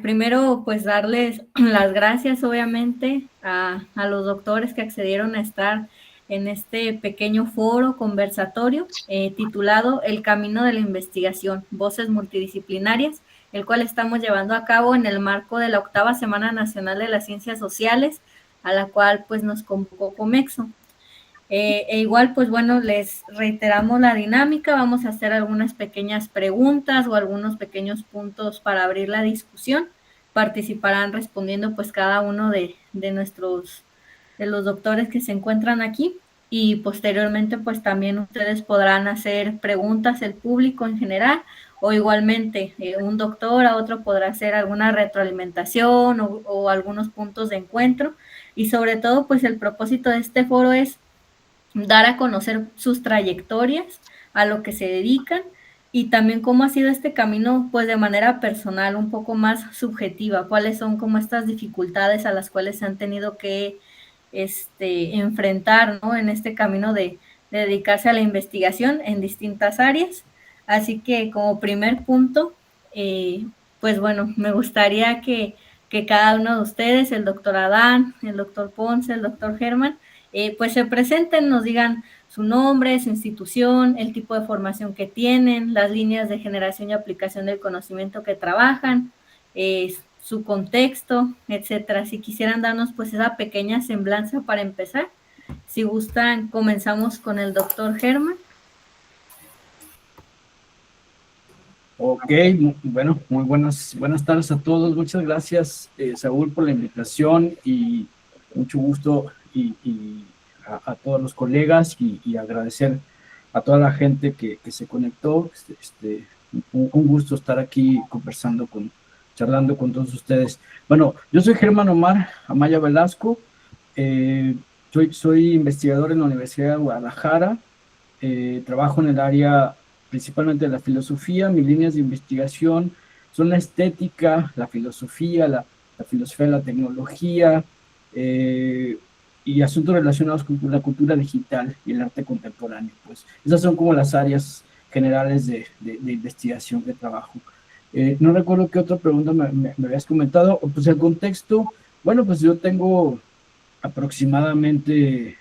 Primero, pues darles las gracias, obviamente, a los doctores que accedieron a estar en este pequeño foro conversatorio titulado El Camino de la Investigación, Voces Multidisciplinarias, el cual estamos llevando a cabo en el marco de la 8ª Semana Nacional de las Ciencias Sociales, a la cual pues nos convocó Comexo. Igual, pues bueno, les reiteramos la dinámica, vamos a hacer algunas pequeñas preguntas o algunos pequeños puntos para abrir la discusión. Participarán respondiendo pues cada uno de los doctores que se encuentran aquí y posteriormente pues también ustedes podrán hacer preguntas, el público en general, o igualmente un doctor a otro podrá hacer alguna retroalimentación o algunos puntos de encuentro, y sobre todo pues el propósito de este foro es dar a conocer sus trayectorias, a lo que se dedican y también cómo ha sido este camino, pues de manera personal, un poco más subjetiva, cuáles son como estas dificultades a las cuales se han tenido que enfrentar, ¿no? En este camino de dedicarse a la investigación en distintas áreas. Así que como primer punto, pues bueno, me gustaría que cada uno de ustedes, el doctor Adán, el doctor Ponce, el doctor Germán, pues se presenten, nos digan su nombre, su institución, el tipo de formación que tienen, las líneas de generación y aplicación del conocimiento que trabajan, su contexto, etcétera. Si quisieran darnos pues esa pequeña semblanza para empezar. Si gustan, comenzamos con el doctor Germán. Ok, bueno, muy buenas tardes a todos. Muchas gracias, Saúl, por la invitación y mucho gusto y a todos los colegas y agradecer a toda la gente que se conectó. Un gusto estar aquí conversando charlando con todos ustedes. Bueno, yo soy Germán Omar Amaya Velasco, soy investigador en la Universidad de Guadalajara, trabajo en el área principalmente de la filosofía. Mis líneas de investigación son la estética, la filosofía de la tecnología y asuntos relacionados con la cultura digital y el arte contemporáneo. Pues esas son como las áreas generales de investigación que trabajo. No recuerdo qué otra pregunta me habías comentado. Pues el contexto, bueno, pues yo tengo aproximadamente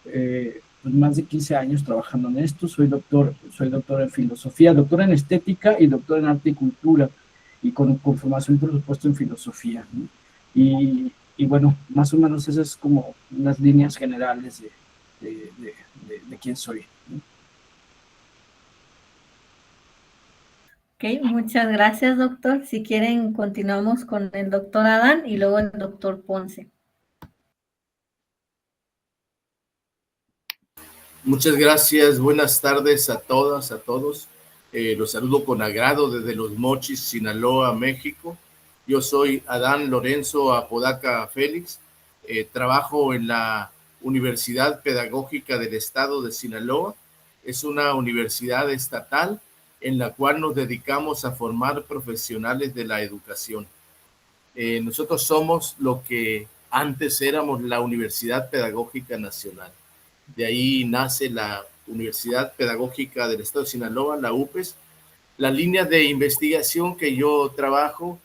pues más de 15 años trabajando en esto. Soy doctor en filosofía, doctor en estética y doctor en arte y cultura, y con formación, por supuesto, en filosofía, ¿no? Y bueno, más o menos esas es como unas líneas generales de quién soy, ¿no? Ok, muchas gracias, doctor. Si quieren, continuamos con el doctor Adán y luego el doctor Ponce. Muchas gracias, buenas tardes a todas, a todos. Los saludo con agrado desde Los Mochis, Sinaloa, México. Yo soy Adán Lorenzo Apodaca Félix. Trabajo en la Universidad Pedagógica del Estado de Sinaloa. Es una universidad estatal en la cual nos dedicamos a formar profesionales de la educación. Nosotros somos lo que antes éramos la Universidad Pedagógica Nacional. De ahí nace la Universidad Pedagógica del Estado de Sinaloa, la UPES. Las líneas de investigación que yo trabajo,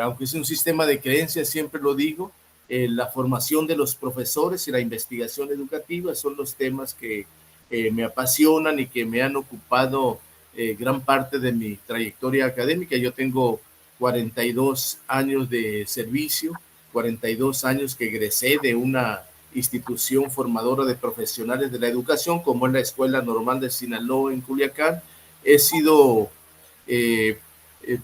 aunque es un sistema de creencias, siempre lo digo, la formación de los profesores y la investigación educativa son los temas que me apasionan y que me han ocupado gran parte de mi trayectoria académica. Yo tengo 42 años de servicio, 42 años que egresé de una institución formadora de profesionales de la educación, como es la Escuela Normal de Sinaloa en Culiacán. He sido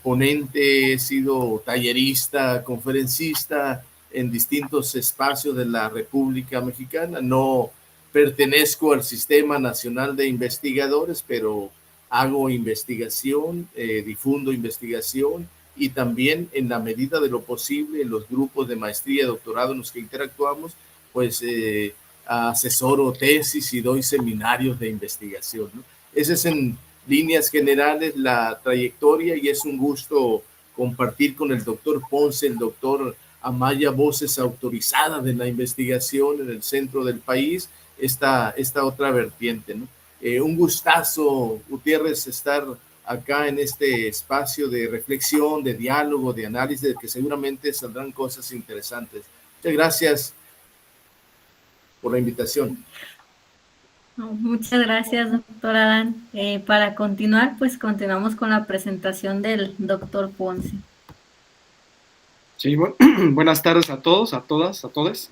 ponente, he sido tallerista, conferencista en distintos espacios de la República Mexicana. No pertenezco al Sistema Nacional de Investigadores, pero hago investigación, difundo investigación, y también en la medida de lo posible en los grupos de maestría y doctorado en los que interactuamos, pues asesoro tesis y doy seminarios de investigación, ¿no? Ese es en líneas generales la trayectoria, y es un gusto compartir con el doctor Ponce, el doctor Amaya, voces autorizadas de la investigación en el centro del país, esta otra vertiente, ¿no? Un gustazo, Gutiérrez, estar acá en este espacio de reflexión, de diálogo, de análisis, de que seguramente saldrán cosas interesantes. Muchas gracias por la invitación. Muchas gracias, doctor Adán. Para continuar, pues continuamos con la presentación del doctor Ponce. Sí, bueno, buenas tardes a todos, a todas, a todos.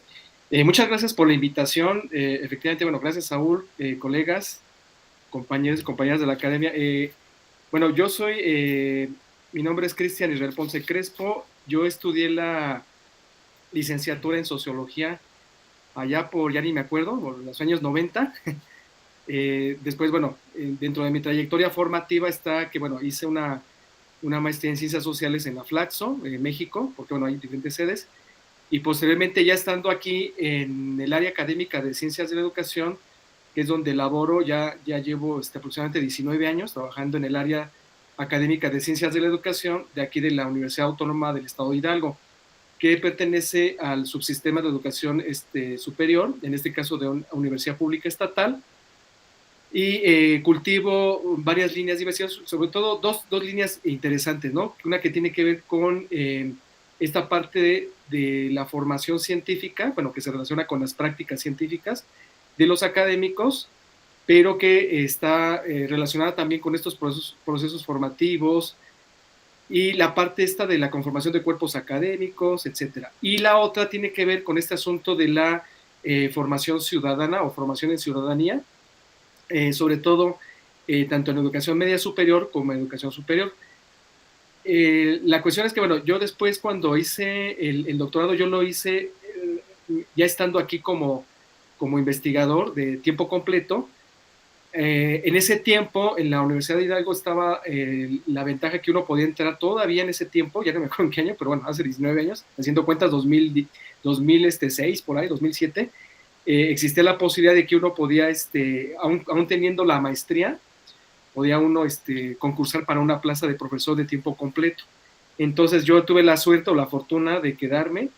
Muchas gracias por la invitación. Efectivamente, bueno, gracias, Saúl, colegas, compañeros y compañeras de la academia. Bueno, yo soy, mi nombre es Cristian Israel Ponce Crespo. Yo estudié la licenciatura en Sociología allá por, ya ni me acuerdo, por los años 90. Después, bueno, dentro de mi trayectoria formativa está que, bueno, hice una maestría en Ciencias Sociales en la Flaxo, en México, porque, bueno, hay diferentes sedes. Y posteriormente, ya estando aquí en el área académica de Ciencias de la Educación, que es donde laboro, ya llevo aproximadamente 19 años trabajando en el área académica de Ciencias de la Educación de aquí de la Universidad Autónoma del Estado de Hidalgo, que pertenece al subsistema de educación superior, en este caso de una universidad pública estatal, y cultivo varias líneas de investigación, sobre todo dos líneas interesantes, ¿no? Una que tiene que ver con esta parte de la formación científica, bueno, que se relaciona con las prácticas científicas de los académicos, pero que está relacionada también con estos procesos formativos y la parte esta de la conformación de cuerpos académicos, etcétera. Y la otra tiene que ver con este asunto de la formación ciudadana o formación en ciudadanía, sobre todo tanto en educación media superior como en educación superior. La cuestión es que, bueno, yo después cuando hice el doctorado, yo lo hice ya estando aquí como investigador de tiempo completo. En ese tiempo, en la Universidad de Hidalgo estaba la ventaja que uno podía entrar todavía en ese tiempo, ya no me acuerdo en qué año, pero bueno, hace 19 años, haciendo cuentas 2006, por ahí, 2007, existía la posibilidad de que uno podía, aún teniendo la maestría, podía uno concursar para una plaza de profesor de tiempo completo. Entonces yo tuve la suerte o la fortuna de quedarme,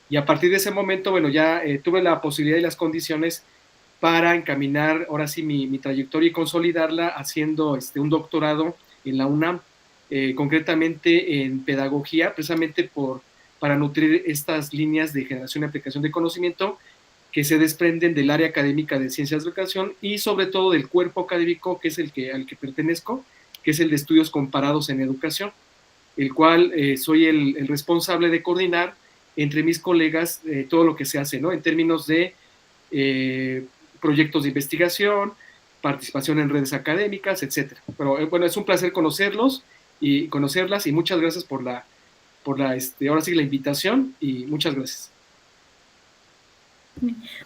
y a partir de ese momento, bueno, ya tuve la posibilidad y las condiciones para encaminar ahora sí mi trayectoria y consolidarla haciendo un doctorado en la UNAM, concretamente en pedagogía, precisamente para nutrir estas líneas de generación y aplicación de conocimiento que se desprenden del área académica de Ciencias de Educación y sobre todo del cuerpo académico que es al que pertenezco, que es el de Estudios Comparados en Educación, el cual soy el responsable de coordinar entre mis colegas todo lo que se hace, ¿no? En términos de proyectos de investigación, participación en redes académicas, etcétera. Pero bueno, es un placer conocerlas y muchas gracias por ahora sí la invitación y muchas gracias.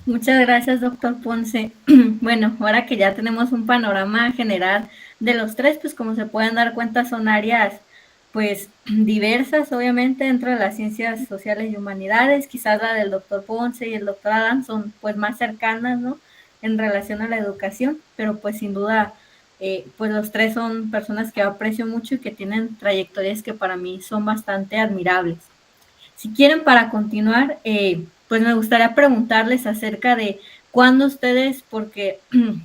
Muchas gracias, doctor Ponce. Bueno, ahora que ya tenemos un panorama general de los tres, pues como se pueden dar cuenta son áreas pues diversas, obviamente, dentro de las ciencias sociales y humanidades. Quizás la del doctor Ponce y el doctor Adán son pues más cercanas, ¿no?, en relación a la educación, pero pues sin duda, pues los tres son personas que aprecio mucho y que tienen trayectorias que para mí son bastante admirables. Si quieren, para continuar, pues me gustaría preguntarles acerca de cuándo ustedes, porque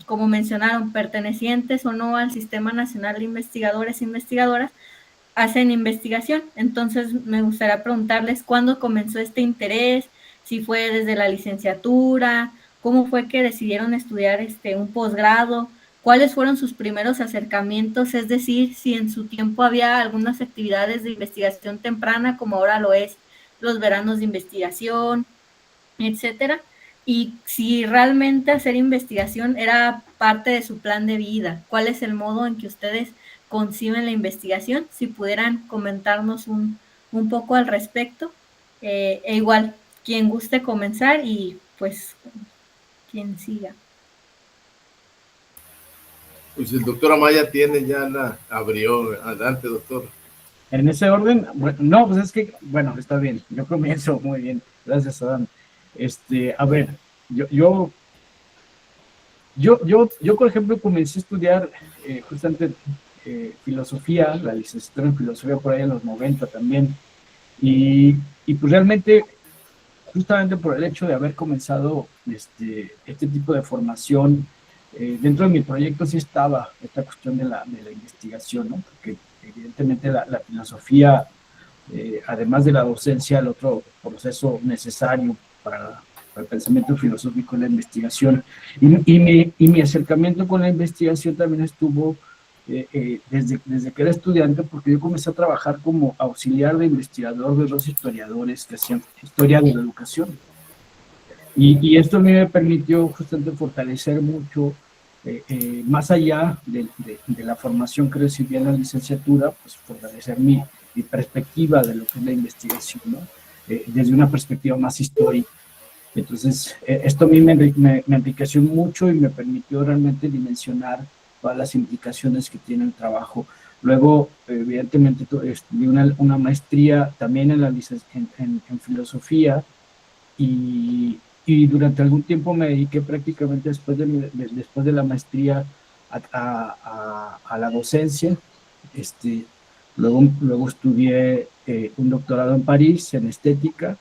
como mencionaron, pertenecientes o no al Sistema Nacional de Investigadores e Investigadoras, hacen investigación. Entonces me gustaría preguntarles cuándo comenzó este interés, si fue desde la licenciatura, cómo fue que decidieron estudiar un posgrado, cuáles fueron sus primeros acercamientos, es decir, si en su tiempo había algunas actividades de investigación temprana, como ahora lo es los veranos de investigación, etcétera, y si realmente hacer investigación era parte de su plan de vida, cuál es el modo en que ustedes conciben la investigación, si pudieran comentarnos un poco al respecto, e igual, quien guste comenzar y pues quien siga. Pues el doctor Amaya ya abrió. Adelante, doctor. En ese orden, bueno, no, pues es que, bueno, está bien, yo comienzo muy bien, gracias, Adán. A ver, yo, por ejemplo, comencé a estudiar justamente filosofía, la licenciatura en filosofía por ahí en los 90 también, y pues realmente, justamente por el hecho de haber comenzado este tipo de formación dentro de mi proyecto sí estaba esta cuestión de la investigación, ¿no? Porque evidentemente la filosofía, además de la docencia, el otro proceso necesario para el pensamiento filosófico es la investigación. Y mi acercamiento con la investigación también estuvo desde que era estudiante, porque yo comencé a trabajar como auxiliar de investigador de dos historiadores que hacían historia de la educación. Y esto a mí me permitió justamente fortalecer mucho, más allá de la formación que recibí en la licenciatura, pues fortalecer mi perspectiva de lo que es la investigación, ¿no? Desde una perspectiva más histórica. Entonces, esto a mí me enriqueció mucho y me permitió realmente dimensionar todas las implicaciones que tiene el trabajo. Luego, evidentemente, estudié una maestría también en, en filosofía, y durante algún tiempo me dediqué prácticamente después de la maestría a la docencia. Luego estudié un doctorado en París en estética,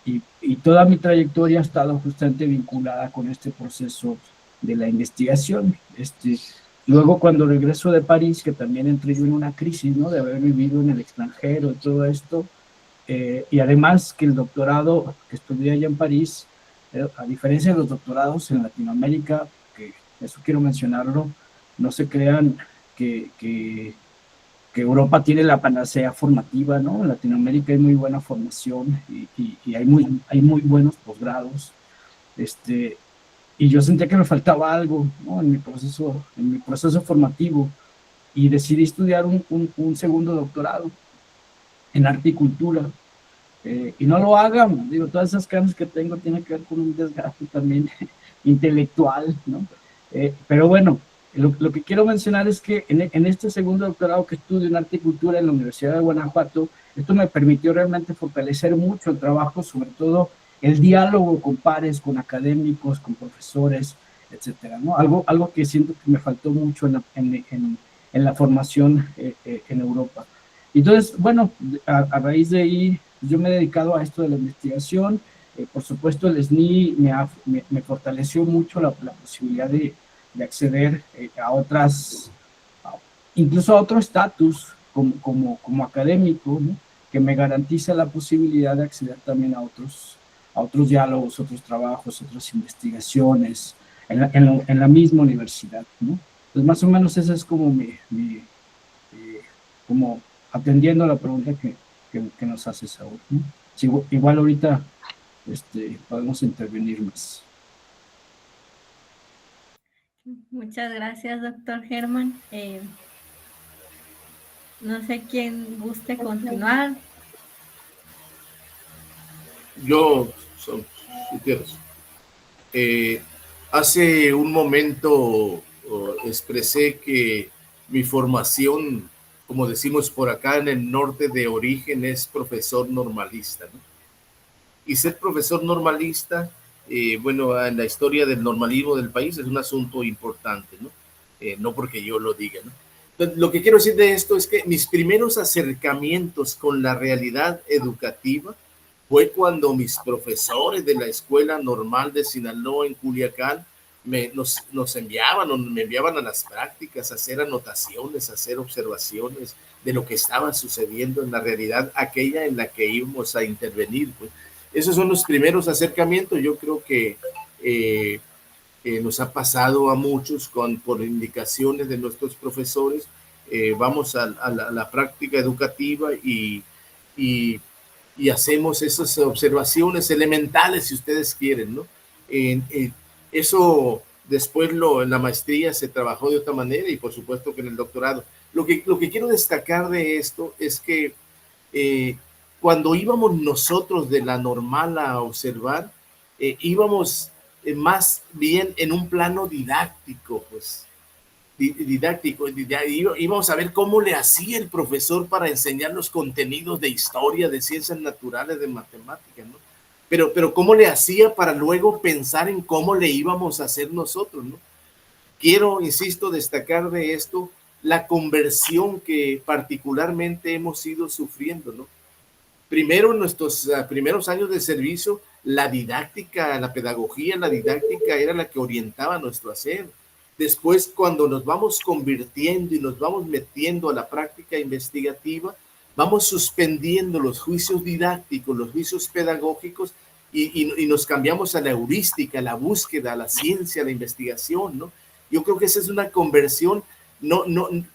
y toda mi trayectoria ha estado justamente vinculada con este proceso de la investigación. Luego, cuando regreso de París, que también entré yo en una crisis, ¿no? De haber vivido en el extranjero y todo esto, y además que el doctorado que estudié allá en París, a diferencia de los doctorados en Latinoamérica, que eso quiero mencionarlo, no se crean que Europa tiene la panacea formativa, ¿no? En Latinoamérica hay muy buena formación y hay muy buenos posgrados. Y yo sentía que me faltaba algo, ¿no? En mi proceso formativo, y decidí estudiar un segundo doctorado en arte y cultura. Y no lo hagan, digo, todas esas ganas que tengo tienen que ver con un desgaste también intelectual, ¿no? Pero bueno, lo que quiero mencionar es que en este segundo doctorado que estudio en arte y cultura en la Universidad de Guanajuato, esto me permitió realmente fortalecer mucho el trabajo, sobre todo el diálogo con pares, con académicos, con profesores, etcétera, ¿no? Algo que siento que me faltó mucho en la formación en Europa. Entonces, bueno, a raíz de ahí, yo me he dedicado a esto de la investigación. Por supuesto, el SNI me fortaleció mucho la posibilidad de acceder a otras, incluso a otro estatus como académico, ¿no? Que me garantiza la posibilidad de acceder también a otros diálogos, otros trabajos, otras investigaciones en la misma universidad, ¿no? Entonces, más o menos esa es como como atendiendo a la pregunta que nos hace Saúl, ¿no? Sí, igual ahorita podemos intervenir más. Muchas gracias, doctor Germán. No sé quién guste continuar. Yo, Gutiérrez. Hace un momento expresé que mi formación, como decimos por acá en el norte de origen, es profesor normalista, ¿no? Y ser profesor normalista, bueno, en la historia del normalismo del país es un asunto importante, ¿no? No porque yo lo diga, ¿no? Entonces, lo que quiero decir de esto es que mis primeros acercamientos con la realidad educativa fue cuando mis profesores de la Escuela Normal de Sinaloa en Culiacán nos enviaban, o me enviaban a las prácticas a hacer anotaciones, a hacer observaciones de lo que estaba sucediendo en la realidad aquella en la que íbamos a intervenir, pues. Esos son los primeros acercamientos. Yo creo que nos ha pasado a muchos por indicaciones de nuestros profesores. Vamos a la práctica educativa y hacemos esas observaciones elementales, si ustedes quieren, ¿no? Eso después en la maestría se trabajó de otra manera, y por supuesto que en el doctorado. Lo que quiero destacar de esto es que cuando íbamos nosotros de la normal a observar, íbamos más bien en un plano didáctico, pues, íbamos a ver cómo le hacía el profesor para enseñar los contenidos de historia, de ciencias naturales, de matemáticas, ¿no? Pero cómo le hacía para luego pensar en cómo le íbamos a hacer nosotros, ¿no? Quiero, insisto, destacar de esto la conversión que particularmente hemos ido sufriendo, ¿no? Primero, en nuestros primeros años de servicio, la didáctica, la pedagogía, la didáctica era la que orientaba nuestro hacer. después cuando nos vamos convirtiendo y nos vamos metiendo a la práctica investigativa, vamos suspendiendo los juicios didácticos, los juicios pedagógicos y nos cambiamos a la heurística, a la búsqueda, a la ciencia, a la investigación, ¿no? Yo creo que esa es una conversión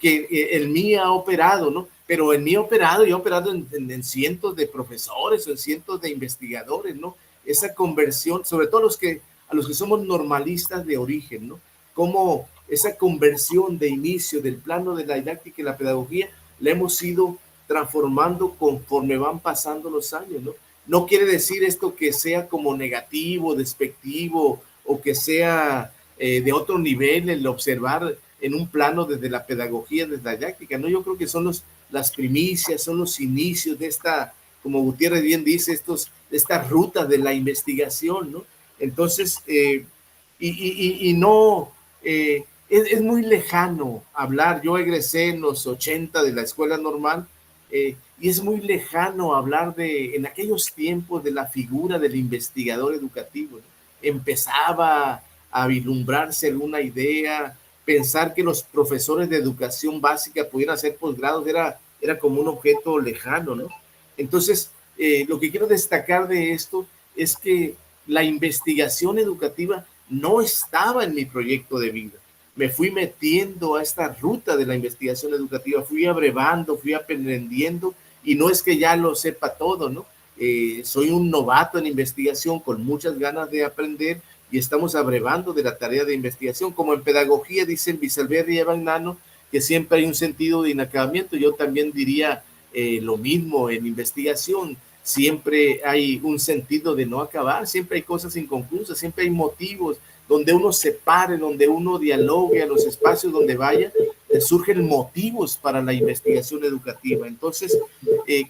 que en mí ha operado, ¿no? Pero en mí yo he operado en cientos de profesores o en cientos de investigadores, ¿no? Esa conversión, sobre todo a los que somos normalistas de origen, ¿no? Cómo esa conversión de inicio del plano de la didáctica y la pedagogía la hemos ido transformando conforme van pasando los años, ¿no? No quiere decir esto que sea como negativo, despectivo o que sea de otro nivel el observar en un plano desde la pedagogía, desde la didáctica, ¿no? Yo creo que son las primicias, son los inicios de esta, como Gutiérrez bien dice, esta ruta de la investigación, ¿no? Entonces, es muy lejano hablar. Yo egresé en los 80 de la escuela normal y es muy lejano hablar en aquellos tiempos de la figura del investigador educativo, ¿no? Empezaba a vislumbrarse alguna idea, pensar que los profesores de educación básica pudieran hacer posgrados era como un objeto lejano, ¿no? Entonces, lo que quiero destacar de esto es que la investigación educativa no estaba en mi proyecto de vida. Me fui metiendo a esta ruta de la investigación educativa, fui abrevando, fui aprendiendo, y no es que ya lo sepa todo, ¿no? Soy un novato en investigación con muchas ganas de aprender y estamos abrevando de la tarea de investigación. Como en pedagogía dicen Bisalberri y Evagnano, que siempre hay un sentido de inacabamiento. Yo también diría lo mismo en investigación. Siempre hay un sentido de no acabar, siempre hay cosas inconclusas, siempre hay motivos donde uno se pare, donde uno dialogue, a los espacios donde vaya, surgen motivos para la investigación educativa. Entonces,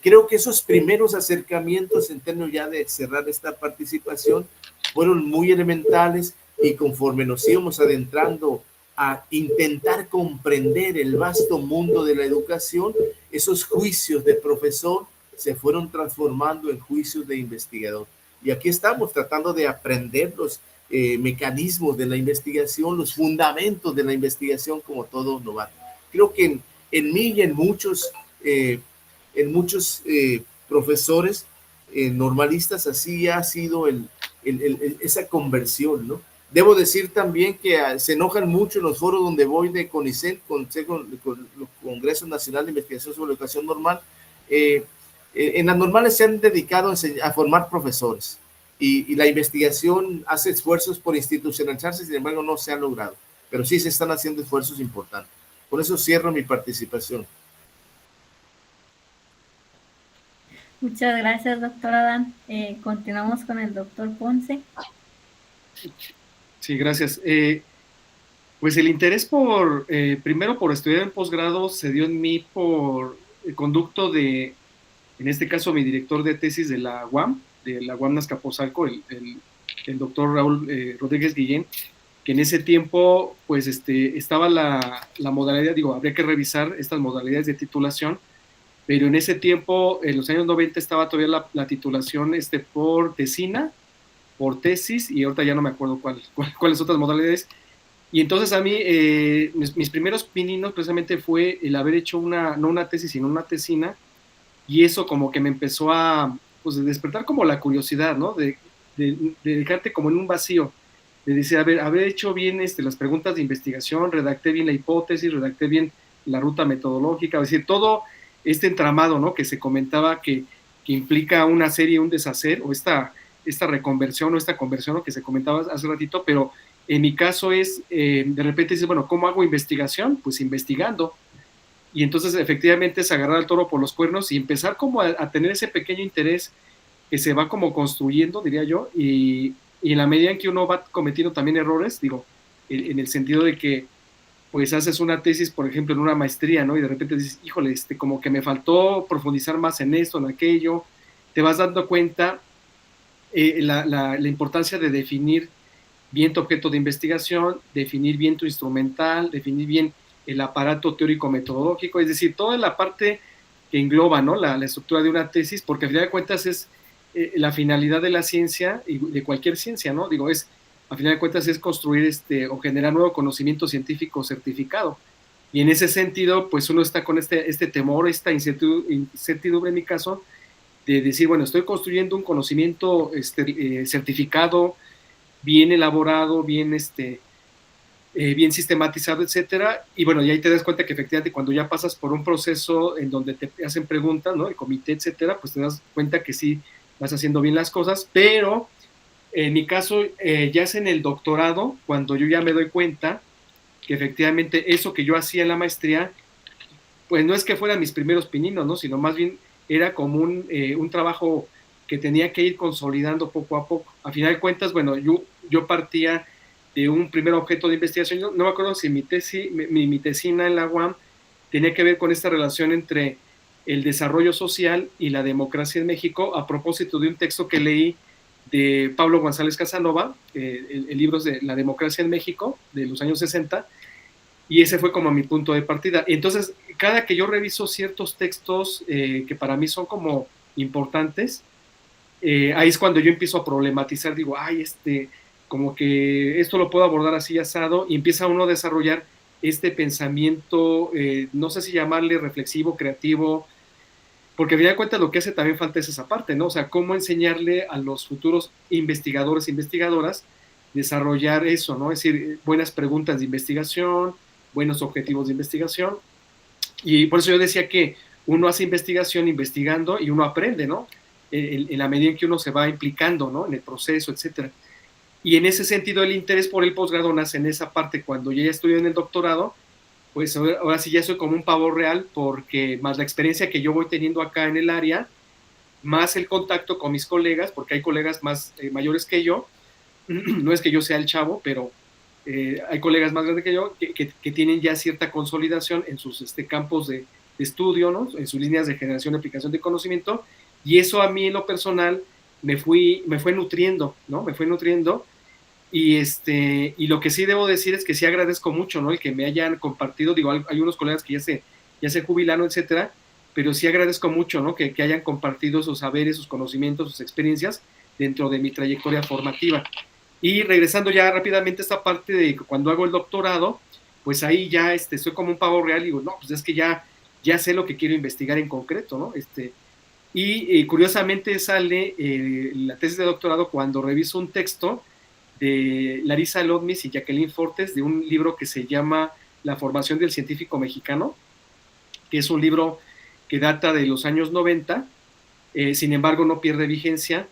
creo que esos primeros acercamientos, en términos ya de cerrar esta participación, fueron muy elementales, y conforme nos íbamos adentrando a intentar comprender el vasto mundo de la educación, esos juicios de profesor se fueron transformando en juicios de investigador. Y aquí estamos tratando de aprender los mecanismos de la investigación, los fundamentos de la investigación, como todo novato. Creo que en mí y en muchos profesores normalistas así ha sido esa conversión, ¿no? Debo decir también que se enojan mucho en los foros donde voy de CONICET, con los Congresos Nacional de Investigación sobre Educación Normal. En las normales se han dedicado a formar profesores, y la investigación hace esfuerzos por institucionalizarse, sin embargo no se ha logrado, pero sí se están haciendo esfuerzos importantes. Por eso cierro mi participación. Muchas gracias, doctor Adán. Continuamos con el doctor Ponce. Sí, gracias. Pues el interés primero por estudiar en posgrado se dio en mí por el conducto en este caso, mi director de tesis de la UAM Azcapotzalco, el doctor Raúl Rodríguez Guillén, que en ese tiempo, pues, estaba la modalidad, habría que revisar estas modalidades de titulación, pero en ese tiempo, en los años 90, estaba todavía la titulación por tesina, por tesis, y ahorita ya no me acuerdo cuáles otras modalidades. Y entonces a mí, mis primeros pininos precisamente fue el haber hecho no una tesis, sino una tesina, y eso como que me empezó a despertar como la curiosidad, ¿no? De dejarte como en un vacío, de decir, haber hecho bien las preguntas de investigación, redacté bien la hipótesis, redacté bien la ruta metodológica, es decir, todo este entramado, ¿no? Que se comentaba que implica una serie, un deshacer, o esta reconversión o esta conversión, ¿no? Que se comentaba hace ratito, pero en mi caso de repente dices, bueno, ¿cómo hago investigación? Pues investigando. Y entonces efectivamente es agarrar al toro por los cuernos y empezar como a tener ese pequeño interés que se va como construyendo, diría yo, y en la medida en que uno va cometiendo también errores, en el sentido de que pues haces una tesis, por ejemplo, en una maestría, ¿no? Y de repente dices, híjole, como que me faltó profundizar más en esto, en aquello, te vas dando cuenta la importancia de definir bien tu objeto de investigación, definir bien tu instrumental, definir bien el aparato teórico-metodológico, es decir, toda la parte que engloba, ¿no? la estructura de una tesis, porque al final de cuentas es la finalidad de la ciencia y de cualquier ciencia, ¿no? a final de cuentas es construir o generar nuevo conocimiento científico certificado. Y en ese sentido, pues uno está con este temor, esta incertidumbre en mi caso, de decir, bueno, estoy construyendo un conocimiento certificado, bien elaborado, bien sistematizado, etcétera, y bueno, y ahí te das cuenta que efectivamente cuando ya pasas por un proceso en donde te hacen preguntas, ¿no? El comité, etcétera, pues te das cuenta que sí vas haciendo bien las cosas, pero en mi caso, ya es en el doctorado, cuando yo ya me doy cuenta que efectivamente eso que yo hacía en la maestría, pues no es que fueran mis primeros pininos, ¿no? Sino más bien era como un trabajo que tenía que ir consolidando poco a poco. A final de cuentas, bueno, yo partía de un primer objeto de investigación. Yo no me acuerdo si mi tesina en la UAM tenía que ver con esta relación entre el desarrollo social y la democracia en México, a propósito de un texto que leí de Pablo González Casanova, el libro es de La democracia en México, de los años 60, y ese fue como mi punto de partida. Entonces, cada que yo reviso ciertos textos que para mí son como importantes, ahí es cuando yo empiezo a problematizar, digo, ay, como que esto lo puedo abordar así asado, y empieza uno a desarrollar este pensamiento, no sé si llamarle reflexivo, creativo, porque a final de cuentas lo que hace también falta es esa parte, ¿no? O sea, cómo enseñarle a los futuros investigadores e investigadoras desarrollar eso, ¿no? Es decir, buenas preguntas de investigación, buenos objetivos de investigación, y por eso yo decía que uno hace investigación investigando y uno aprende, ¿no? En la medida en que uno se va implicando, ¿no? En el proceso, etcétera. Y en ese sentido el interés por el posgrado nace en esa parte cuando yo ya estudié en el doctorado, pues ahora sí ya soy como un pavo real, porque más la experiencia que yo voy teniendo acá en el área, más el contacto con mis colegas, porque hay colegas más mayores que yo, no es que yo sea el chavo, pero hay colegas más grandes que yo que tienen ya cierta consolidación en sus campos de estudio, ¿no? En sus líneas de generación y aplicación de conocimiento, y eso a mí en lo personal me fue nutriendo, ¿no? Me fue nutriendo. Y lo que sí debo decir es que sí agradezco mucho, ¿no? El que me hayan compartido, digo, hay unos colegas que ya se jubilaron, etcétera, pero sí agradezco mucho, ¿no? Que hayan compartido sus saberes, sus conocimientos, sus experiencias dentro de mi trayectoria formativa. Y regresando ya rápidamente a esta parte de cuando hago el doctorado, pues ahí ya soy como un pavo real y digo, no, pues es que ya sé lo que quiero investigar en concreto, ¿no? Curiosamente sale la tesis de doctorado cuando reviso un texto de Larisa Lodmis y Jacqueline Fortes de un libro que se llama La formación del científico mexicano, que es un libro que data de los años 90, sin embargo no pierde vigencia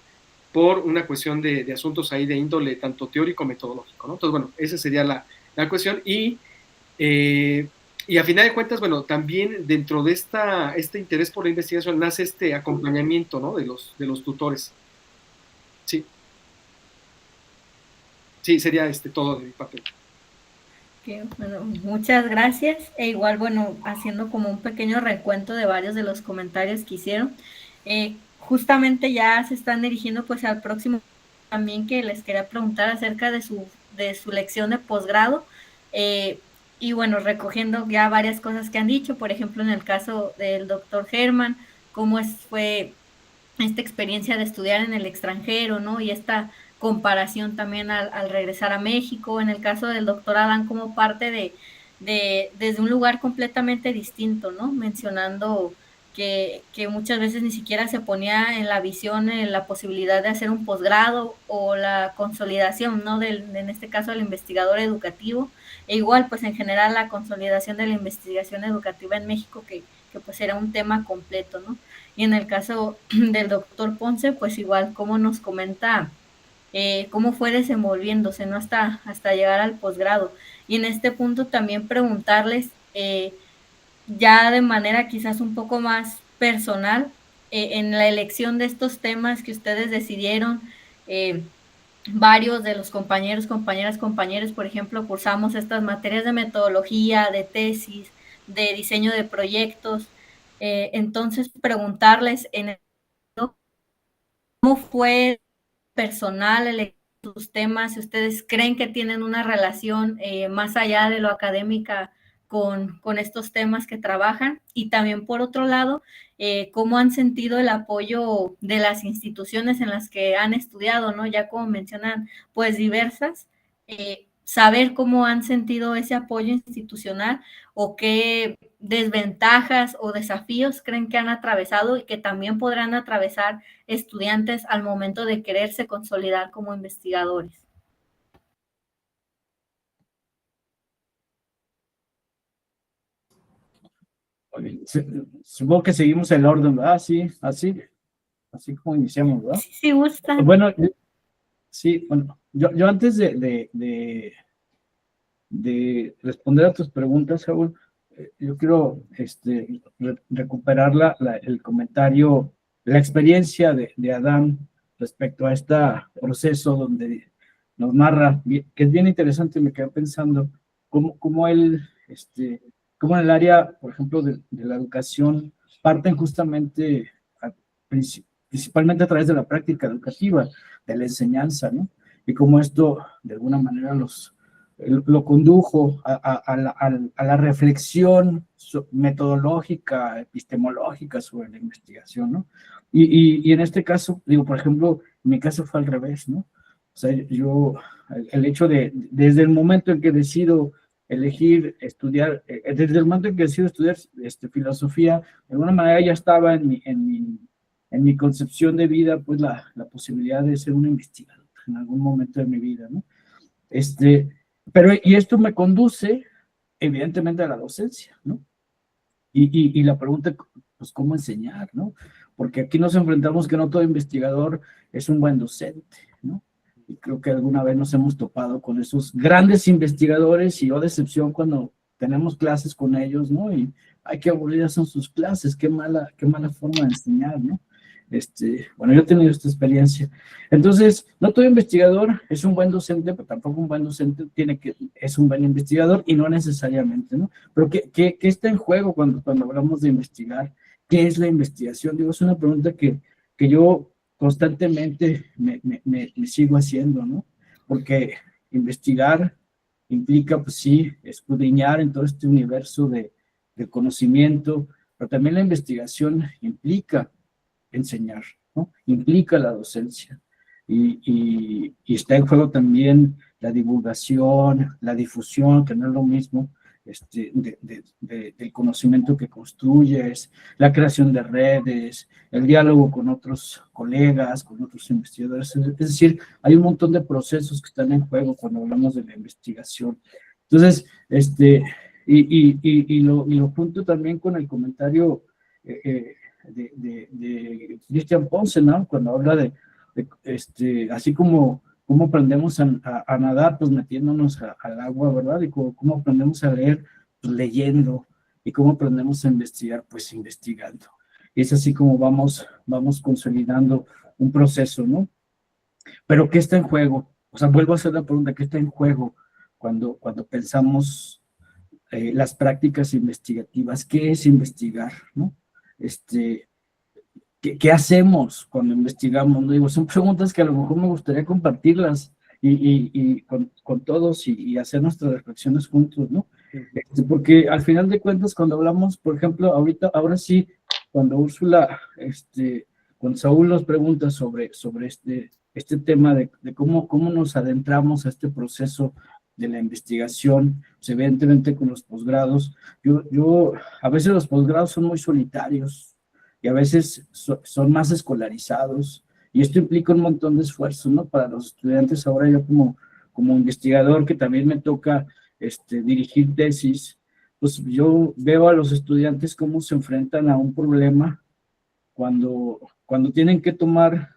por una cuestión de asuntos ahí de índole tanto teórico-metodológico, ¿no? Entonces, bueno, esa sería la cuestión. Y a final de cuentas, bueno, también dentro de este interés por la investigación nace este acompañamiento, ¿no? De los tutores. Sí. Sí, sería todo de mi parte. Bueno, muchas gracias. E igual, bueno, haciendo como un pequeño recuento de varios de los comentarios que hicieron, justamente ya se están dirigiendo pues al próximo también, que les quería preguntar acerca de su lección de posgrado. Y bueno, recogiendo ya varias cosas que han dicho, por ejemplo, en el caso del doctor Germán, cómo fue esta experiencia de estudiar en el extranjero, ¿no? Y esta comparación también al regresar a México, en el caso del doctor Adán, como parte desde un lugar completamente distinto, ¿no? Mencionando que muchas veces ni siquiera se ponía en la visión la posibilidad de hacer un posgrado o la consolidación, ¿no? En este caso, del investigador educativo, e igual, pues en general, la consolidación de la investigación educativa en México, que pues era un tema completo, ¿no? Y en el caso del doctor Ponce, pues igual, como nos comenta cómo fue desenvolviéndose, ¿no? Hasta llegar al posgrado. Y en este punto también preguntarles, ya de manera quizás un poco más personal, en la elección de estos temas que ustedes decidieron, varios de los compañeros, compañeros, por ejemplo, cursamos estas materias de metodología, de tesis, de diseño de proyectos. Entonces, preguntarles cómo fue personal elegir sus temas, si ustedes creen que tienen una relación más allá de lo académica con estos temas que trabajan, y también por otro lado, cómo han sentido el apoyo de las instituciones en las que han estudiado, ¿no? Ya como mencionan, pues diversas, saber cómo han sentido ese apoyo institucional o qué desventajas o desafíos creen que han atravesado y que también podrán atravesar estudiantes al momento de quererse consolidar como investigadores. Supongo que seguimos el orden, ¿verdad? Sí, así como iniciamos, ¿verdad? Sí, sí, gusta. Bueno, sí, bueno, yo antes de responder a tus preguntas, Saúl, yo quiero recuperar el comentario, la experiencia de Adán respecto a este proceso donde nos narra, que es bien interesante. Me quedé pensando cómo él, cómo en el área, por ejemplo, de la educación, parten justamente, principalmente a través de la práctica educativa, de la enseñanza, ¿no? Y cómo esto, de alguna manera, lo condujo a la reflexión metodológica, epistemológica sobre la investigación, ¿no? Y en este caso, digo, por ejemplo, en mi caso fue al revés, ¿no? O sea, el hecho desde el momento en que decido elegir estudiar, desde el momento en que decido estudiar filosofía, de alguna manera ya estaba en mi concepción de vida, pues la posibilidad de ser un investigador en algún momento de mi vida, ¿no? Y esto me conduce, evidentemente, a la docencia, ¿no? Y la pregunta, pues, ¿cómo enseñar, no? Porque aquí nos enfrentamos que no todo investigador es un buen docente, ¿no? Y creo que alguna vez nos hemos topado con esos grandes investigadores y yo decepción cuando tenemos clases con ellos, ¿no? Y, ay, qué aburridas son sus clases, qué mala forma de enseñar, ¿no? Bueno, yo he tenido esta experiencia. Entonces, no todo investigador es un buen docente, pero tampoco un buen docente es un buen investigador, y no necesariamente, ¿no? Pero ¿qué está en juego cuando hablamos de investigar? ¿Qué es la investigación? Digo, es una pregunta que yo constantemente me sigo haciendo, ¿no? Porque investigar implica, pues sí, escudriñar en todo este universo de conocimiento, pero también la investigación implica enseñar, ¿no? Implica la docencia. Y está en juego también la divulgación, la difusión, que no es lo mismo, del conocimiento que construyes, la creación de redes, el diálogo con otros colegas, con otros investigadores. Es decir, hay un montón de procesos que están en juego cuando hablamos de la investigación. Entonces, lo junto también con el comentario de Christian Ponce, ¿no? Cuando habla así como aprendemos a nadar, pues metiéndonos al agua, ¿verdad? Y cómo aprendemos a leer, pues leyendo, y cómo aprendemos a investigar, pues investigando. Y es así como vamos consolidando un proceso, ¿no? Pero ¿qué está en juego? O sea, vuelvo a hacer la pregunta, ¿qué está en juego cuando pensamos las prácticas investigativas? ¿Qué es investigar, no? ¿Qué hacemos cuando investigamos? ¿No? Digo, son preguntas que a lo mejor me gustaría compartirlas y con todos y hacer nuestras reflexiones juntos, ¿no? Porque al final de cuentas, cuando hablamos, por ejemplo, ahora sí, cuando Úrsula, con Saúl nos pregunta sobre este tema de cómo nos adentramos a este proceso de la investigación, pues evidentemente con los posgrados, a veces los posgrados son muy solitarios, y a veces son más escolarizados, y esto implica un montón de esfuerzo, ¿no? Para los estudiantes. Ahora yo como investigador, que también me toca dirigir tesis, pues yo veo a los estudiantes cómo se enfrentan a un problema cuando tienen que tomar,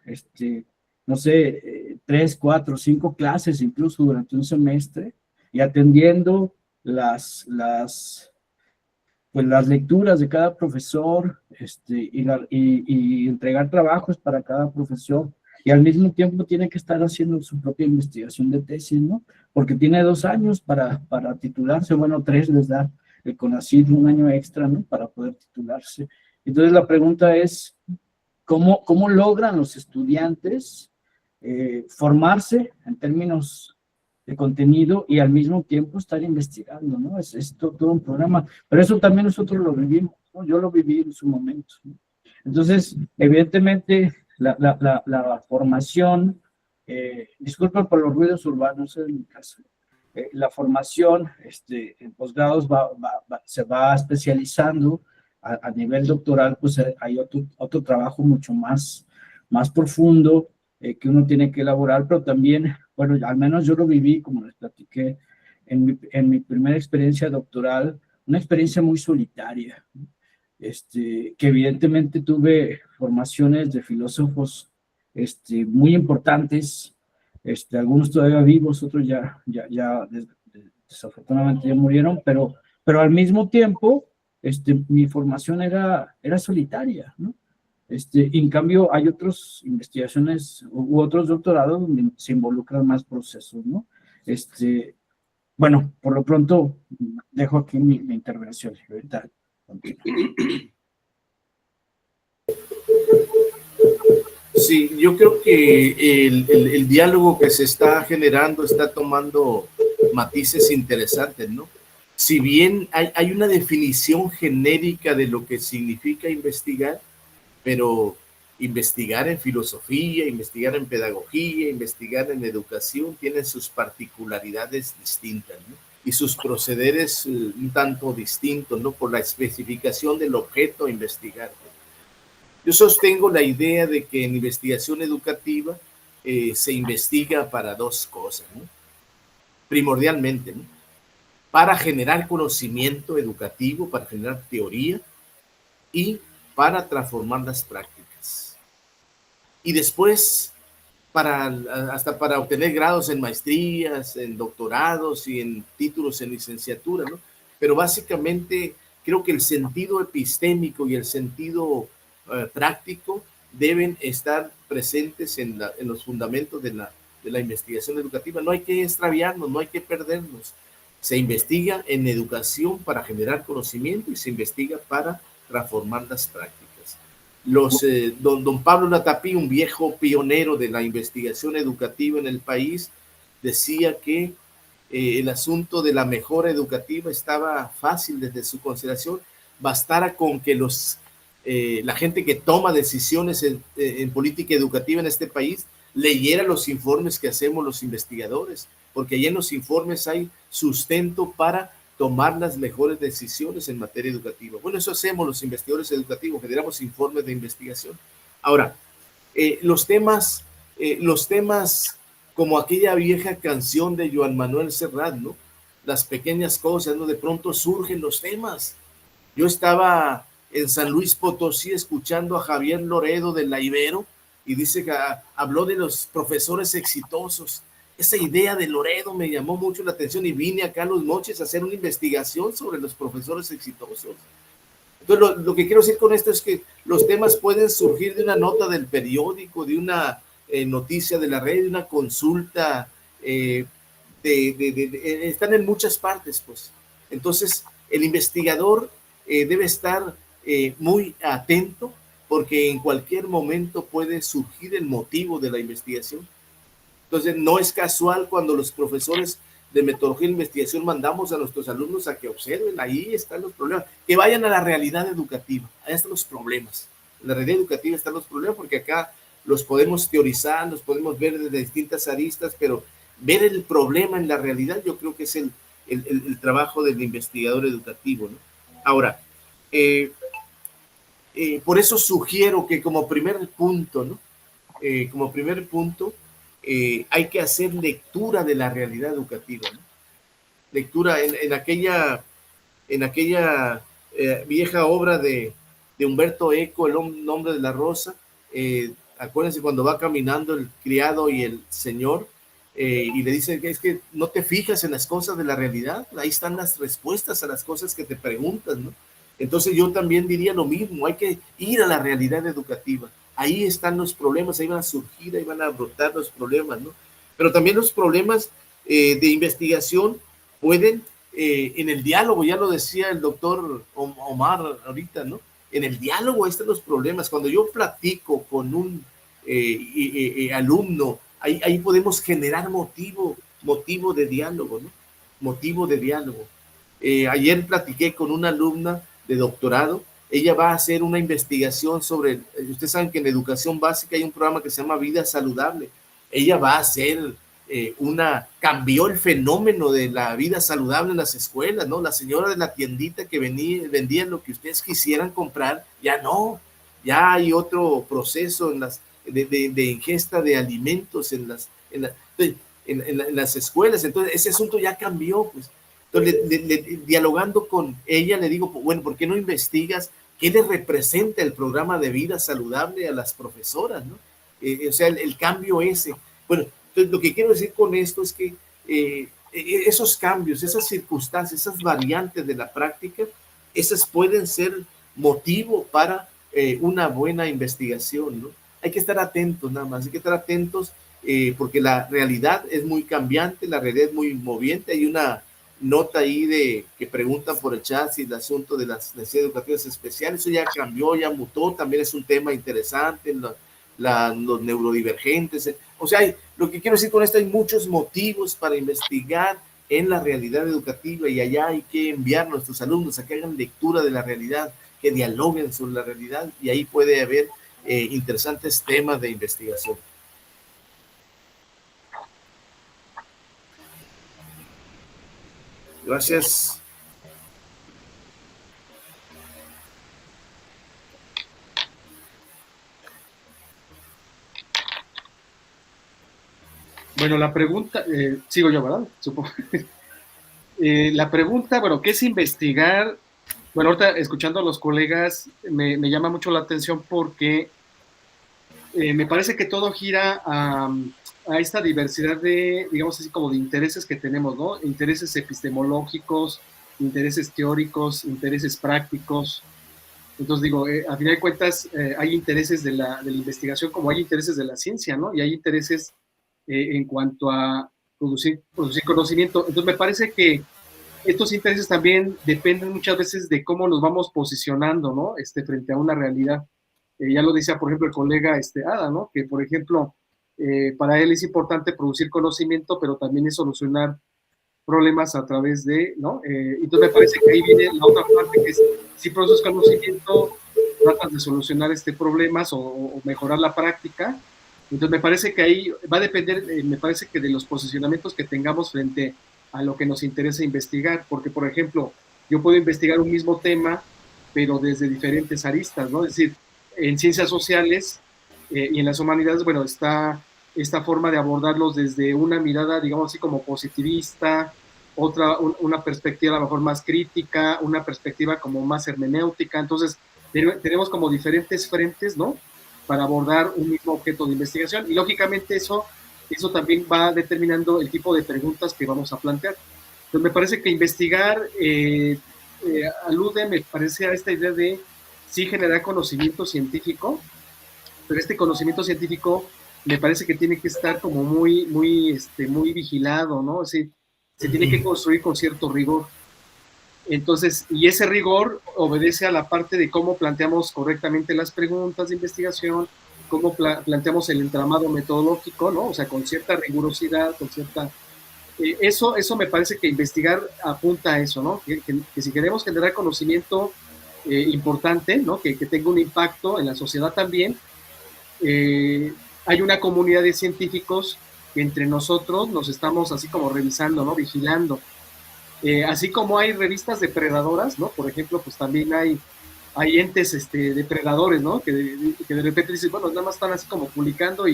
no sé, 3, 4, 5 clases incluso durante un semestre, y atendiendo las lecturas de cada profesor, y entregar trabajos para cada profesor, y al mismo tiempo tiene que estar haciendo su propia investigación de tesis, ¿no? Porque tiene 2 años para titularse, bueno, 3 les da el CONACYT, 1 año extra, ¿no? Para poder titularse. Entonces la pregunta es, ¿cómo logran los estudiantes formarse en términos de contenido y al mismo tiempo estar investigando, ¿no? Es todo un programa, pero eso también nosotros lo vivimos, ¿no? Yo lo viví en su momento, ¿no? Entonces, evidentemente, la formación, disculpen por los ruidos urbanos en mi caso, la formación en posgrados se va especializando a nivel doctoral, pues hay otro trabajo mucho más profundo que uno tiene que elaborar, pero también, bueno, al menos yo lo viví, como les platiqué, en mi primera experiencia doctoral, una experiencia muy solitaria, que evidentemente tuve formaciones de filósofos muy importantes, algunos todavía vivos, otros ya desafortunadamente ya murieron, pero al mismo tiempo, mi formación era solitaria, ¿no? En cambio, hay otras investigaciones u otros doctorados donde se involucran más procesos, ¿no? Bueno, por lo pronto, dejo aquí mi intervención. Ahorita continúo. Sí, yo creo que el diálogo que se está generando está tomando matices interesantes, ¿no? Si bien hay una definición genérica de lo que significa investigar, pero investigar en filosofía, investigar en pedagogía, investigar en educación, tiene sus particularidades distintas, ¿no? Y sus procederes un tanto distintos, ¿no? Por la especificación del objeto a investigar. Yo sostengo la idea de que en investigación educativa se investiga para dos cosas, ¿no? Primordialmente, ¿no? Para generar conocimiento educativo, para generar teoría y para transformar las prácticas. Y después, hasta para obtener grados en maestrías, en doctorados y en títulos en licenciatura, ¿no? Pero básicamente creo que el sentido epistémico y el sentido práctico deben estar presentes en los fundamentos de la investigación educativa. No hay que extraviarnos, no hay que perdernos. Se investiga en educación para generar conocimiento y se investiga para transformar las prácticas. Don Pablo Latapí, un viejo pionero de la investigación educativa en el país, decía que el asunto de la mejora educativa estaba fácil desde su consideración, bastara con que la gente que toma decisiones en política educativa en este país leyera los informes que hacemos los investigadores, porque ahí en los informes hay sustento para tomar las mejores decisiones en materia educativa. Bueno, eso hacemos los investigadores educativos, generamos informes de investigación. Ahora, los temas como aquella vieja canción de Joan Manuel Serrat, ¿no? Las pequeñas cosas, ¿no? De pronto surgen los temas. Yo estaba en San Luis Potosí escuchando a Javier Loredo de la Ibero y dice que habló de los profesores exitosos. Esa idea de Loredo me llamó mucho la atención y vine acá a Los Mochis a hacer una investigación sobre los profesores exitosos. Entonces, lo que quiero decir con esto es que los temas pueden surgir de una nota del periódico, de una noticia de la red, de una consulta, están en muchas partes, pues. Entonces, el investigador debe estar muy atento porque en cualquier momento puede surgir el motivo de la investigación. Entonces, no es casual cuando los profesores de metodología de investigación mandamos a nuestros alumnos a que observen, ahí están los problemas, que vayan a la realidad educativa, ahí están los problemas. En la realidad educativa están los problemas porque acá los podemos teorizar, los podemos ver desde distintas aristas, pero ver el problema en la realidad yo creo que es el trabajo del investigador educativo, ¿no? Ahora, por eso sugiero que como primer punto, ¿no? Hay que hacer lectura de la realidad educativa, ¿no? Lectura en aquella vieja obra de Humberto Eco, El nombre de la rosa. Acuérdense cuando va caminando el criado y el señor y le dicen que es que no te fijas en las cosas de la realidad, ahí están las respuestas a las cosas que te preguntas, ¿no? Entonces yo también diría lo mismo, hay que ir a la realidad educativa. Ahí están los problemas, ahí van a surgir, ahí van a brotar los problemas, ¿no? Pero también los problemas de investigación pueden, en el diálogo, ya lo decía el doctor Omar ahorita, ¿no? En el diálogo ahí están los problemas. Cuando yo platico con un alumno, ahí podemos generar motivo motivo de diálogo, ¿no? Motivo de diálogo. Ayer platiqué con una alumna de doctorado. Ella va a hacer una investigación sobre, ustedes saben que en educación básica hay un programa que se llama Vida Saludable. Ella va a hacer cambió el fenómeno de la vida saludable en las escuelas, ¿no? La señora de la tiendita que vendía lo que ustedes quisieran comprar, ya no, ya hay otro proceso de ingesta de alimentos en las escuelas. Entonces ese asunto ya cambió, pues. Entonces, dialogando con ella, le digo, bueno, ¿por qué no investigas qué le representa el programa de vida saludable a las profesoras, ¿no? O sea, el cambio ese. Bueno, entonces lo que quiero decir con esto es que esos cambios, esas circunstancias, esas variantes de la práctica, esas pueden ser motivo para una buena investigación, ¿no? Hay que estar atentos nada más, hay que estar atentos porque la realidad es muy cambiante, la realidad es muy moviente. Hay una nota ahí que preguntan por el chat si el asunto de las necesidades educativas especiales, eso ya cambió, ya mutó, también es un tema interesante, los neurodivergentes. O sea, lo que quiero decir con esto, hay muchos motivos para investigar en la realidad educativa, y allá hay que enviar a nuestros alumnos a que hagan lectura de la realidad, que dialoguen sobre la realidad, y ahí puede haber interesantes temas de investigación. Gracias. Bueno, la pregunta, sigo yo, ¿verdad? Supongo. La pregunta, bueno, ¿qué es investigar? Bueno, ahorita escuchando a los colegas me llama mucho la atención porque me parece que todo gira a esta diversidad de, digamos así, como de intereses que tenemos, ¿no? Intereses epistemológicos, intereses teóricos, intereses prácticos. Entonces digo, a final de cuentas hay intereses de la investigación como hay intereses de la ciencia, ¿no? Y hay intereses en cuanto a producir conocimiento. Entonces me parece que estos intereses también dependen muchas veces de cómo nos vamos posicionando, ¿no? Frente a una realidad. Ya lo decía, por ejemplo, el colega Ada, ¿no? Que, por ejemplo, para él es importante producir conocimiento, pero también es solucionar problemas a través de, ¿no? Entonces me parece que ahí viene la otra parte, que es, si produces conocimiento, tratas de solucionar problemas o mejorar la práctica. Entonces me parece que ahí va a depender, me parece que de los posicionamientos que tengamos frente a lo que nos interesa investigar, porque, por ejemplo, yo puedo investigar un mismo tema, pero desde diferentes aristas, ¿no? Es decir, en ciencias sociales y en las humanidades, bueno, está esta forma de abordarlos desde una mirada, digamos así, como positivista, una perspectiva a lo mejor más crítica, una perspectiva como más hermenéutica. Entonces, tenemos como diferentes frentes, ¿no?, para abordar un mismo objeto de investigación, y lógicamente eso también va determinando el tipo de preguntas que vamos a plantear. Entonces, me parece que investigar alude, me parece, a esta idea de sí generar conocimiento científico, pero este conocimiento científico me parece que tiene que estar como muy vigilado, ¿no? Es decir, se tiene que construir con cierto rigor. Entonces, y ese rigor obedece a la parte de cómo planteamos correctamente las preguntas de investigación, cómo planteamos el entramado metodológico, ¿no? O sea, con cierta rigurosidad, con cierta... eso me parece que investigar apunta a eso, ¿no? Que si queremos generar conocimiento importante, ¿no? Que tenga un impacto en la sociedad también, hay una comunidad de científicos que entre nosotros nos estamos así como revisando, ¿no? Vigilando. Así como hay revistas depredadoras, ¿no? Por ejemplo, pues también hay entes depredadores, ¿no? Que de repente dices, bueno, nada más están así como publicando,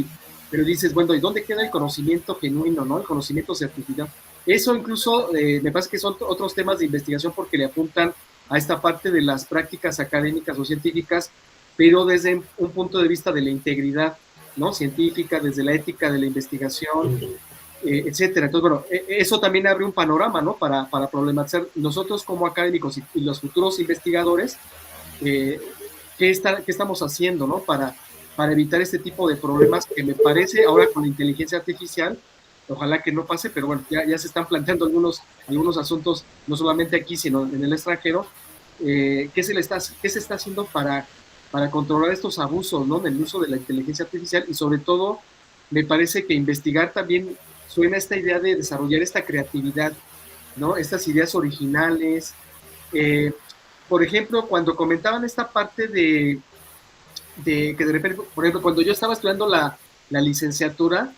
pero dices, bueno, ¿y dónde queda el conocimiento genuino, ¿no? El conocimiento certificado. Eso incluso me parece que son otros temas de investigación porque le apuntan a esta parte de las prácticas académicas o científicas, pero desde un punto de vista de la integridad, ¿no? Científica, desde la ética de la investigación, etcétera. Entonces, bueno, eso también abre un panorama, ¿no? Para problematizar nosotros como académicos y los futuros investigadores, ¿qué estamos haciendo, ¿no? Para evitar este tipo de problemas que me parece ahora con la inteligencia artificial, ojalá que no pase, pero bueno, ya se están planteando algunos asuntos, no solamente aquí, sino en el extranjero. ¿Qué se está haciendo para controlar estos abusos, ¿no? Del uso de la inteligencia artificial? Y sobre todo, me parece que investigar también suena esta idea de desarrollar esta creatividad, ¿no? Estas ideas originales. Por ejemplo, cuando comentaban esta parte de que de repente, por ejemplo, cuando yo estaba estudiando la licenciatura,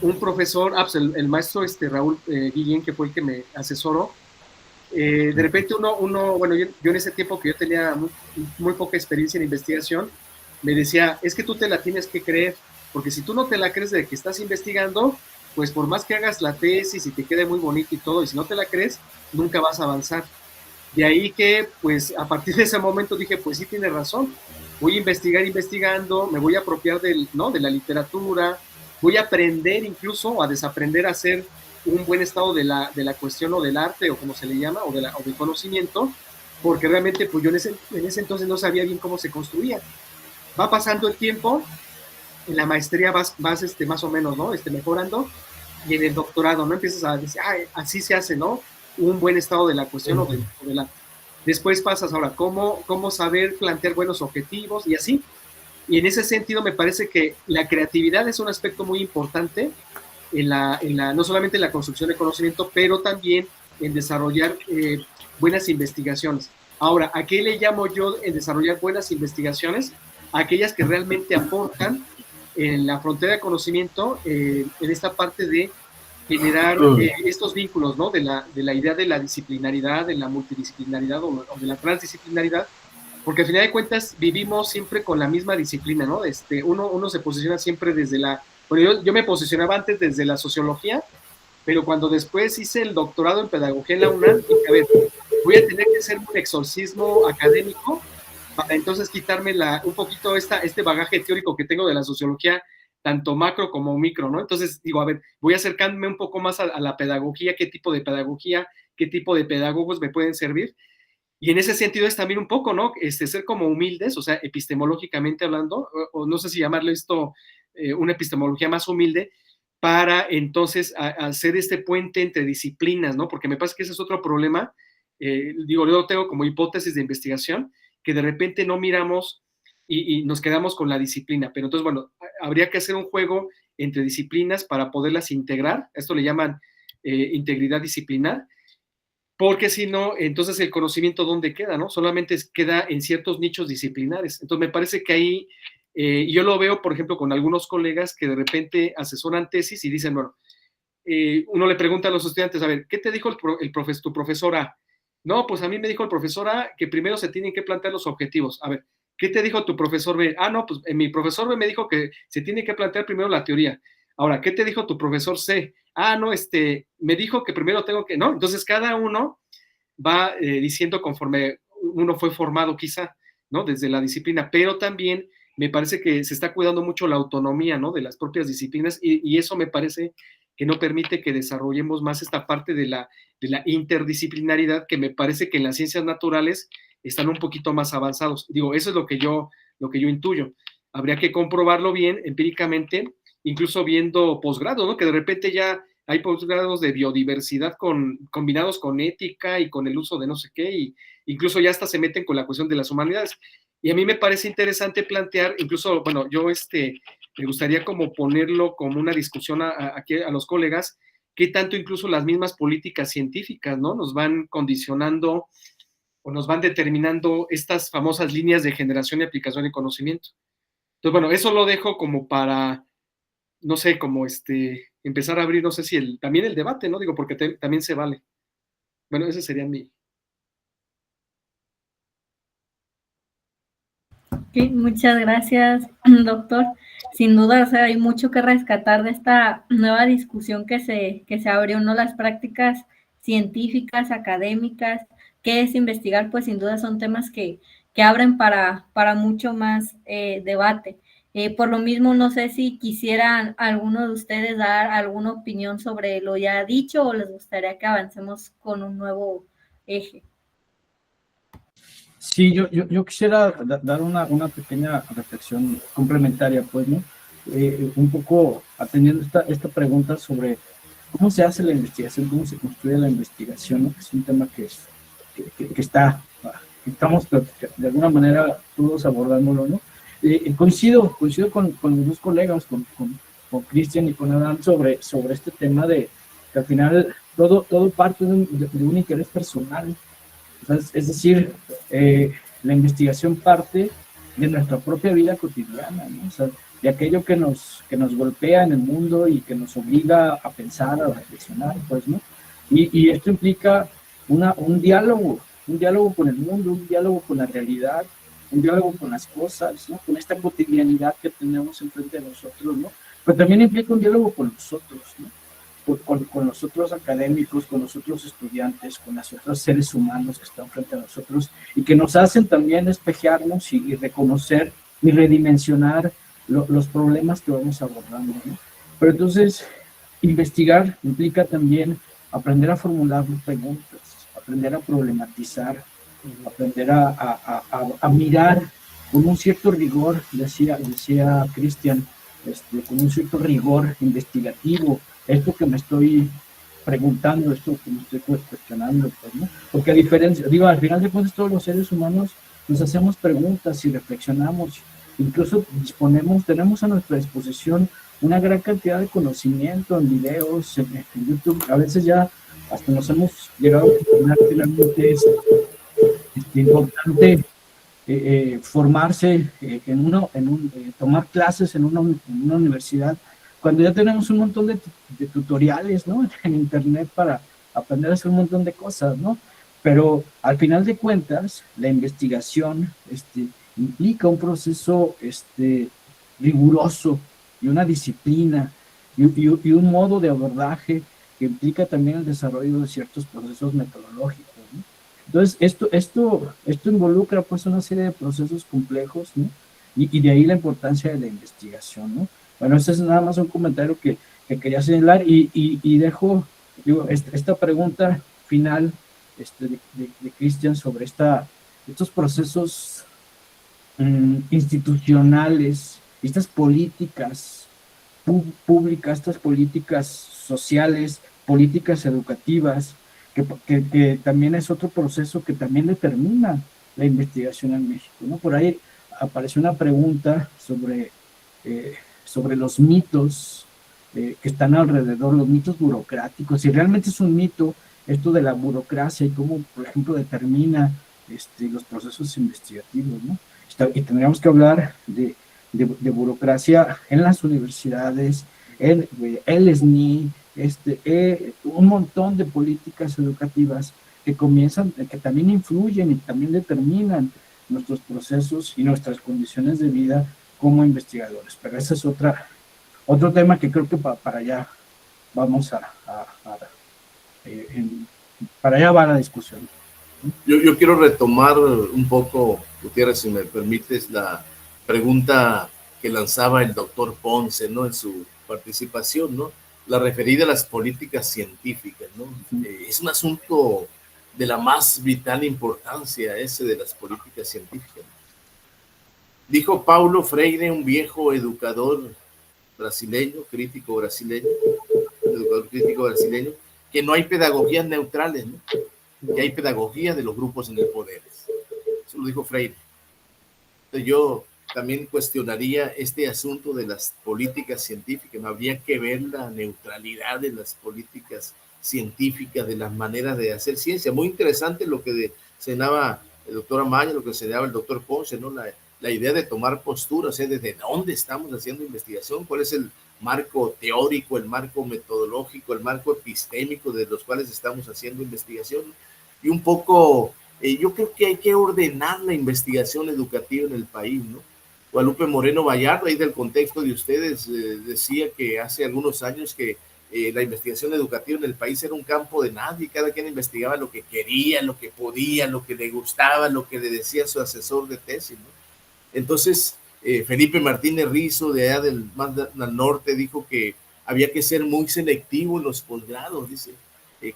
un profesor, pues el maestro Raúl Guillén, que fue el que me asesoró, de repente bueno, yo en ese tiempo que yo tenía muy poca experiencia en investigación, me decía, es que tú te la tienes que creer, porque si tú no te la crees de que estás investigando, pues por más que hagas la tesis y te quede muy bonito y todo, y si no te la crees, nunca vas a avanzar. De ahí que, pues, a partir de ese momento dije, pues sí, tiene razón, voy a investigar investigando, me voy a apropiar de la literatura, voy a aprender incluso a desaprender a hacer un buen estado de la cuestión o del arte, o como se le llama, o del conocimiento, porque realmente pues yo en ese entonces no sabía bien cómo se construía. Va pasando el tiempo, en la maestría vas más o menos, ¿no? Mejorando, y en el doctorado, ¿no? Empiezas a decir, así se hace, ¿no? Un buen estado de la cuestión o de la... Después pasas ahora, cómo saber plantear buenos objetivos y así. Y en ese sentido me parece que la creatividad es un aspecto muy importante no solamente en la construcción de conocimiento, pero también en desarrollar buenas investigaciones. Ahora, ¿a qué le llamo yo en desarrollar buenas investigaciones? Aquellas que realmente aportan en la frontera de conocimiento, en esta parte de generar estos vínculos, ¿no? De la idea de la disciplinaridad, de la multidisciplinaridad o de la transdisciplinaridad, porque al final de cuentas vivimos siempre con la misma disciplina, ¿no? Uno se posiciona siempre desde bueno, yo me posicionaba antes desde la sociología, pero cuando después hice el doctorado en pedagogía en la UNAM, dije, a ver, voy a tener que hacer un exorcismo académico para entonces quitarme un poquito este bagaje teórico que tengo de la sociología, tanto macro como micro, ¿no? Entonces digo, a ver, voy a acercarme un poco más a la pedagogía, qué tipo de pedagogos me pueden servir. Y en ese sentido es también un poco, ¿no? Ser como humildes, o sea, epistemológicamente hablando, o no sé si llamarle esto una epistemología más humilde, para entonces hacer este puente entre disciplinas, ¿no? Porque me parece que ese es otro problema, yo lo tengo como hipótesis de investigación, que de repente no miramos y nos quedamos con la disciplina, pero entonces, bueno, habría que hacer un juego entre disciplinas para poderlas integrar, esto le llaman integridad disciplinar, porque si no, entonces el conocimiento ¿dónde queda? ¿No? Solamente queda en ciertos nichos disciplinares. Entonces me parece que ahí, yo lo veo, por ejemplo, con algunos colegas que de repente asesoran tesis y dicen, bueno, uno le pregunta a los estudiantes, a ver, ¿qué te dijo tu profesora? No, pues a mí me dijo el profesor A que primero se tienen que plantear los objetivos. A ver, ¿qué te dijo tu profesor B? No, pues mi profesor B me dijo que se tiene que plantear primero la teoría. Ahora, ¿qué te dijo tu profesor C? No, me dijo que primero tengo que, ¿no? Entonces cada uno va diciendo conforme uno fue formado quizá, ¿no? Desde la disciplina, pero también me parece que se está cuidando mucho la autonomía, ¿no? De las propias disciplinas y eso me parece que no permite que desarrollemos más esta parte de la interdisciplinaridad que me parece que en las ciencias naturales están un poquito más avanzados. Digo, eso es lo que yo intuyo. Habría que comprobarlo bien empíricamente, incluso viendo posgrados, ¿no? Que de repente ya hay posgrados de biodiversidad combinados con ética y con el uso de no sé qué, y incluso ya hasta se meten con la cuestión de las humanidades. Y a mí me parece interesante plantear, incluso, bueno, yo me gustaría como ponerlo como una discusión aquí a los colegas, qué tanto incluso las mismas políticas científicas, ¿no? Nos van condicionando o nos van determinando estas famosas líneas de generación y aplicación de conocimiento. Entonces, bueno, eso lo dejo como para, no sé, como empezar a abrir, no sé si también el debate, ¿no? Digo, porque también se vale. Bueno, ese sería mi... Sí, muchas gracias, doctor. Sin duda, o sea, hay mucho que rescatar de esta nueva discusión que se abrió, ¿no? Las prácticas científicas, académicas, qué es investigar, pues sin duda son temas que abren para mucho más debate. Por lo mismo, no sé si quisieran alguno de ustedes dar alguna opinión sobre lo ya dicho o les gustaría que avancemos con un nuevo eje. Sí, yo quisiera dar una pequeña reflexión complementaria, pues, ¿no? Un poco atendiendo esta pregunta sobre cómo se hace la investigación, cómo se construye la investigación, ¿no? Es un tema que estamos de alguna manera todos abordándolo, ¿no? Coincido con los dos colegas, con Cristian y con Adán sobre este tema de que al final todo parte de un interés personal. Entonces, es decir, la investigación parte de nuestra propia vida cotidiana, ¿no? O sea, de aquello que nos golpea en el mundo y que nos obliga a pensar, a reflexionar, pues, ¿no? Y esto implica un diálogo con el mundo, un diálogo con la realidad, un diálogo con las cosas, ¿no? Con esta cotidianidad que tenemos enfrente de nosotros, ¿no? Pero también implica un diálogo con nosotros, ¿no? Con los otros académicos, con los otros estudiantes, con los otros seres humanos que están frente a nosotros y que nos hacen también espejearnos y reconocer y redimensionar los problemas que vamos abordando, ¿no? Pero entonces, investigar implica también aprender a formular preguntas, aprender a problematizar, aprender a mirar con un cierto rigor, decía Cristian, con un cierto rigor investigativo, esto que me estoy preguntando, esto que me estoy cuestionando, pues, ¿no? Porque a diferencia, al final de cuentas todos los seres humanos nos hacemos preguntas y reflexionamos, incluso tenemos a nuestra disposición una gran cantidad de conocimiento en videos, en YouTube, a veces ya hasta nos hemos llegado a cuestionar. Finalmente es importante formarse tomar clases en una universidad, cuando ya tenemos un montón de tutoriales, ¿no? En internet para aprender a hacer un montón de cosas, ¿no? Pero al final de cuentas, la investigación implica un proceso riguroso y una disciplina y un modo de abordaje que implica también el desarrollo de ciertos procesos metodológicos, ¿no? Entonces, esto involucra pues una serie de procesos complejos, ¿no? Y de ahí la importancia de la investigación, ¿no? Bueno, ese es nada más un comentario que quería señalar y dejo esta pregunta final de Cristian sobre estos procesos institucionales, estas políticas públicas, estas políticas sociales, políticas educativas, que también es otro proceso que también determina la investigación en México, ¿no? Por ahí apareció una pregunta sobre los mitos que están alrededor, los mitos burocráticos, si realmente es un mito esto de la burocracia y cómo, por ejemplo, determina los procesos investigativos, ¿no? Y tendríamos que hablar de burocracia en las universidades, en el SNI, un montón de políticas educativas que también influyen y también determinan nuestros procesos y nuestras condiciones de vida como investigadores. Pero ese es otro tema que creo que para allá vamos para allá va la discusión. Yo quiero retomar un poco, Gutiérrez, si me permites, la pregunta que lanzaba el doctor Ponce, ¿no? En su participación, ¿no? La referida a las políticas científicas, ¿no? Es un asunto de la más vital importancia, ese de las políticas científicas. Dijo Paulo Freire, un viejo educador brasileño, educador crítico brasileño, que no hay pedagogías neutrales, ¿no? Que hay pedagogía de los grupos en el poder. Eso lo dijo Freire. Entonces yo también cuestionaría este asunto de las políticas científicas. No habría que ver la neutralidad de las políticas científicas, de las maneras de hacer ciencia. Muy interesante lo que señalaba el doctor Amaya, lo que señalaba el doctor Ponce, ¿no? La idea de tomar posturas, desde dónde estamos haciendo investigación, cuál es el marco teórico, el marco metodológico, el marco epistémico de los cuales estamos haciendo investigación. Y un poco, yo creo que hay que ordenar la investigación educativa en el país, ¿no? Guadalupe Moreno Vallardo, ahí del contexto de ustedes, decía que hace algunos años que la investigación educativa en el país era un campo de nadie, cada quien investigaba lo que quería, lo que podía, lo que le gustaba, lo que le decía su asesor de tesis, ¿no? Entonces, Felipe Martínez Rizo, de allá más al norte, dijo que había que ser muy selectivo en los posgrados, dice,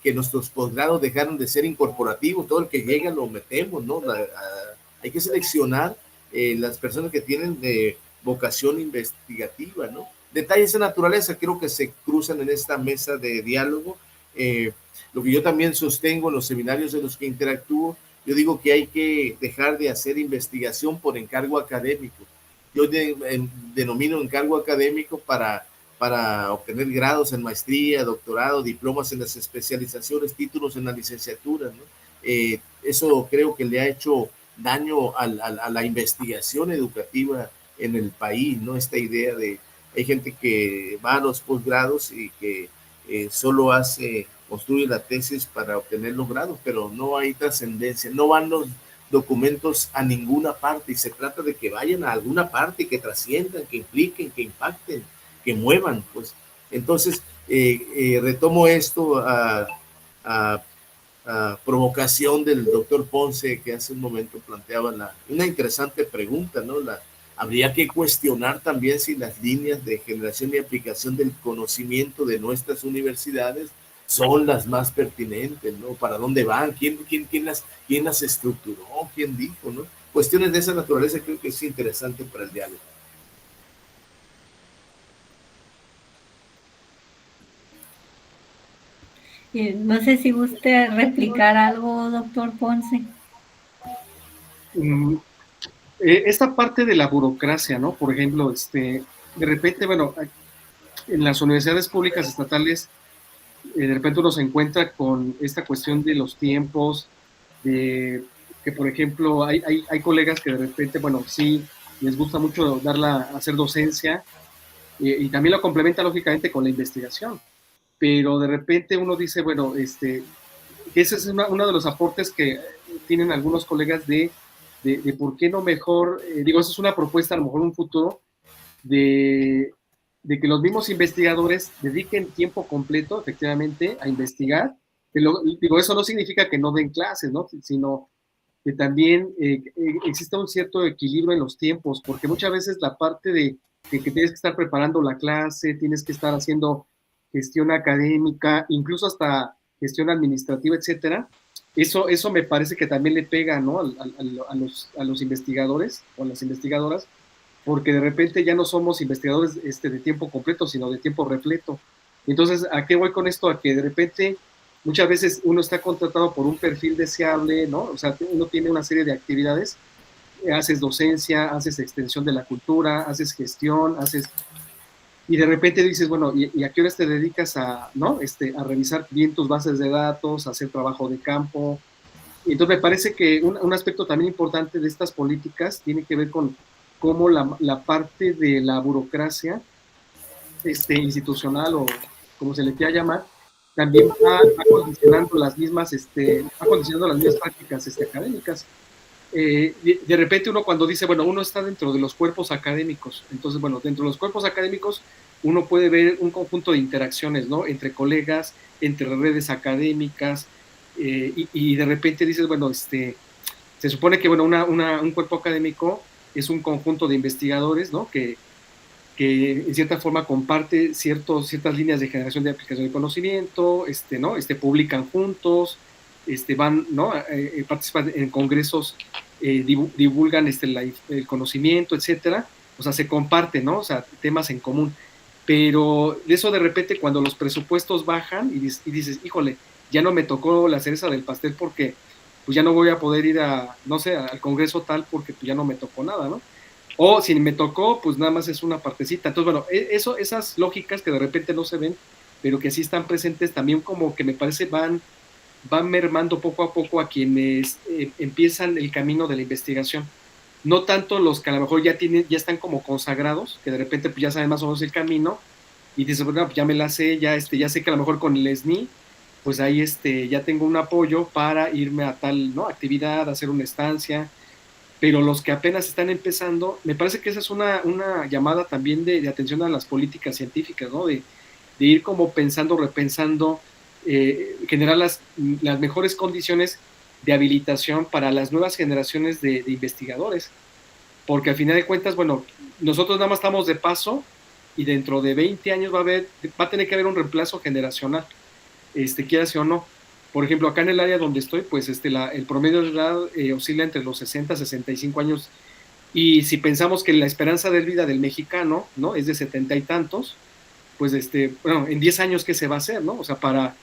que nuestros posgrados dejaron de ser incorporativos, todo el que llega lo metemos, ¿no? Hay que seleccionar las personas que tienen vocación investigativa, ¿no? Detalles de naturaleza creo que se cruzan en esta mesa de diálogo. Lo que yo también sostengo en los seminarios en los que interactúo, yo digo que hay que dejar de hacer investigación por encargo académico. Yo denomino encargo académico para para obtener grados en maestría, doctorado, diplomas en las especializaciones, títulos en la licenciatura, ¿no? Eso creo que le ha hecho daño a la investigación educativa en el país, ¿no? Esta idea de, hay gente que va a los posgrados y que solo construye la tesis para obtener los grados, pero no hay trascendencia, no van los documentos a ninguna parte, y se trata de que vayan a alguna parte, que trasciendan, que impliquen, que impacten, que muevan, pues. Entonces, retomo esto a provocación del doctor Ponce, que hace un momento planteaba una interesante pregunta, ¿no? Habría que cuestionar también si las líneas de generación y aplicación del conocimiento de nuestras universidades son las más pertinentes, ¿no? ¿Para dónde van? ¿Quién las estructuró? ¿Quién dijo, no? Cuestiones de esa naturaleza creo que es interesante para el diálogo. No sé si guste replicar algo, doctor Ponce. Esta parte de la burocracia, ¿no? Por ejemplo, de repente, bueno, en las universidades públicas estatales, de repente uno se encuentra con esta cuestión de los tiempos, de que, por ejemplo, hay colegas que de repente, bueno, sí, les gusta mucho hacer docencia, y también lo complementa lógicamente con la investigación, pero de repente uno dice, bueno, ese es uno de los aportes que tienen algunos colegas de por qué no mejor, digo, esa es una propuesta, a lo mejor un futuro, de que los mismos investigadores dediquen tiempo completo, efectivamente, a investigar. Digo, eso no significa que no den clases, ¿no? Sino que también exista un cierto equilibrio en los tiempos, porque muchas veces la parte de que tienes que estar preparando la clase, tienes que estar haciendo gestión académica, incluso hasta gestión administrativa, etcétera, eso me parece que también le pega, ¿no? a los investigadores o a las investigadoras, porque de repente ya no somos investigadores de tiempo completo, sino de tiempo repleto. Entonces, ¿a qué voy con esto? A que de repente muchas veces uno está contratado por un perfil deseable, ¿no? O sea, uno tiene una serie de actividades, haces docencia, haces extensión de la cultura, haces gestión, y de repente dices, bueno, ¿y a qué horas te dedicas ¿no? A revisar bien tus bases de datos, a hacer trabajo de campo? Y entonces me parece que un aspecto también importante de estas políticas tiene que ver con cómo la parte de la burocracia institucional, o como se le quiera llamar, también va condicionando las mismas prácticas académicas. De repente uno cuando dice, bueno, uno está dentro de los cuerpos académicos, entonces, bueno, dentro de los cuerpos académicos uno puede ver un conjunto de interacciones, ¿no? Entre colegas, entre redes académicas, y de repente dices, bueno, se supone que, bueno, un cuerpo académico es un conjunto de investigadores, ¿no? Que en cierta forma comparte ciertas líneas de generación de aplicación de conocimiento, ¿no? Publican juntos, van, ¿no? Participan en congresos, divulgan el conocimiento, etcétera. O sea, se comparte, ¿no? O sea, temas en común. Pero eso de repente cuando los presupuestos bajan y dices, híjole, ya no me tocó la cereza del pastel porque pues ya no voy a poder ir no sé, al congreso tal porque pues ya no me tocó nada, ¿no? O si me tocó, pues nada más es una partecita. Entonces, bueno, esas lógicas que de repente no se ven, pero que sí están presentes, también como que me parece van mermando poco a poco a quienes empiezan el camino de la investigación. No tanto los que a lo mejor ya están como consagrados, que de repente pues ya saben más o menos el camino, y dicen, bueno, pues ya me la sé, ya sé que a lo mejor con el SNI, pues ahí ya tengo un apoyo para irme a tal, ¿no? actividad, hacer una estancia. Pero los que apenas están empezando, me parece que esa es una llamada también de atención a las políticas científicas, ¿no? De ir como pensando, repensando, generar las mejores condiciones de habilitación para las nuevas generaciones de investigadores, porque al final de cuentas, bueno, nosotros nada más estamos de paso y dentro de 20 años va a tener que haber un reemplazo generacional, quiera sí o no. Por ejemplo, acá en el área donde estoy, pues el promedio de edad oscila entre los 60 y 65 años, y si pensamos que la esperanza de vida del mexicano, ¿no? es de 70 y tantos, pues bueno, en 10 años, ¿qué se va a hacer, no? O sea, para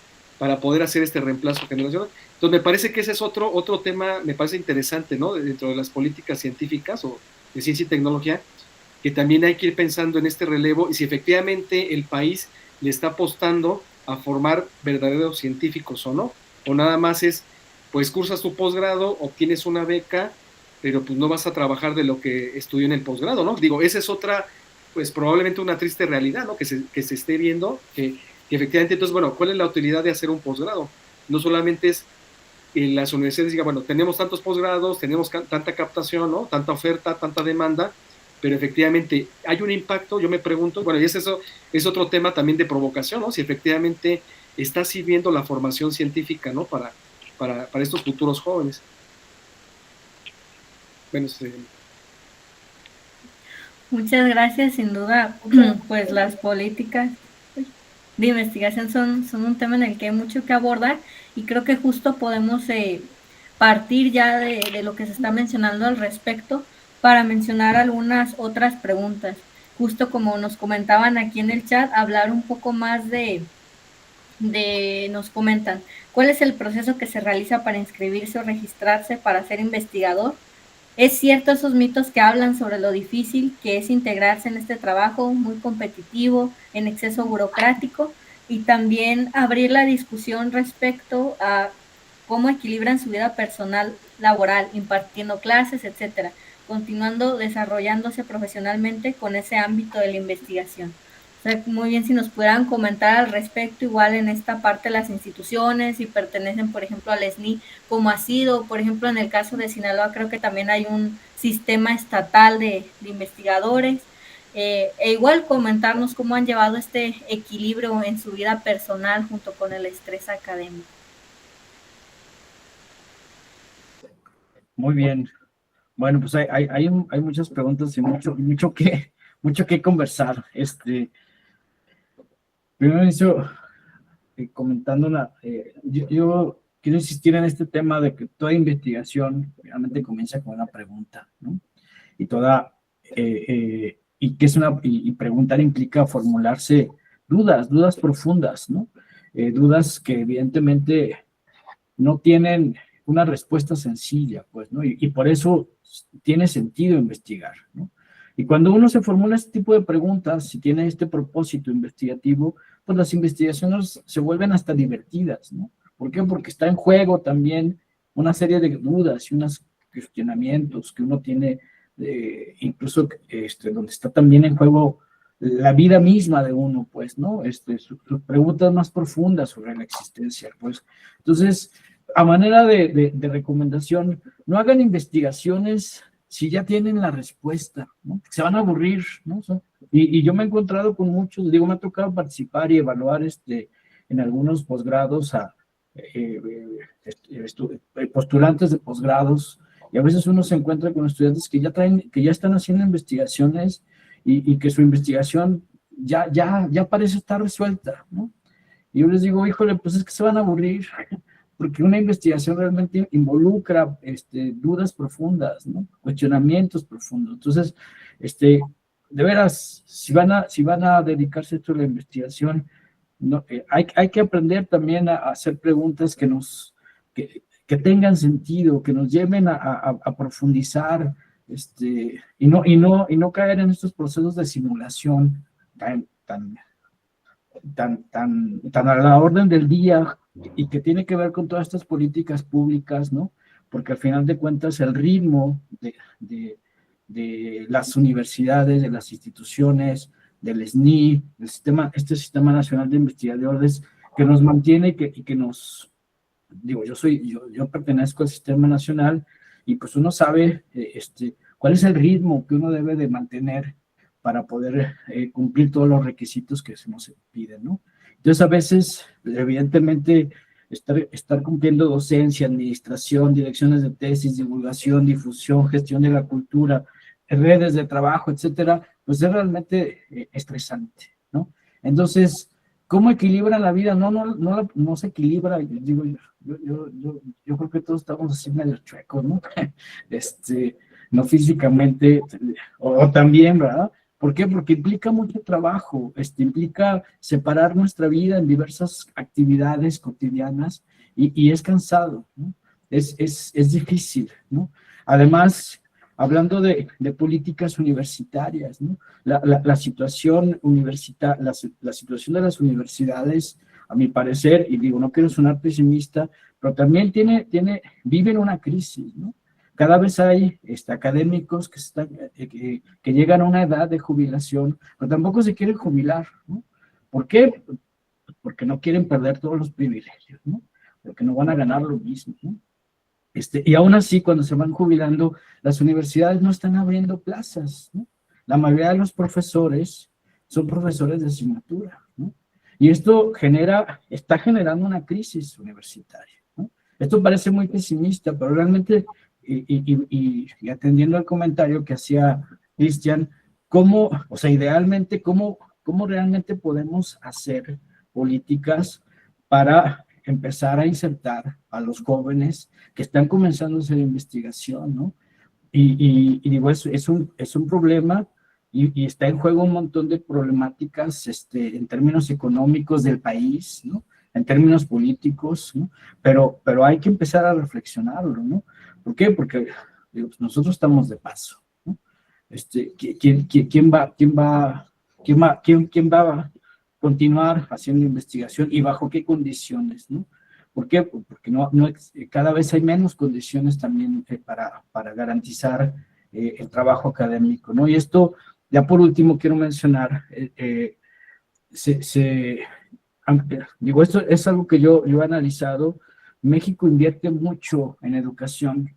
poder hacer este reemplazo generacional. Entonces, me parece que ese es otro tema, me parece interesante, ¿no? Dentro de las políticas científicas o de ciencia y tecnología, que también hay que ir pensando en este relevo y si efectivamente el país le está apostando a formar verdaderos científicos o no, o nada más es, pues cursas tu posgrado, obtienes una beca, pero pues no vas a trabajar de lo que estudió en el posgrado, ¿no? Digo, esa es otra, pues probablemente una triste realidad, ¿no? Que se esté viendo, que efectivamente, entonces, bueno, ¿cuál es la utilidad de hacer un posgrado? No solamente es en las universidades digan, bueno, tenemos tantos posgrados, tenemos tanta captación, ¿no? Tanta oferta, tanta demanda, pero efectivamente hay un impacto, yo me pregunto, bueno, y eso es otro tema también de provocación, ¿no? Si efectivamente está sirviendo la formación científica, ¿no? Para estos futuros jóvenes. Bueno, Muchas gracias, sin duda, pues las políticas de investigación son un tema en el que hay mucho que abordar y creo que justo podemos partir ya de lo que se está mencionando al respecto para mencionar algunas otras preguntas. Justo como nos comentaban aquí en el chat, hablar un poco más nos comentan, ¿cuál es el proceso que se realiza para inscribirse o registrarse para ser investigador? ¿Es cierto esos mitos que hablan sobre lo difícil que es integrarse en este trabajo muy competitivo, en exceso burocrático? Y también abrir la discusión respecto a cómo equilibran su vida personal, laboral, impartiendo clases, etcétera, continuando desarrollándose profesionalmente con ese ámbito de la investigación. O sea, muy bien si nos pudieran comentar al respecto, igual en esta parte de las instituciones, si pertenecen, por ejemplo, al SNI, como ha sido, por ejemplo, en el caso de Sinaloa, creo que también hay un sistema estatal de investigadores, e igual comentarnos cómo han llevado este equilibrio en su vida personal junto con el estrés académico. Muy bien. Bueno, pues hay muchas preguntas y mucho que conversar. Primero inicio comentando yo quiero insistir en este tema de que toda investigación realmente comienza con una pregunta, ¿no? Y y preguntar implica formularse dudas profundas, ¿no? Dudas que evidentemente no tienen una respuesta sencilla, pues, ¿no? Y por eso tiene sentido investigar, ¿no? Y cuando uno se formula este tipo de preguntas, si tiene este propósito investigativo, pues las investigaciones se vuelven hasta divertidas, ¿no? ¿Por qué? Porque está en juego también una serie de dudas y unos cuestionamientos que uno tiene, incluso donde está también en juego la vida misma de uno, pues, ¿no? Sus preguntas más profundas sobre la existencia, pues. Entonces, a manera de recomendación, no hagan investigaciones si ya tienen la respuesta, ¿no? Se van a aburrir, ¿no? Y yo me he encontrado con muchos, digo, me ha tocado participar y evaluar en algunos posgrados a postulantes de posgrados, y a veces uno se encuentra con estudiantes que ya están haciendo investigaciones y que su investigación ya parece estar resuelta, ¿no? Y yo les digo, híjole, pues es que se van a aburrir, porque una investigación realmente involucra dudas profundas, ¿no? Cuestionamientos profundos. Entonces, de veras, si van a dedicarse a esto a la investigación, no, hay que aprender también a hacer preguntas que tengan sentido, que nos lleven a profundizar, y no caer en estos procesos de simulación tan a la orden del día, y que tiene que ver con todas estas políticas públicas, ¿no? Porque al final de cuentas el ritmo de las universidades, de las instituciones, del SNI, este Sistema Nacional de Investigadores, que nos mantiene y que nos, digo, yo pertenezco al Sistema Nacional, y pues uno sabe cuál es el ritmo que uno debe de mantener para poder cumplir todos los requisitos que se nos piden, ¿no? Entonces, a veces, evidentemente, estar cumpliendo docencia, administración, direcciones de tesis, divulgación, difusión, gestión de la cultura, redes de trabajo, etcétera, pues es realmente estresante, ¿no? Entonces, ¿cómo equilibra la vida? No se equilibra, digo, yo creo que todos estamos así medio chuecos, ¿no? No físicamente, o también, ¿verdad? ¿Por qué? Porque implica mucho trabajo, implica separar nuestra vida en diversas actividades cotidianas, y es cansado, ¿no? Es difícil, ¿no? Además, hablando de políticas universitarias, ¿no? La situación la situación de las universidades, a mi parecer, y digo, no quiero sonar pesimista, pero también viven una crisis, ¿no? Cada vez hay académicos que llegan a una edad de jubilación, pero tampoco se quieren jubilar, ¿no? ¿Por qué? Porque no quieren perder todos los privilegios, ¿no? Porque no van a ganar lo mismo, ¿no? Y aún así, cuando se van jubilando, las universidades no están abriendo plazas, ¿no? La mayoría de los profesores son profesores de asignatura, ¿no? Y esto está generando una crisis universitaria, ¿no? Esto parece muy pesimista, pero realmente, y atendiendo al comentario que hacía Cristian, idealmente, ¿cómo realmente podemos hacer políticas para empezar a insertar a los jóvenes que están comenzando a hacer investigación, ¿no? Y digo, es un problema y está en juego un montón de problemáticas en términos económicos del país, ¿no? En términos políticos, ¿no? Pero hay que empezar a reflexionarlo, ¿no? ¿Por qué? Porque digo, pues nosotros estamos de paso, ¿no? ¿Quién va a continuar haciendo investigación y bajo qué condiciones, ¿no? ¿Por qué? Porque cada vez hay menos condiciones también para garantizar el trabajo académico, ¿no? Y esto, ya por último, quiero mencionar, digo, esto es algo que yo he analizado. México invierte mucho en educación.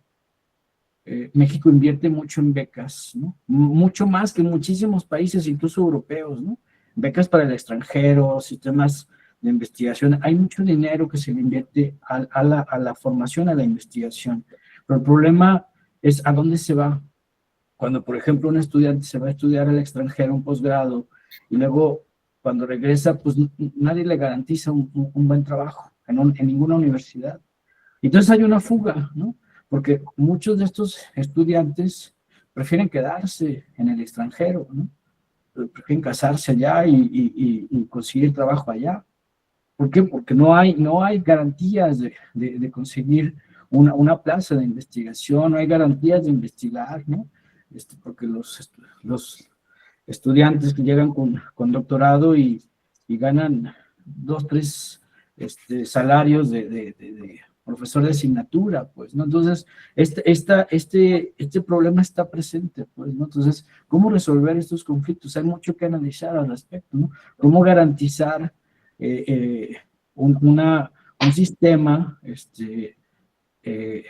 México invierte mucho en becas, ¿no? Mucho más que en muchísimos países, incluso europeos, ¿no? Becas para el extranjero, sistemas de investigación. Hay mucho dinero que se le invierte a la formación, a la investigación. Pero el problema es a dónde se va. Cuando, por ejemplo, un estudiante se va a estudiar al extranjero, un posgrado, y luego cuando regresa, pues nadie le garantiza un buen trabajo en ninguna universidad. Entonces hay una fuga, ¿no? Porque muchos de estos estudiantes prefieren quedarse en el extranjero, ¿no? Prefieren casarse allá y conseguir trabajo allá. ¿Por qué? Porque no hay garantías de conseguir una plaza de investigación, no hay garantías de investigar, ¿no? Porque los estudiantes que llegan con doctorado y ganan 2, 3 salarios de profesor de asignatura, pues, ¿no? Entonces, este problema está presente, pues, ¿no? Entonces, ¿cómo resolver estos conflictos? Hay mucho que analizar al respecto, ¿no? ¿Cómo garantizar un sistema que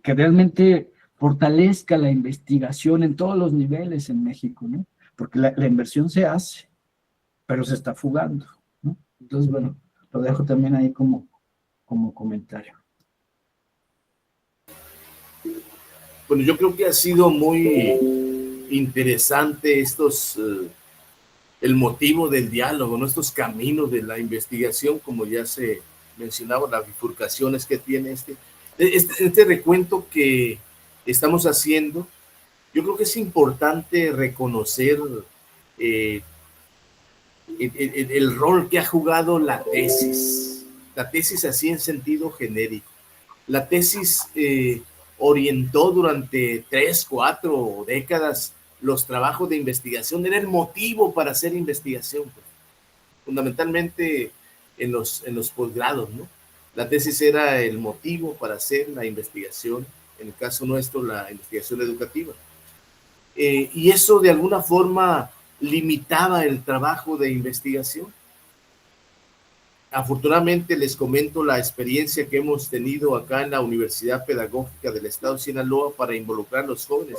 realmente fortalezca la investigación en todos los niveles en México, ¿no? Porque la inversión se hace, pero se está fugando, ¿no? Entonces, bueno, lo dejo también ahí como comentario. Bueno, yo creo que ha sido muy interesante el motivo del diálogo, ¿no? Estos caminos de la investigación, como ya se mencionaba, las bifurcaciones que tiene este recuento que estamos haciendo. Yo creo que es importante reconocer el rol que ha jugado la tesis así en sentido genérico. La tesis orientó durante 3, 4 décadas los trabajos de investigación, era el motivo para hacer investigación, pues, fundamentalmente en los posgrados, ¿no? La tesis era el motivo para hacer la investigación, en el caso nuestro, la investigación educativa. Y eso de alguna forma limitaba el trabajo de investigación. Afortunadamente les comento la experiencia que hemos tenido acá en la Universidad Pedagógica del Estado de Sinaloa para involucrar a los jóvenes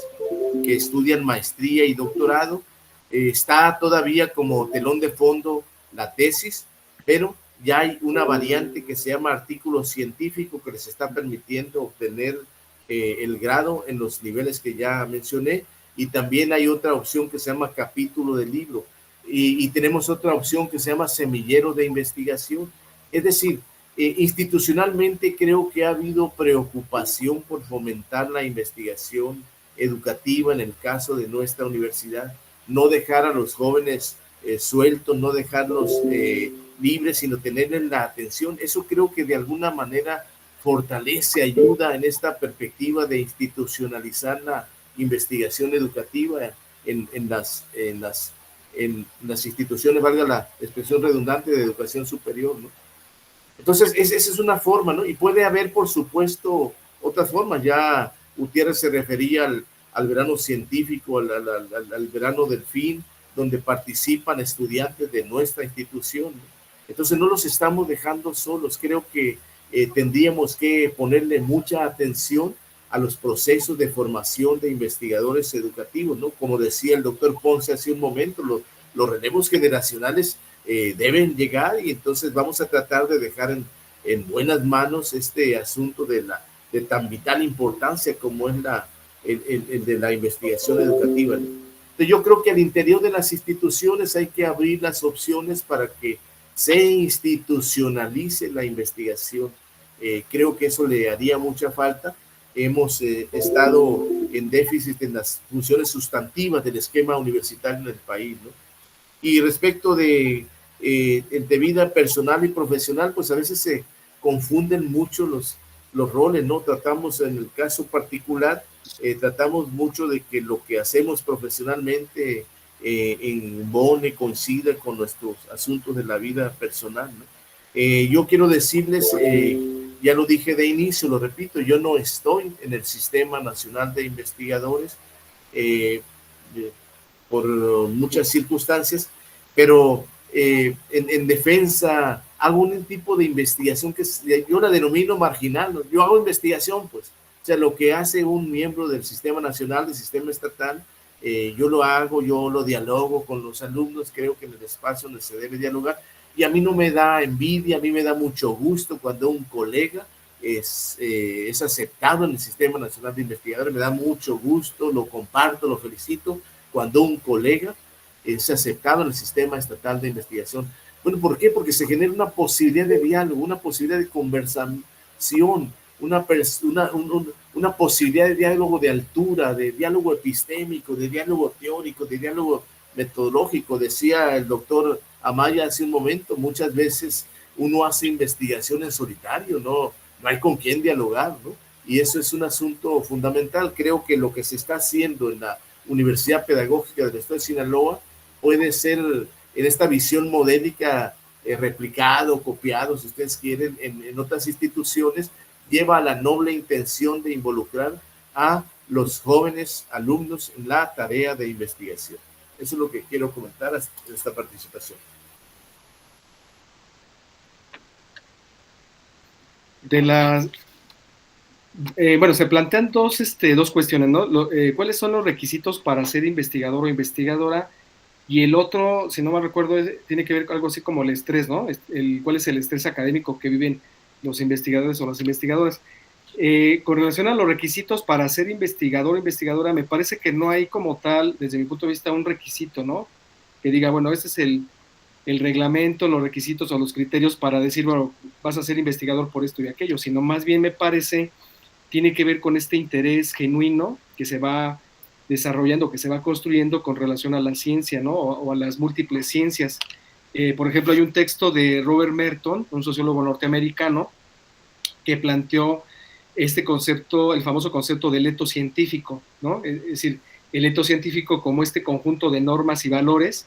que estudian maestría y doctorado. Está todavía como telón de fondo la tesis, pero ya hay una variante que se llama artículo científico que les está permitiendo obtener el grado en los niveles que ya mencioné, y también hay otra opción que se llama capítulo de libro. Y tenemos otra opción que se llama semillero de investigación. Es decir, institucionalmente creo que ha habido preocupación por fomentar la investigación educativa en el caso de nuestra universidad, no dejar a los jóvenes sueltos, no dejarlos libres, sino tenerles la atención. Eso creo que de alguna manera fortalece, ayuda en esta perspectiva de institucionalizar la investigación educativa en las instituciones, valga la expresión redundante, de educación superior, ¿no? Entonces, esa es una forma, ¿no? Y puede haber, por supuesto, otras formas. Ya Gutiérrez se refería al verano científico, al verano delfín, donde participan estudiantes de nuestra institución, ¿no? Entonces, no los estamos dejando solos. Creo que tendríamos que ponerle mucha atención a los procesos de formación de investigadores educativos, ¿no? Como decía el doctor Ponce hace un momento, los relevos generacionales deben llegar, y entonces vamos a tratar de dejar en buenas manos este asunto de tan vital importancia como es el de la investigación educativa, ¿no? Entonces yo creo que al interior de las instituciones hay que abrir las opciones para que se institucionalice la investigación. Creo que eso le haría mucha falta. Hemos estado en déficit en las funciones sustantivas del esquema universitario en el país, ¿no? Y respecto de vida personal y profesional, pues a veces se confunden mucho los roles, ¿no? Tratamos, en el caso particular, tratamos mucho de que lo que hacemos profesionalmente embone, coincida con nuestros asuntos de la vida personal, ¿no? Yo quiero decirles, ya lo dije de inicio, lo repito, yo no estoy en el Sistema Nacional de Investigadores por muchas circunstancias, pero en defensa hago un tipo de investigación que yo la denomino marginal, ¿no? Yo hago investigación, pues, o sea, lo que hace un miembro del Sistema Nacional, del Sistema Estatal, yo lo hago, yo lo dialogo con los alumnos, creo que en el espacio donde se debe dialogar, y a mí no me da envidia, a mí me da mucho gusto cuando un colega es aceptado en el Sistema Nacional de Investigadores, me da mucho gusto, lo comparto, lo felicito, cuando un colega es aceptado en el Sistema Estatal de Investigación. Bueno, ¿por qué? Porque se genera una posibilidad de diálogo, una posibilidad de conversación, una posibilidad de diálogo de altura, de diálogo epistémico, de diálogo teórico, de diálogo metodológico. Decía el doctor Amaya hace un momento, muchas veces uno hace investigación en solitario, no hay con quién dialogar, ¿no? Y eso es un asunto fundamental. Creo que lo que se está haciendo en la Universidad Pedagógica del Estado de Sinaloa puede ser, en esta visión modélica, replicado, copiado, si ustedes quieren, en otras instituciones. Lleva a la noble intención de involucrar a los jóvenes alumnos en la tarea de investigación. Eso es lo que quiero comentar en esta participación. Bueno, se plantean dos cuestiones, ¿no? ¿Cuáles son los requisitos para ser investigador o investigadora? Y el otro, si no me recuerdo, tiene que ver con algo así como el estrés, ¿no? ¿Cuál es el estrés académico que viven los investigadores o las investigadoras? Con relación a los requisitos para ser investigador o investigadora, me parece que no hay como tal, desde mi punto de vista, un requisito, ¿no? Que diga, bueno, este es el reglamento, los requisitos o los criterios para decir, bueno, vas a ser investigador por esto y aquello, sino más bien me parece tiene que ver con este interés genuino que se va desarrollando, que se va construyendo con relación a la ciencia, ¿no? O a las múltiples ciencias. Por ejemplo, hay un texto de Robert Merton, un sociólogo norteamericano, que planteó este concepto, el famoso concepto del etos científico, ¿no? Es decir, el etos científico como este conjunto de normas y valores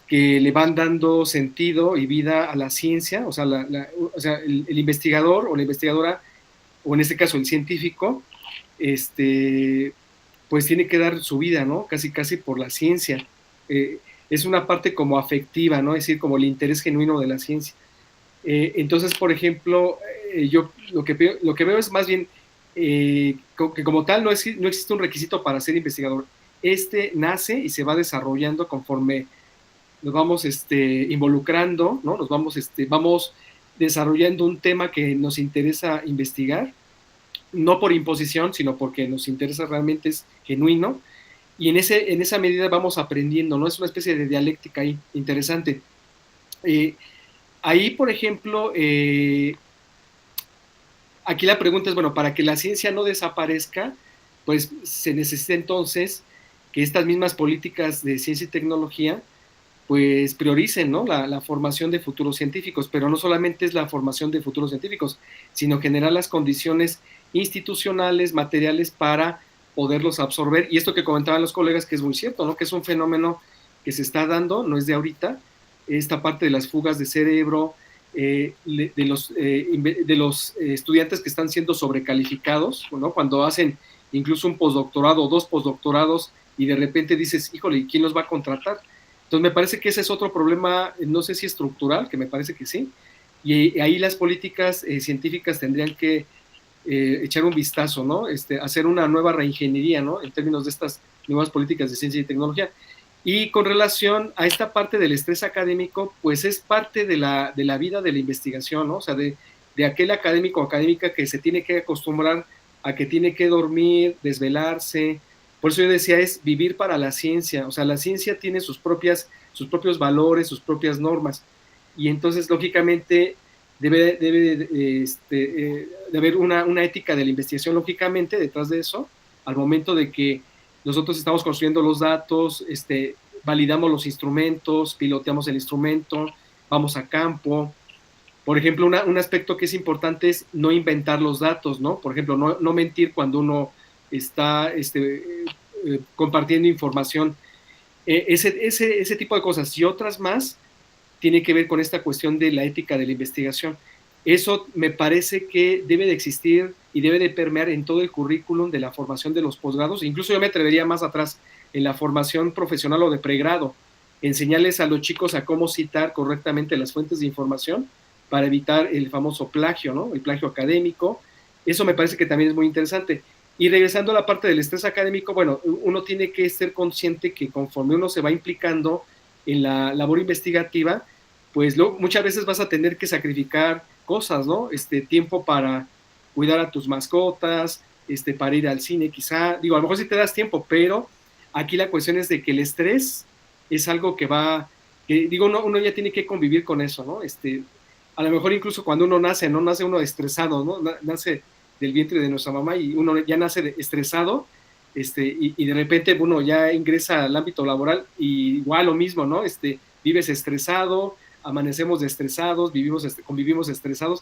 que le van dando sentido y vida a la ciencia, o sea, el investigador o la investigadora, o en este caso el científico, pues tiene que dar su vida, ¿no? Casi por la ciencia. Es una parte como afectiva, ¿no? Es decir, como el interés genuino de la ciencia. Entonces, por ejemplo, yo lo que veo es más bien que como tal no existe un requisito para ser investigador. Nace y se va desarrollando conforme nos vamos involucrando, ¿no? Vamos desarrollando un tema que nos interesa investigar, no por imposición, sino porque nos interesa, realmente es genuino, y en esa medida vamos aprendiendo, ¿no? Es una especie de dialéctica ahí interesante. Ahí, por ejemplo, aquí la pregunta es, bueno, para que la ciencia no desaparezca, pues se necesita entonces que estas mismas políticas de ciencia y tecnología pues prioricen, ¿no?, la formación de futuros científicos, pero no solamente es la formación de futuros científicos, sino generar las condiciones institucionales, materiales para poderlos absorber. Y esto que comentaban los colegas, que es muy cierto, ¿no?, que es un fenómeno que se está dando, no es de ahorita, esta parte de las fugas de cerebro, de los estudiantes que están siendo sobrecalificados, ¿no?, cuando hacen incluso un postdoctorado o 2 postdoctorados y de repente dices, híjole, ¿quién los va a contratar? Entonces me parece que ese es otro problema, no sé si estructural, que me parece que sí, y ahí las políticas científicas tendrían que echar un vistazo, ¿no?, hacer una nueva reingeniería, ¿no?, en términos de estas nuevas políticas de ciencia y tecnología. Y con relación a esta parte del estrés académico, pues es parte de la vida de la investigación, ¿no?, o sea, de aquel académico o académica que se tiene que acostumbrar a que tiene que dormir, desvelarse. Por eso yo decía, es vivir para la ciencia, o sea, la ciencia tiene sus propios valores, sus propias normas, y entonces, lógicamente, debe de haber una ética de la investigación, lógicamente, detrás de eso, al momento de que nosotros estamos construyendo los datos, validamos los instrumentos, piloteamos el instrumento, vamos a campo. Por ejemplo, un aspecto que es importante es no inventar los datos, ¿no? Por ejemplo, no mentir cuando uno está compartiendo información. Ese tipo de cosas y otras más tiene que ver con esta cuestión de la ética de la investigación. Eso me parece que debe de existir y debe de permear en todo el currículum de la formación de los posgrados. Incluso yo me atrevería más atrás, en la formación profesional o de pregrado, enseñarles a los chicos a cómo citar correctamente las fuentes de información para evitar el famoso plagio, ¿no?, el plagio académico. Eso me parece que también es muy interesante. Y regresando a la parte del estrés académico, bueno, uno tiene que ser consciente que conforme uno se va implicando en la labor investigativa, pues muchas veces vas a tener que sacrificar cosas, ¿no? Tiempo para cuidar a tus mascotas, para ir al cine quizá. Digo, a lo mejor sí te das tiempo, pero aquí la cuestión es de que el estrés es algo que uno ya tiene que convivir con eso, ¿no? A lo mejor incluso cuando uno nace, no nace uno estresado, ¿no? Nace del vientre de nuestra mamá y uno ya nace estresado, y de repente uno ya ingresa al ámbito laboral y igual lo mismo, ¿no? Vives estresado, amanecemos estresados, convivimos estresados.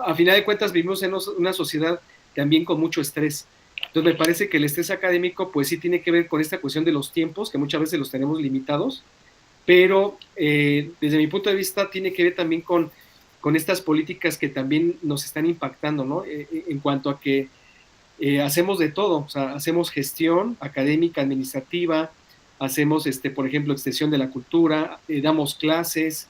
A final de cuentas vivimos en una sociedad también con mucho estrés. Entonces me parece que el estrés académico pues sí tiene que ver con esta cuestión de los tiempos, que muchas veces los tenemos limitados, pero desde mi punto de vista tiene que ver también con estas políticas que también nos están impactando, ¿no? En cuanto a que hacemos de todo, o sea, hacemos gestión académica, administrativa, hacemos, por ejemplo, extensión de la cultura, damos clases,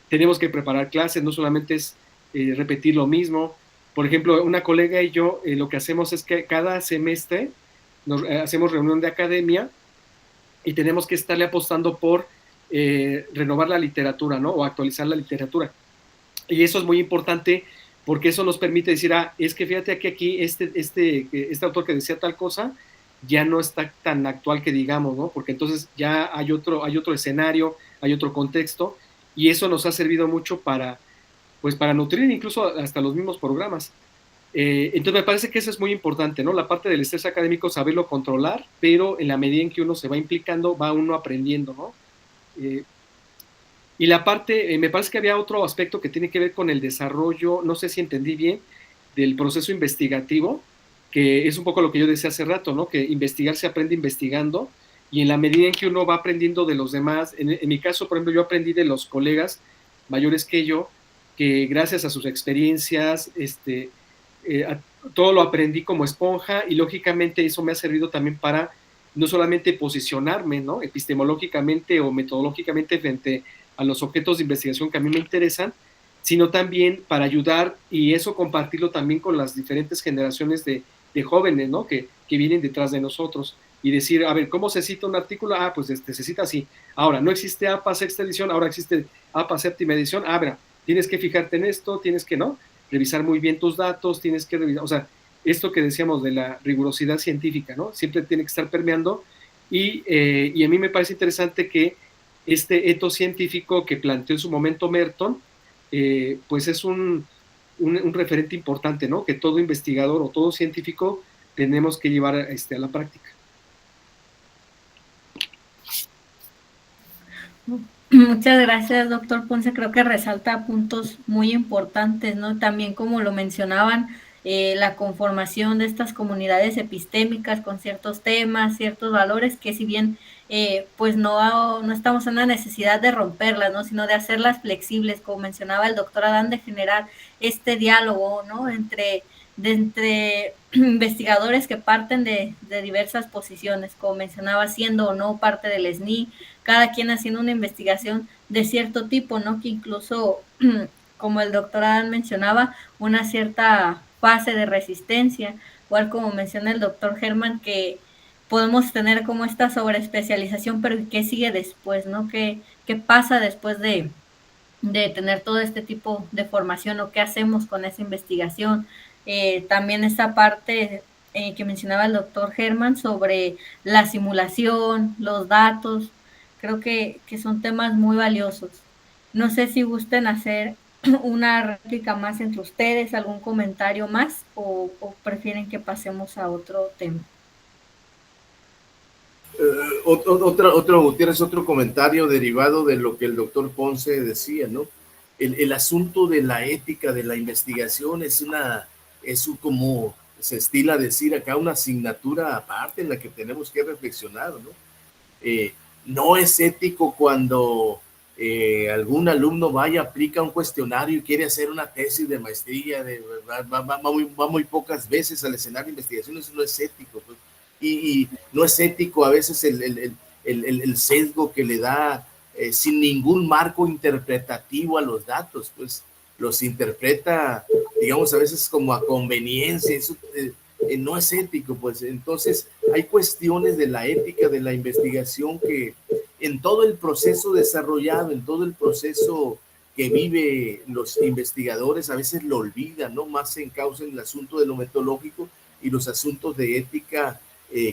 tenemos que preparar clases, no solamente es repetir lo mismo. Por ejemplo, una colega y yo lo que hacemos es que cada semestre hacemos reunión de academia y tenemos que estarle apostando por renovar la literatura, ¿no?, o actualizar la literatura. Y eso es muy importante porque eso nos permite decir, es que fíjate que aquí este autor que decía tal cosa ya no está tan actual que digamos, ¿no? Porque entonces ya hay otro escenario, hay otro contexto, y eso nos ha servido mucho para nutrir incluso hasta los mismos programas. Entonces me parece que eso es muy importante, ¿no? La parte del estrés académico, saberlo controlar, pero en la medida en que uno se va implicando, va uno aprendiendo, ¿no? Y la parte, me parece que había otro aspecto que tiene que ver con el desarrollo, no sé si entendí bien, del proceso investigativo, que es un poco lo que yo decía hace rato, ¿no? Que investigar se aprende investigando, y en la medida en que uno va aprendiendo de los demás, en mi caso, por ejemplo, yo aprendí de los colegas mayores que yo, que gracias a sus experiencias, todo lo aprendí como esponja, y lógicamente eso me ha servido también para no solamente posicionarme, ¿no?, epistemológicamente o metodológicamente frente a los objetos de investigación que a mí me interesan, sino también para ayudar y eso compartirlo también con las diferentes generaciones de jóvenes, ¿no?, que vienen detrás de nosotros, y decir, a ver, ¿cómo se cita un artículo? Pues se cita así. Ahora, no existe APA sexta edición, ahora existe APA séptima edición. Mira, tienes que fijarte en esto, tienes que, ¿no?, revisar muy bien tus datos, tienes que revisar, o sea, esto que decíamos de la rigurosidad científica, ¿no?, siempre tiene que estar permeando, y a mí me parece interesante que este etos científico que planteó en su momento Merton, pues es un referente importante, ¿no?, que todo investigador o todo científico tenemos que llevar a la práctica. Muchas gracias, doctor Ponce. Creo que resalta puntos muy importantes, ¿no? También, como lo mencionaban, la conformación de estas comunidades epistémicas con ciertos temas, ciertos valores, que si bien pues no estamos en la necesidad de romperlas, ¿no? Sino de hacerlas flexibles, como mencionaba el doctor Adán, de generar este diálogo, ¿no? Entre investigadores que parten de diversas posiciones, como mencionaba, siendo o no parte del SNI, cada quien haciendo una investigación de cierto tipo, ¿no? Que incluso, como el doctor Adán mencionaba, una cierta fase de resistencia, igual como menciona el doctor Germán, que podemos tener como esta sobreespecialización, pero ¿qué sigue después, no? ¿Qué pasa después de tener todo este tipo de formación, o qué hacemos con esa investigación? También esta parte que mencionaba el doctor Germán sobre la simulación, los datos, creo que son temas muy valiosos. No sé si gusten hacer una réplica más entre ustedes, algún comentario más, o prefieren que pasemos a otro tema. Gutiérrez, otro comentario derivado de lo que el doctor Ponce decía, ¿no? El asunto de la ética de la investigación como se estila decir acá, una asignatura aparte en la que tenemos que reflexionar, ¿no? No es ético cuando algún alumno aplica un cuestionario y quiere hacer una tesis de maestría, va muy pocas veces al escenario de investigación. Eso no es ético, pues. Y no es ético a veces el sesgo que le da sin ningún marco interpretativo a los datos, pues los interpreta, digamos, a veces como a conveniencia. Eso no es ético, pues. Entonces hay cuestiones de la ética de la investigación que en todo el proceso desarrollado, en todo el proceso que vive los investigadores, a veces lo olvidan, ¿no? Más se encausa en el asunto de lo metodológico, y los asuntos de ética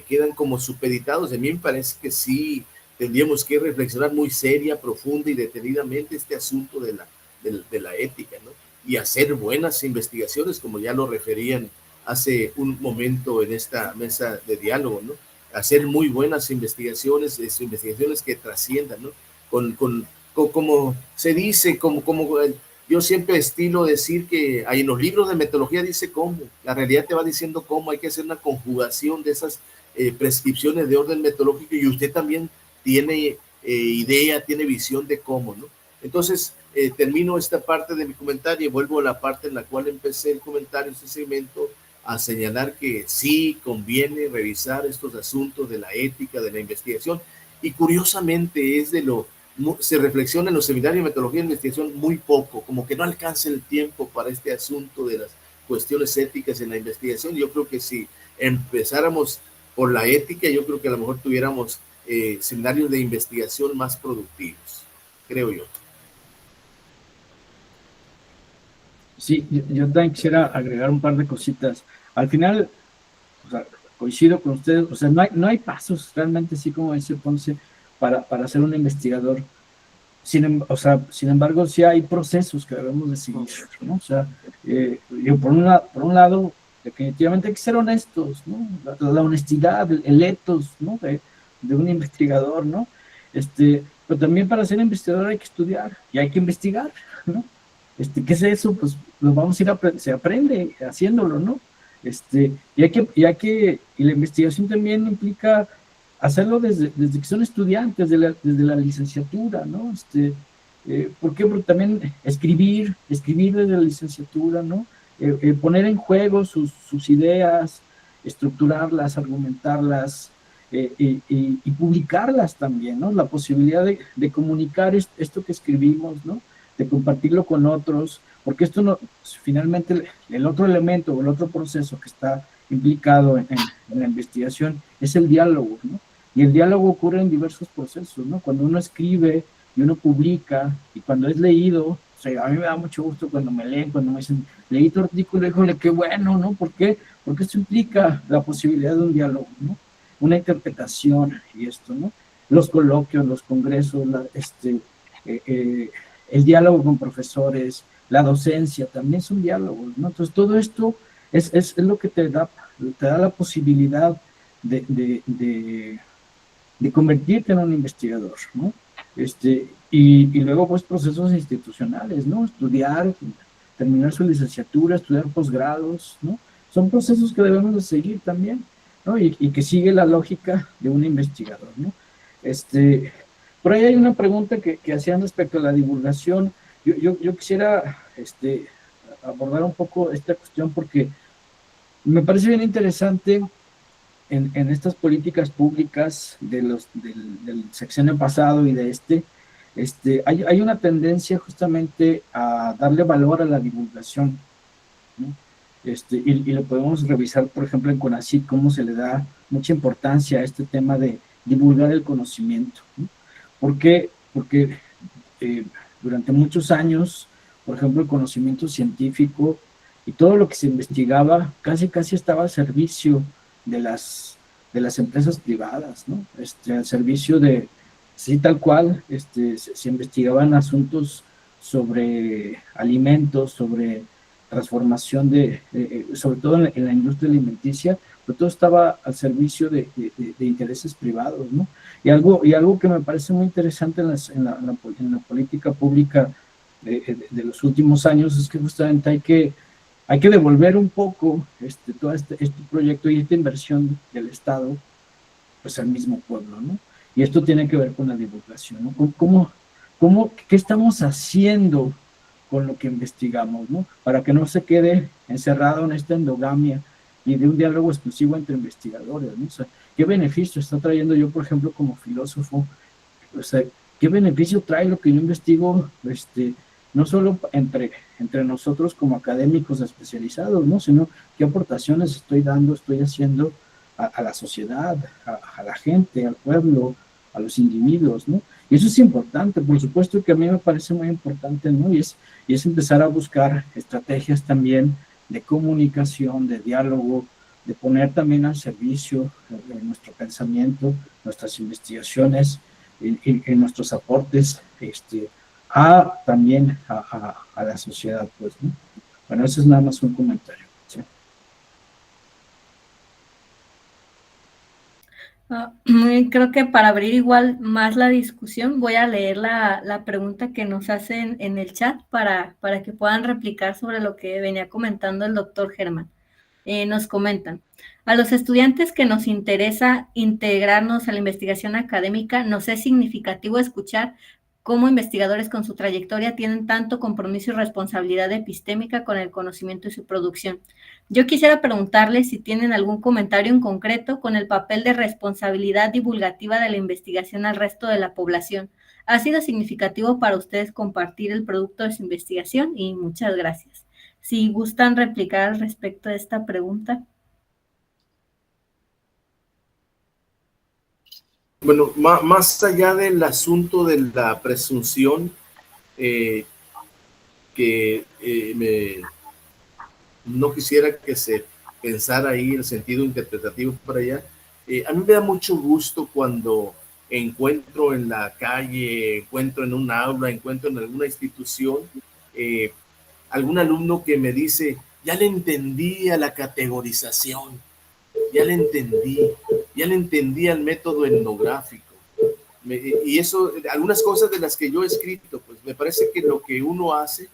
quedan como supeditados. A mí me parece que sí tendríamos que reflexionar muy seria, profunda y detenidamente este asunto de la ética, ¿no? Y hacer buenas investigaciones, como ya lo referían hace un momento en esta mesa de diálogo, ¿no? Hacer muy buenas investigaciones que trasciendan, ¿no? Como se dice, yo siempre estilo decir que hay en los libros de metodología dice cómo, la realidad te va diciendo cómo, hay que hacer una conjugación de esas prescripciones de orden metodológico, y usted también tiene idea, tiene visión de cómo, ¿no? Entonces, termino esta parte de mi comentario y vuelvo a la parte en la cual empecé el comentario, este segmento, a señalar que sí conviene revisar estos asuntos de la ética, de la investigación, y curiosamente se reflexiona en los seminarios de metodología de investigación muy poco, como que no alcanza el tiempo para este asunto de las cuestiones éticas en la investigación. Yo creo que si empezáramos por la ética, yo creo que a lo mejor tuviéramos seminarios de investigación más productivos, creo yo. Sí, yo también quisiera agregar un par de cositas. Al final, o sea, coincido con ustedes, o sea, no hay pasos realmente, así como dice Ponce, para ser un investigador. Sin embargo, sí hay procesos que debemos de seguir, ¿no? O sea, por un lado, definitivamente hay que ser honestos, ¿no? La honestidad, el ethos, ¿no? De un investigador, ¿no? Pero también para ser investigador hay que estudiar y hay que investigar, ¿no? ¿Qué es eso? Pues lo vamos a ir se aprende haciéndolo, ¿no? Y la investigación también implica hacerlo desde que son estudiantes, desde la licenciatura, ¿no? ¿Por qué? Porque también escribir desde la licenciatura, ¿no? Poner en juego sus ideas, estructurarlas, argumentarlas, y publicarlas también, ¿no? La posibilidad de comunicar esto que escribimos, ¿no? De compartirlo con otros, porque esto no, finalmente el otro elemento o el otro proceso que está implicado en la investigación es el diálogo, ¿no? Y el diálogo ocurre en diversos procesos, ¿no? Cuando uno escribe y uno publica, y cuando es leído, o sea, a mí me da mucho gusto cuando me leen, cuando me dicen, leí tu artículo, híjole, qué bueno, ¿no? ¿Por qué? Porque esto implica la posibilidad de un diálogo, ¿no? Una interpretación y esto, ¿no? Los coloquios, los congresos, el diálogo con profesores, la docencia, también son diálogos, ¿no? Entonces, todo esto es lo que te da la posibilidad de convertirte en un investigador, ¿no? y luego pues procesos institucionales, ¿no? Estudiar, terminar su licenciatura, estudiar posgrados, ¿no? Son procesos que debemos de seguir también, ¿no? Y que sigue la lógica de un investigador, ¿no? Por ahí hay una pregunta que hacían respecto a la divulgación. Yo quisiera abordar un poco esta cuestión porque me parece bien interesante en estas políticas públicas del sexenio pasado y de hay una tendencia justamente a darle valor a la divulgación, ¿no? Y lo podemos revisar, por ejemplo, en CONACYT, cómo se le da mucha importancia a este tema de divulgar el conocimiento, ¿no? ¿Por qué? Porque durante muchos años, por ejemplo, el conocimiento científico y todo lo que se investigaba casi estaba al servicio de las empresas privadas, ¿no? Al servicio de, sí, tal cual, se investigaban asuntos sobre alimentos, sobre transformación sobre todo en la industria alimenticia, pero todo estaba al servicio de intereses privados, ¿no? Y algo que me parece muy interesante en la política pública de los últimos años es que justamente hay que devolver un poco todo este proyecto y esta inversión del Estado pues al mismo pueblo, ¿no? Y esto tiene que ver con la divulgación, ¿no? ¿Qué estamos haciendo con lo que investigamos, ¿no? Para que no se quede encerrado en esta endogamia y de un diálogo exclusivo entre investigadores, ¿no? O sea, ¿qué beneficio está trayendo yo, por ejemplo, como filósofo? O sea, ¿qué beneficio trae lo que yo investigo, no solo entre nosotros como académicos especializados, ¿no? Sino qué aportaciones estoy dando, estoy haciendo a la sociedad, a la gente, al pueblo, a los individuos, ¿no? Y eso es importante, por supuesto que a mí me parece muy importante, ¿no? Y es empezar a buscar estrategias también de comunicación, de diálogo, de poner también al servicio nuestro pensamiento, nuestras investigaciones, en nuestros aportes también a la sociedad, pues, ¿no? Bueno, eso es nada más un comentario, ¿sí? Creo que para abrir igual más la discusión, voy a leer la pregunta que nos hacen en el chat para que puedan replicar sobre lo que venía comentando el doctor Germán. Nos comentan, a los estudiantes que nos interesa integrarnos a la investigación académica, nos es significativo escuchar cómo investigadores con su trayectoria tienen tanto compromiso y responsabilidad epistémica con el conocimiento y su producción. Yo quisiera preguntarles si tienen algún comentario en concreto con el papel de responsabilidad divulgativa de la investigación al resto de la población. ¿Ha sido significativo para ustedes compartir el producto de su investigación? Y muchas gracias. Si gustan replicar al respecto de esta pregunta. Bueno, más allá del asunto de la presunción, no quisiera que se pensara ahí el sentido interpretativo por allá. A mí me da mucho gusto cuando encuentro en la calle, encuentro en un aula, encuentro en alguna institución, algún alumno que me dice, ya le entendí a la categorización, ya le entendí al método etnográfico. Y eso, algunas cosas de las que yo he escrito, pues me parece que lo que uno hace,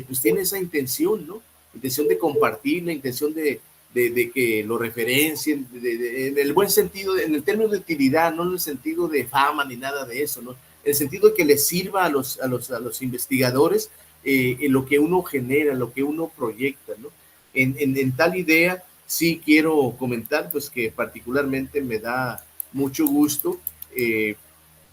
pues tiene esa intención, ¿no? Intención de compartir, la intención de que lo referencien, en el buen sentido, en el término de utilidad, no en el sentido de fama ni nada de eso, ¿no? En el sentido de que les sirva a los investigadores en lo que uno genera, lo que uno proyecta, ¿no? En tal idea, sí quiero comentar, pues que particularmente me da mucho gusto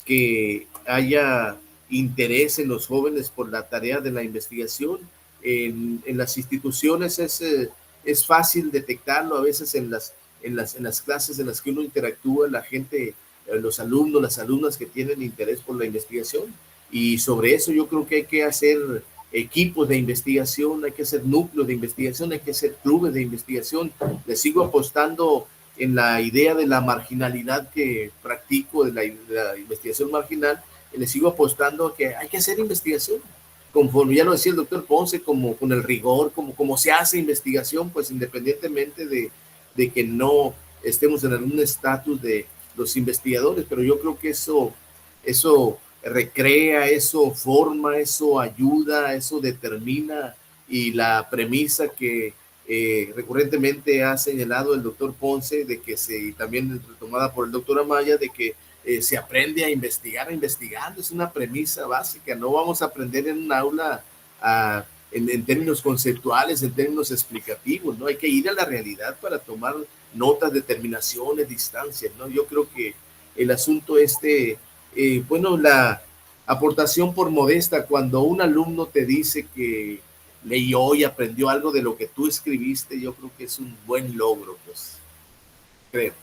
que haya interés en los jóvenes por la tarea de la investigación. En las instituciones es fácil detectarlo, a veces en las clases en las que uno interactúa, la gente, los alumnos, las alumnas que tienen interés por la investigación. Y sobre eso yo creo que hay que hacer equipos de investigación, hay que hacer núcleos de investigación, hay que hacer clubes de investigación. Le sigo apostando en la idea de la marginalidad que practico, de la investigación marginal, le sigo apostando a que hay que hacer investigación, conforme ya lo decía el doctor Ponce, como con el rigor, como se hace investigación, pues independientemente de que no estemos en algún estatus de los investigadores, pero yo creo que eso recrea, eso forma, eso ayuda, eso determina, y la premisa que recurrentemente ha señalado el doctor Ponce, de que y también retomada por el doctor Amaya, de que se aprende a investigar investigando, es una premisa básica. No vamos a aprender en un aula en términos conceptuales, en términos explicativos, ¿no? Hay que ir a la realidad para tomar notas, determinaciones, distancias, ¿no? Yo creo que el asunto bueno, la aportación por modesta, cuando un alumno te dice que leyó y aprendió algo de lo que tú escribiste, yo creo que es un buen logro, pues, creo.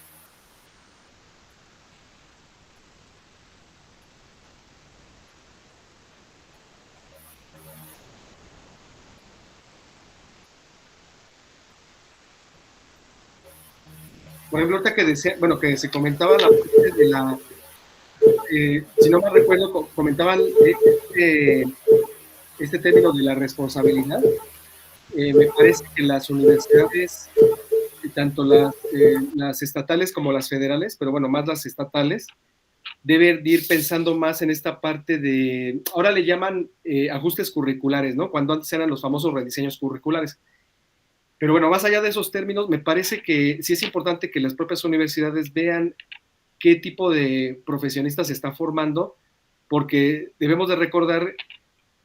Por ejemplo, ahorita que decía, bueno, que se comentaba la parte de la, si no me recuerdo, comentaban este término de la responsabilidad. Me parece que las universidades, tanto las estatales como las federales, pero bueno, más las estatales, deben ir pensando más en esta parte de, ahora le llaman ajustes curriculares, ¿no? Cuando antes eran los famosos rediseños curriculares. Pero bueno, más allá de esos términos, me parece que sí es importante que las propias universidades vean qué tipo de profesionistas se está formando, porque debemos de recordar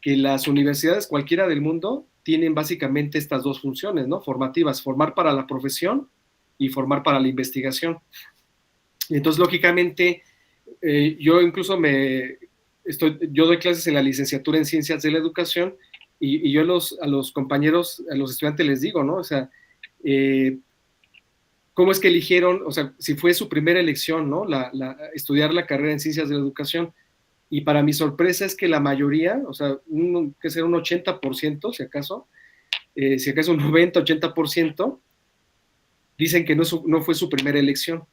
que las universidades, cualquiera del mundo, tienen básicamente estas dos funciones, ¿no? Formativas, formar para la profesión y formar para la investigación. Y entonces, lógicamente, yo incluso yo doy clases en la licenciatura en Ciencias de la Educación, y yo a los compañeros, a los estudiantes les digo, ¿no? O sea, ¿cómo es que eligieron? O sea, si fue su primera elección, ¿no? Estudiar la carrera en Ciencias de la Educación. Y para mi sorpresa es que la mayoría, o sea, que será un 80%, si acaso un 90, 80%, dicen que no fue su primera elección,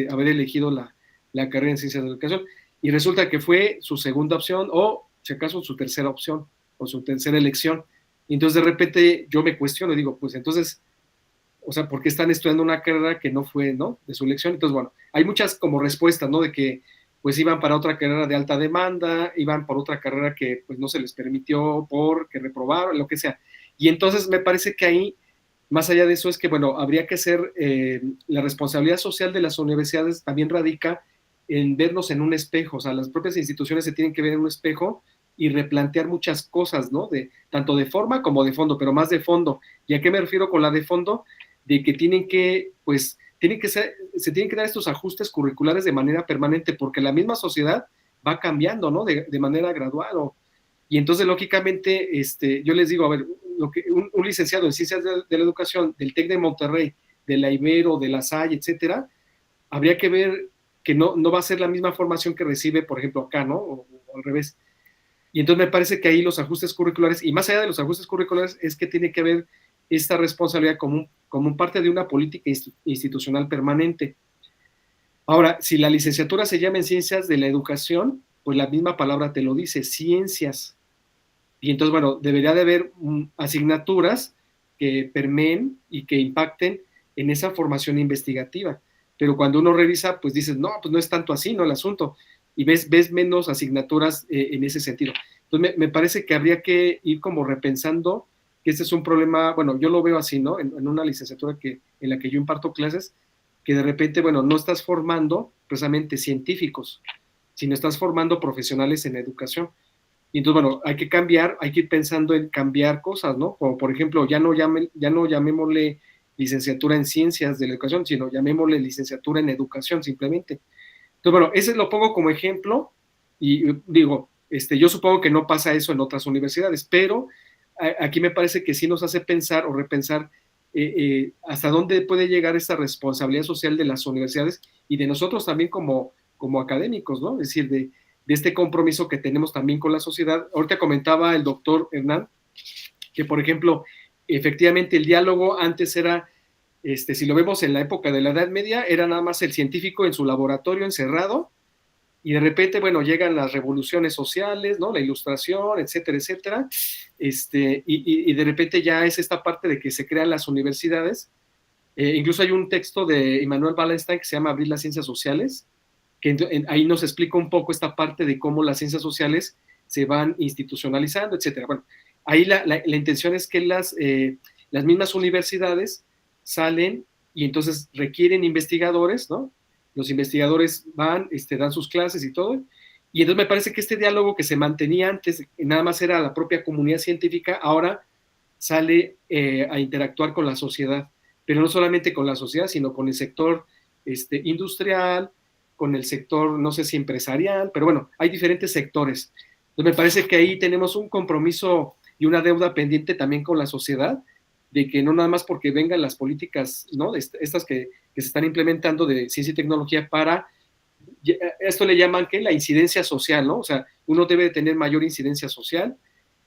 haber elegido la carrera en Ciencias de la Educación. Y resulta que fue su segunda opción, o si acaso su tercera opción, o su tercera elección. Y entonces de repente yo me cuestiono y digo, pues entonces, o sea, ¿por qué están estudiando una carrera que no fue, ¿no?, de su elección? Entonces, bueno, hay muchas como respuestas, ¿no?, de que pues iban para otra carrera de alta demanda, iban por otra carrera que pues no se les permitió porque reprobaron, lo que sea. Y entonces me parece que ahí, más allá de eso, es que, bueno, habría que ser, la responsabilidad social de las universidades también radica en vernos en un espejo. O sea, las propias instituciones se tienen que ver en un espejo y replantear muchas cosas, ¿no? Tanto de forma como de fondo, pero más de fondo. ¿Y a qué me refiero con la de fondo? De que se tienen que dar estos ajustes curriculares de manera permanente, porque la misma sociedad va cambiando, ¿no? De manera gradual. Y entonces, lógicamente, yo les digo, a ver, un licenciado en Ciencias de la Educación del TEC de Monterrey, de la Ibero, de la Salle, etcétera, habría que ver que no va a ser la misma formación que recibe, por ejemplo, acá, ¿no? O al revés. Y entonces me parece que ahí los ajustes curriculares, y más allá de los ajustes curriculares, es que tiene que haber esta responsabilidad como parte de una política institucional permanente. Ahora, si la licenciatura se llama en Ciencias de la Educación, pues la misma palabra te lo dice, ciencias. Y entonces, bueno, debería de haber asignaturas que permeen y que impacten en esa formación investigativa. Pero cuando uno revisa, pues dices, no, pues no es tanto así, ¿no?, el asunto. Y ves menos asignaturas en ese sentido. Entonces, me parece que habría que ir como repensando que este es un problema, bueno, yo lo veo así, ¿no? En una licenciatura en la que yo imparto clases, que de repente, bueno, no estás formando precisamente científicos, sino estás formando profesionales en educación. Y entonces, bueno, hay que ir pensando en cambiar cosas, ¿no? Como por ejemplo, ya no llamémosle licenciatura en Ciencias de la Educación, sino llamémosle licenciatura en Educación simplemente. Entonces, bueno, ese lo pongo como ejemplo y digo, yo supongo que no pasa eso en otras universidades, pero aquí me parece que sí nos hace pensar o repensar hasta dónde puede llegar esta responsabilidad social de las universidades y de nosotros también como académicos, ¿no? Es decir, de este compromiso que tenemos también con la sociedad. Ahorita comentaba el doctor Hernán que, por ejemplo, efectivamente el diálogo antes era, si lo vemos en la época de la Edad Media, era nada más el científico en su laboratorio encerrado, y de repente, bueno, llegan las revoluciones sociales, ¿no? La Ilustración, etcétera, etcétera, y de repente ya es esta parte de que se crean las universidades. Incluso hay un texto de Immanuel Wallenstein que se llama Abrir las Ciencias Sociales, que ahí nos explica un poco esta parte de cómo las ciencias sociales se van institucionalizando, etcétera. Bueno, ahí la intención es que las mismas universidades salen y entonces requieren investigadores, ¿no? Los investigadores van, dan sus clases y todo, y entonces me parece que este diálogo que se mantenía antes, nada más era la propia comunidad científica, ahora sale a interactuar con la sociedad, pero no solamente con la sociedad, sino con el sector industrial, con el sector, no sé si empresarial, pero bueno, hay diferentes sectores. Entonces me parece que ahí tenemos un compromiso y una deuda pendiente también con la sociedad, de que no nada más porque vengan las políticas, ¿no? Estas que se están implementando de ciencia y tecnología para, esto le llaman, ¿qué? La incidencia social, ¿no? O sea, uno debe de tener mayor incidencia social,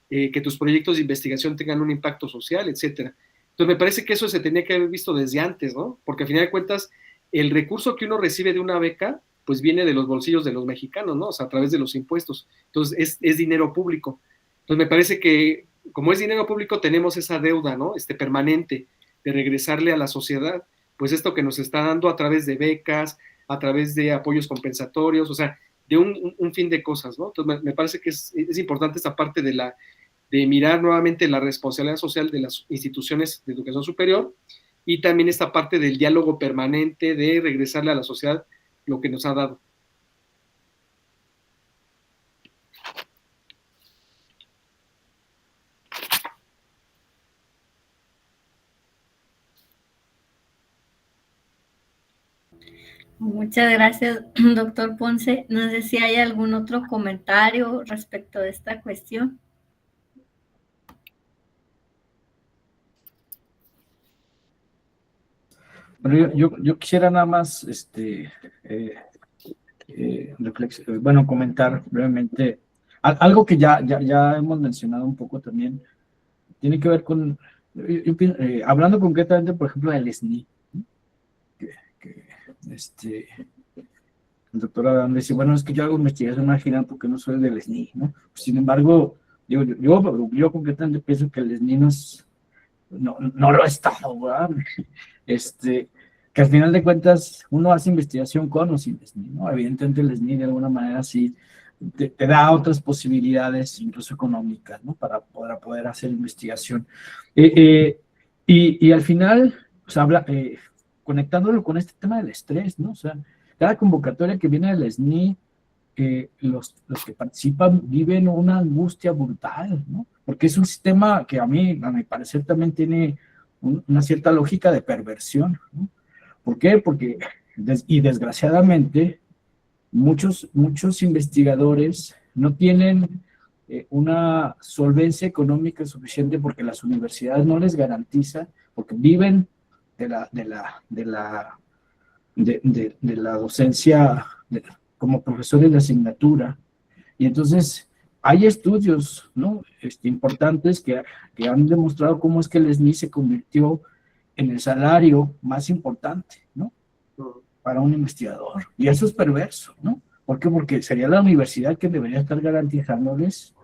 que tus proyectos de investigación tengan un impacto social, etcétera. Entonces me parece que eso se tenía que haber visto desde antes, ¿no? Porque al final de cuentas, el recurso que uno recibe de una beca, pues viene de los bolsillos de los mexicanos, ¿no? O sea, a través de los impuestos. Entonces es dinero público. Entonces me parece que, como es dinero público, tenemos esa deuda, ¿no? Permanente, de regresarle a la sociedad, pues esto que nos está dando a través de becas, a través de apoyos compensatorios, o sea, de un fin de cosas, ¿no? Entonces me parece que es importante esta parte de mirar nuevamente la responsabilidad social de las instituciones de educación superior y también esta parte del diálogo permanente, de regresarle a la sociedad lo que nos ha dado. Muchas gracias, doctor Ponce. No sé si hay algún otro comentario respecto de esta cuestión. Bueno, yo quisiera nada más comentar brevemente algo que ya hemos mencionado un poco también. Tiene que ver con, hablando concretamente, por ejemplo, del SNI, el doctor Adán dice, bueno, es que yo hago investigación marginal porque no soy del SNI, ¿no? Sin embargo, yo concretamente pienso que el SNI no lo ha estado, ¿verdad? Que al final de cuentas uno hace investigación con o sin SNI, ¿no? Evidentemente el SNI de alguna manera sí te da otras posibilidades, incluso económicas, ¿no? Para poder hacer investigación. Y al final, pues conectándolo con este tema del estrés, ¿no? O sea, cada convocatoria que viene del SNI, los que participan viven una angustia brutal, ¿no? Porque es un sistema que a mi parecer también tiene una cierta lógica de perversión, ¿no? ¿Por qué? Porque, y desgraciadamente, muchos investigadores no tienen una solvencia económica suficiente porque las universidades no les garantizan, porque viven de la docencia como profesores de asignatura. Y entonces hay estudios, ¿no? Importantes que han demostrado cómo es que el SNI se convirtió en el salario más importante, ¿no? Para un investigador. Y eso es perverso, ¿no? ¿Por qué? Porque sería la universidad que debería estar garantizándoles,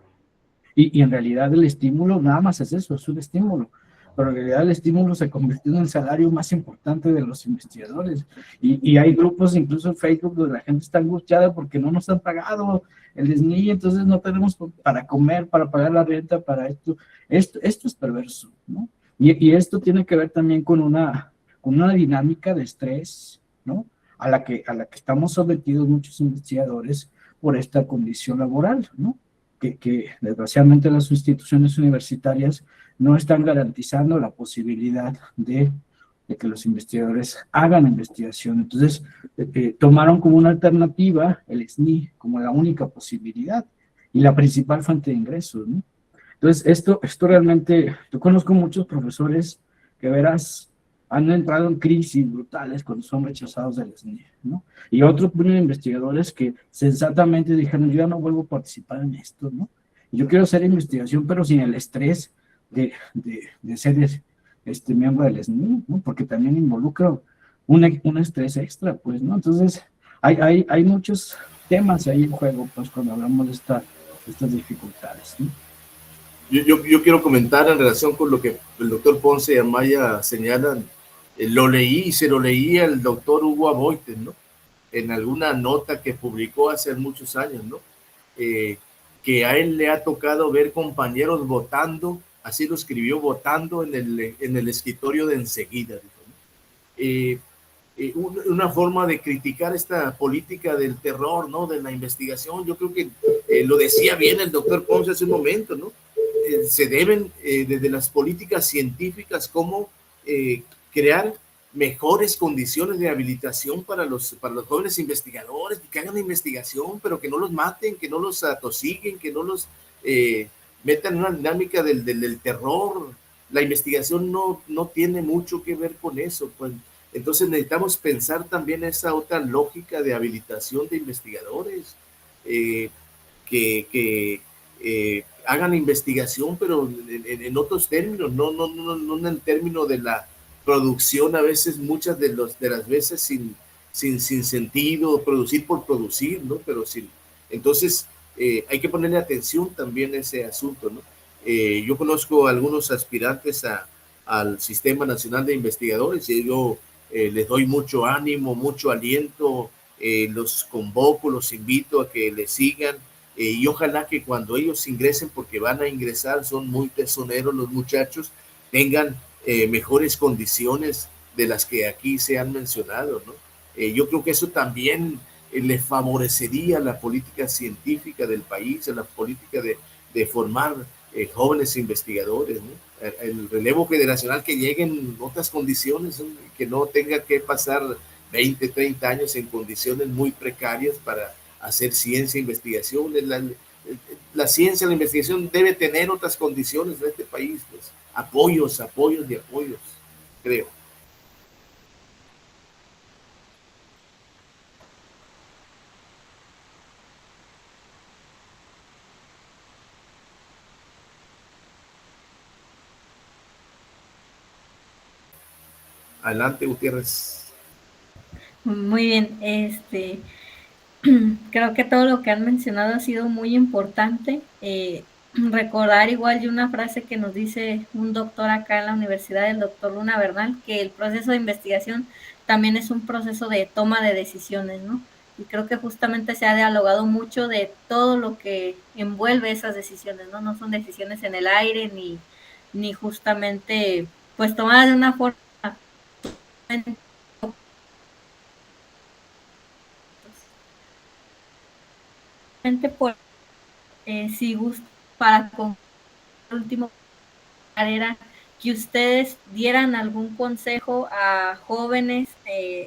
y en realidad el estímulo nada más es eso, es un estímulo, pero en realidad el estímulo se convirtió en el salario más importante de los investigadores, y hay grupos incluso en Facebook donde la gente está angustiada porque no nos han pagado el SNI, entonces no tenemos para comer, para pagar la renta, para esto es perverso, ¿no? Y esto tiene que ver también con una dinámica de estrés, ¿no? A la que estamos sometidos muchos investigadores por esta condición laboral, ¿no? Que desgraciadamente las instituciones universitarias no están garantizando la posibilidad de que los investigadores hagan investigación. Entonces, tomaron como una alternativa el SNI como la única posibilidad y la principal fuente de ingresos, ¿no? Entonces, esto realmente, yo conozco muchos profesores que verás han entrado en crisis brutales cuando son rechazados del SNI, ¿no? Y otros investigadores que sensatamente dijeron, yo ya no vuelvo a participar en esto, ¿no? Yo quiero hacer investigación, pero sin el estrés de ser miembro del SNI, ¿no? Porque también involucra un estrés extra, pues, ¿no? Entonces, hay muchos temas ahí en juego, pues, cuando hablamos de estas dificultades, ¿no? Yo quiero comentar en relación con lo que el doctor Ponce y Amaya señalan. Lo leí y se lo leí al doctor Hugo Aboites, ¿no? en alguna nota que publicó hace muchos años, ¿no? Que a él le ha tocado ver compañeros votando, así lo escribió, votando en el escritorio de enseguida. Una forma de criticar esta política del terror, ¿no? De la investigación. Yo creo que lo decía bien el doctor Ponce hace un momento, ¿no? Se deben desde las políticas científicas como crear mejores condiciones de habilitación para los jóvenes investigadores, que hagan investigación, pero que no los maten, que no los atosiguen, que no los metan en una dinámica del terror. La investigación no tiene mucho que ver con eso, pues. Entonces necesitamos pensar también esa otra lógica de habilitación de investigadores, que hagan investigación, pero en otros términos, no en el término de la producción, a veces, muchas de las veces sin sentido, producir por producir, ¿no? Pero entonces hay que ponerle atención también a ese asunto, ¿no? Yo conozco a algunos aspirantes al Sistema Nacional de Investigadores y yo les doy mucho ánimo, mucho aliento, los convoco, los invito a que les sigan, y ojalá que cuando ellos ingresen, porque van a ingresar, son muy tesoneros los muchachos, tengan mejores condiciones de las que aquí se han mencionado, ¿no? Yo creo que eso también le favorecería a la política científica del país, a la política de formar jóvenes investigadores, ¿no? El relevo generacional, que lleguen en otras condiciones, ¿no? Que no tenga que pasar 20, 30 años en condiciones muy precarias para hacer ciencia e investigación. La ciencia, la investigación debe tener otras condiciones en este país, pues. Apoyos, creo. Adelante, Gutiérrez. Muy bien, creo que todo lo que han mencionado ha sido muy importante. Recordar igual de una frase que nos dice un doctor acá en la universidad, el doctor Luna Bernal, que el proceso de investigación también es un proceso de toma de decisiones, ¿no? Y creo que justamente se ha dialogado mucho de todo lo que envuelve esas decisiones, ¿no? No son decisiones en el aire ni justamente pues tomadas de una forma por si gusta, para concluir, último, era que ustedes dieran algún consejo a jóvenes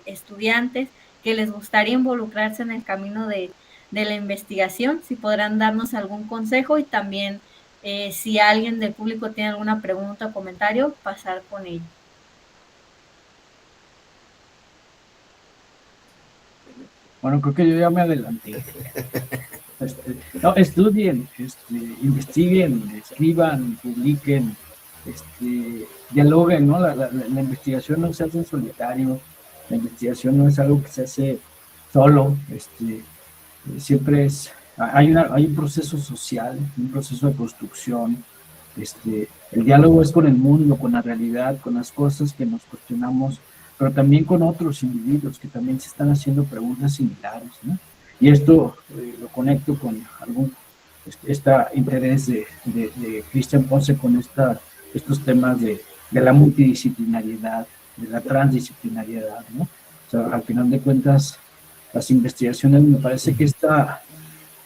estudiantes que les gustaría involucrarse en el camino de la investigación, si podrán darnos algún consejo, y también si alguien del público tiene alguna pregunta o comentario, pasar con ello. Bueno, creo que yo ya me adelanté. No, estudien, investiguen, escriban, publiquen, dialoguen, ¿no? La investigación no se hace en solitario, la investigación no es algo que se hace solo, siempre hay un proceso social, un proceso de construcción, el diálogo es con el mundo, con la realidad, con las cosas que nos cuestionamos, pero también con otros individuos que también se están haciendo preguntas similares, ¿no? Y esto lo conecto con este interés de Cristian Ponce con estos temas de la multidisciplinariedad, de la transdisciplinariedad, ¿no? O sea, al final de cuentas, las investigaciones, me parece que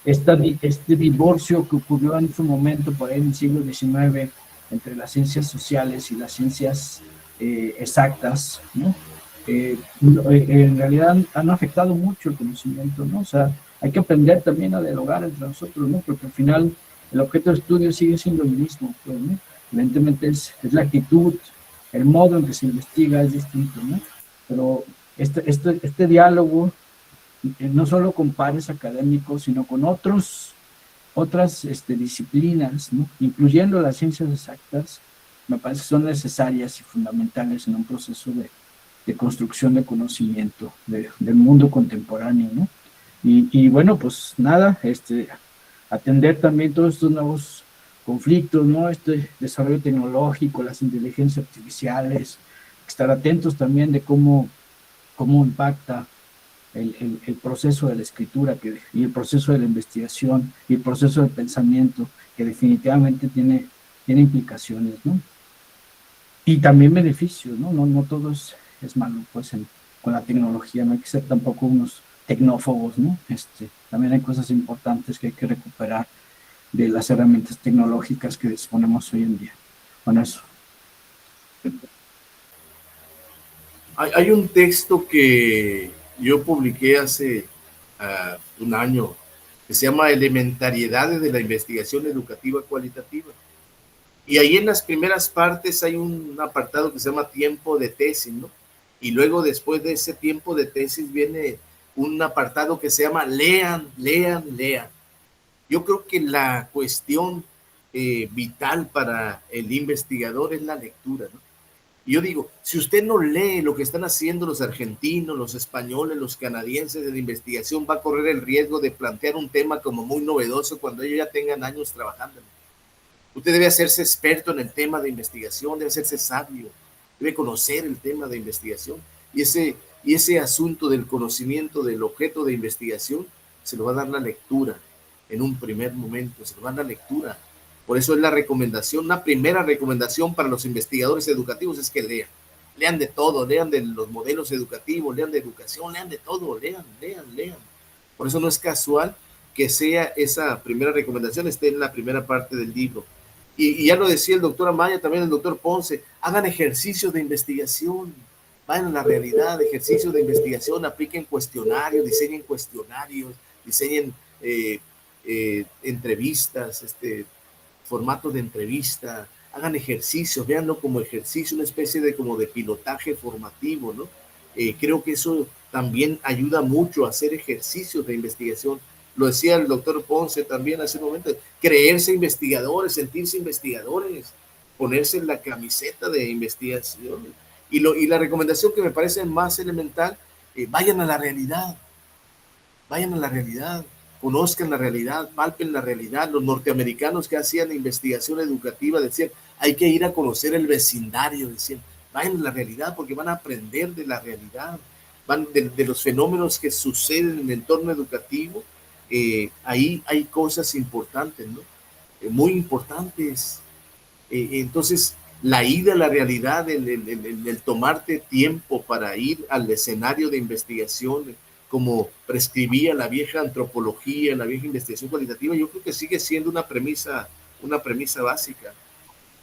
este divorcio que ocurrió en su momento, por ahí en el siglo XIX, entre las ciencias sociales y las ciencias exactas, ¿no? En realidad han afectado mucho el conocimiento, ¿no? O sea, hay que aprender también a dialogar entre nosotros, ¿no? Porque al final el objeto de estudio sigue siendo el mismo, pues, ¿no? Evidentemente es la actitud, el modo en que se investiga es distinto, ¿no? Pero este diálogo, no solo con pares académicos, sino con otras disciplinas, ¿no? Incluyendo las ciencias exactas, me parece que son necesarias y fundamentales en un proceso de construcción de conocimiento del mundo contemporáneo, ¿no? Y bueno, pues nada, atender también todos estos nuevos conflictos, ¿no? Este desarrollo tecnológico, las inteligencias artificiales, estar atentos también de cómo impacta el proceso de la escritura y el proceso de la investigación y el proceso del pensamiento, que definitivamente tiene implicaciones, ¿no? Y también beneficios, ¿no? No todo es malo, pues, con la tecnología. No hay que ser tampoco unos tecnófobos, ¿no? También hay cosas importantes que hay que recuperar de las herramientas tecnológicas que disponemos hoy en día. Con eso. Hay un texto que yo publiqué hace un año que se llama Elementariedades de la Investigación Educativa Cualitativa. Y ahí en las primeras partes hay un apartado que se llama tiempo de tesis, ¿no? Y luego después de ese tiempo de tesis viene un apartado que se llama lean, lean, lean. Yo creo que la cuestión vital para el investigador es la lectura, ¿no? Y yo digo, si usted no lee lo que están haciendo los argentinos, los españoles, los canadienses de la investigación, va a correr el riesgo de plantear un tema como muy novedoso cuando ellos ya tengan años trabajando. Usted debe hacerse experto en el tema de investigación, debe hacerse sabio, debe conocer el tema de investigación. Y ese asunto del conocimiento del objeto de investigación se lo va a dar la lectura en un primer momento, se lo va a dar la lectura. Por eso es la recomendación, una primera recomendación para los investigadores educativos es que lean. Lean de todo, lean de los modelos educativos, lean de educación, lean de todo, lean. Por eso no es casual que sea esa primera recomendación, esté en la primera parte del libro. Y ya lo decía el doctor Amaya, también el doctor Ponce, hagan ejercicios de investigación, vayan a la realidad, ejercicios de investigación, apliquen cuestionarios, diseñen entrevistas, formatos de entrevista, hagan ejercicios, véanlo como ejercicio, una especie de como de pilotaje formativo, ¿no? Creo que eso también ayuda mucho a hacer ejercicios de investigación. Lo decía el doctor Ponce también hace un momento, creerse investigadores, sentirse investigadores, ponerse en la camiseta de investigación. Y la recomendación que me parece más elemental, vayan a la realidad, conozcan la realidad, palpen la realidad. Los norteamericanos que hacían investigación educativa decían, hay que ir a conocer el vecindario, decían, vayan a la realidad porque van a aprender de la realidad, van de los fenómenos que suceden en el entorno educativo. Ahí hay cosas importantes, ¿no? Muy importantes. Entonces, la ida a la realidad, el tomarte tiempo para ir al escenario de investigación, como prescribía la vieja antropología, la vieja investigación cualitativa, yo creo que sigue siendo una premisa básica.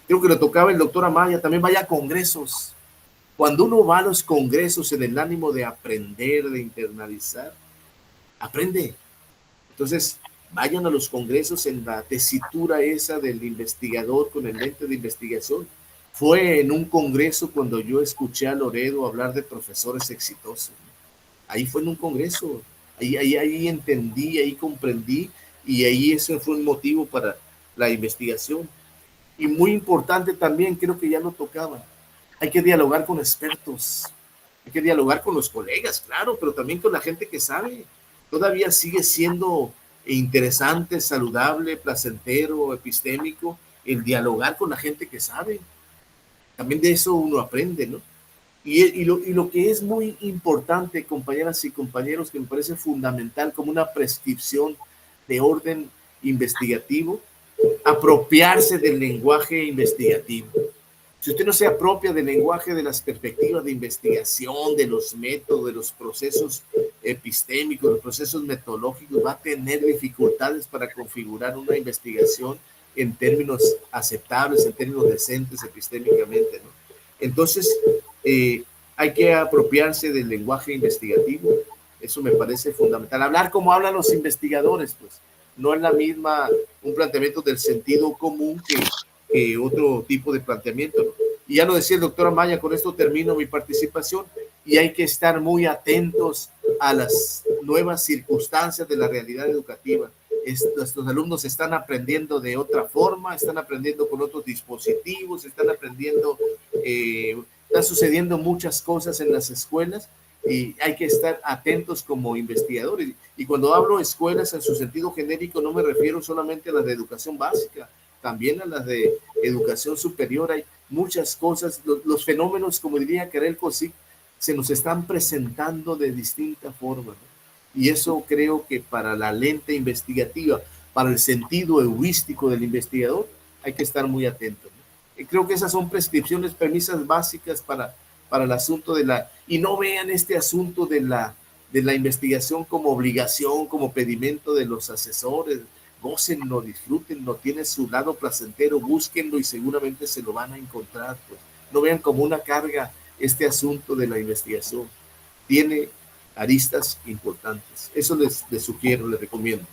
Creo que lo tocaba el doctor Amaya, también vaya a congresos. Cuando uno va a los congresos en el ánimo de aprender, de internalizar, aprende. Entonces, vayan a los congresos en la tesitura esa del investigador con el lente de investigación. Fue en un congreso cuando yo escuché a Loredo hablar de profesores exitosos. Ahí fue en un congreso, ahí entendí, ahí comprendí, y ahí ese fue un motivo para la investigación. Y muy importante también, creo que ya lo tocaba, hay que dialogar con expertos, hay que dialogar con los colegas, claro, pero también con la gente que sabe. Todavía sigue siendo interesante, saludable, placentero, epistémico, el dialogar con la gente que sabe. También de eso uno aprende, ¿no? Y lo que es muy importante, compañeras y compañeros, que me parece fundamental como una prescripción de orden investigativo, apropiarse del lenguaje investigativo. Si usted no se apropia del lenguaje, de las perspectivas de investigación, de los métodos, de los procesos epistémicos, los procesos metodológicos, va a tener dificultades para configurar una investigación en términos aceptables, en términos decentes epistémicamente, ¿no? Entonces, hay que apropiarse del lenguaje investigativo. Eso me parece fundamental. Hablar como hablan los investigadores, pues no es la misma un planteamiento del sentido común que otro tipo de planteamiento, ¿no? Y ya lo decía el doctor Amaya, con esto termino mi participación, y hay que estar muy atentos a las nuevas circunstancias de la realidad educativa. Nuestros alumnos están aprendiendo de otra forma, están aprendiendo con otros dispositivos, están aprendiendo, están sucediendo muchas cosas en las escuelas, y hay que estar atentos como investigadores. Y cuando hablo de escuelas en su sentido genérico, no me refiero solamente a las de educación básica, también a las de educación superior. Hay muchas cosas, los fenómenos, como diría Karel Kosik, se nos están presentando de distinta forma, ¿no? Y eso creo que para la lente investigativa, para el sentido heurístico del investigador, hay que estar muy atento, ¿no? Y creo que esas son prescripciones, premisas básicas para el asunto de la... Y no vean este asunto de la investigación como obligación, como pedimento de los asesores. Gócenlo, disfrútenlo, tiene su lado placentero, búsquenlo y seguramente se lo van a encontrar. Pues. No vean como una carga este asunto de la investigación. Tiene aristas importantes. Eso les sugiero, les recomiendo.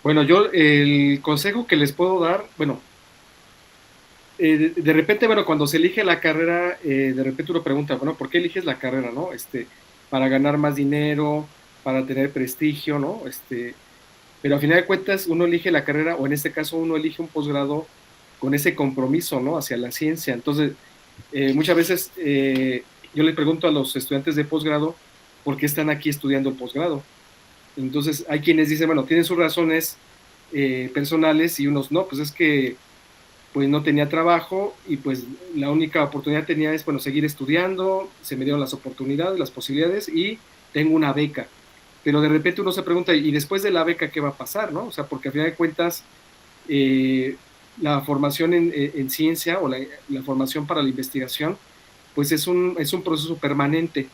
Bueno, yo el consejo que les puedo dar, bueno, de repente, bueno, cuando se elige la carrera, de repente uno pregunta, bueno, ¿por qué eliges la carrera, no? Para ganar más dinero, para tener prestigio, ¿no? Pero a final de cuentas uno elige la carrera, o en este caso uno elige un posgrado con ese compromiso, ¿no? Hacia la ciencia. Entonces, muchas veces yo les pregunto a los estudiantes de posgrado, ¿por qué están aquí estudiando el posgrado? Entonces, hay quienes dicen, bueno, tienen sus razones personales y unos no, pues es que pues no tenía trabajo y pues la única oportunidad que tenía es, bueno, seguir estudiando, se me dieron las oportunidades, las posibilidades y tengo una beca. Pero de repente uno se pregunta, ¿y después de la beca qué va a pasar, no? O sea, porque al final de cuentas, la formación en ciencia o la formación para la investigación, pues es un proceso permanente.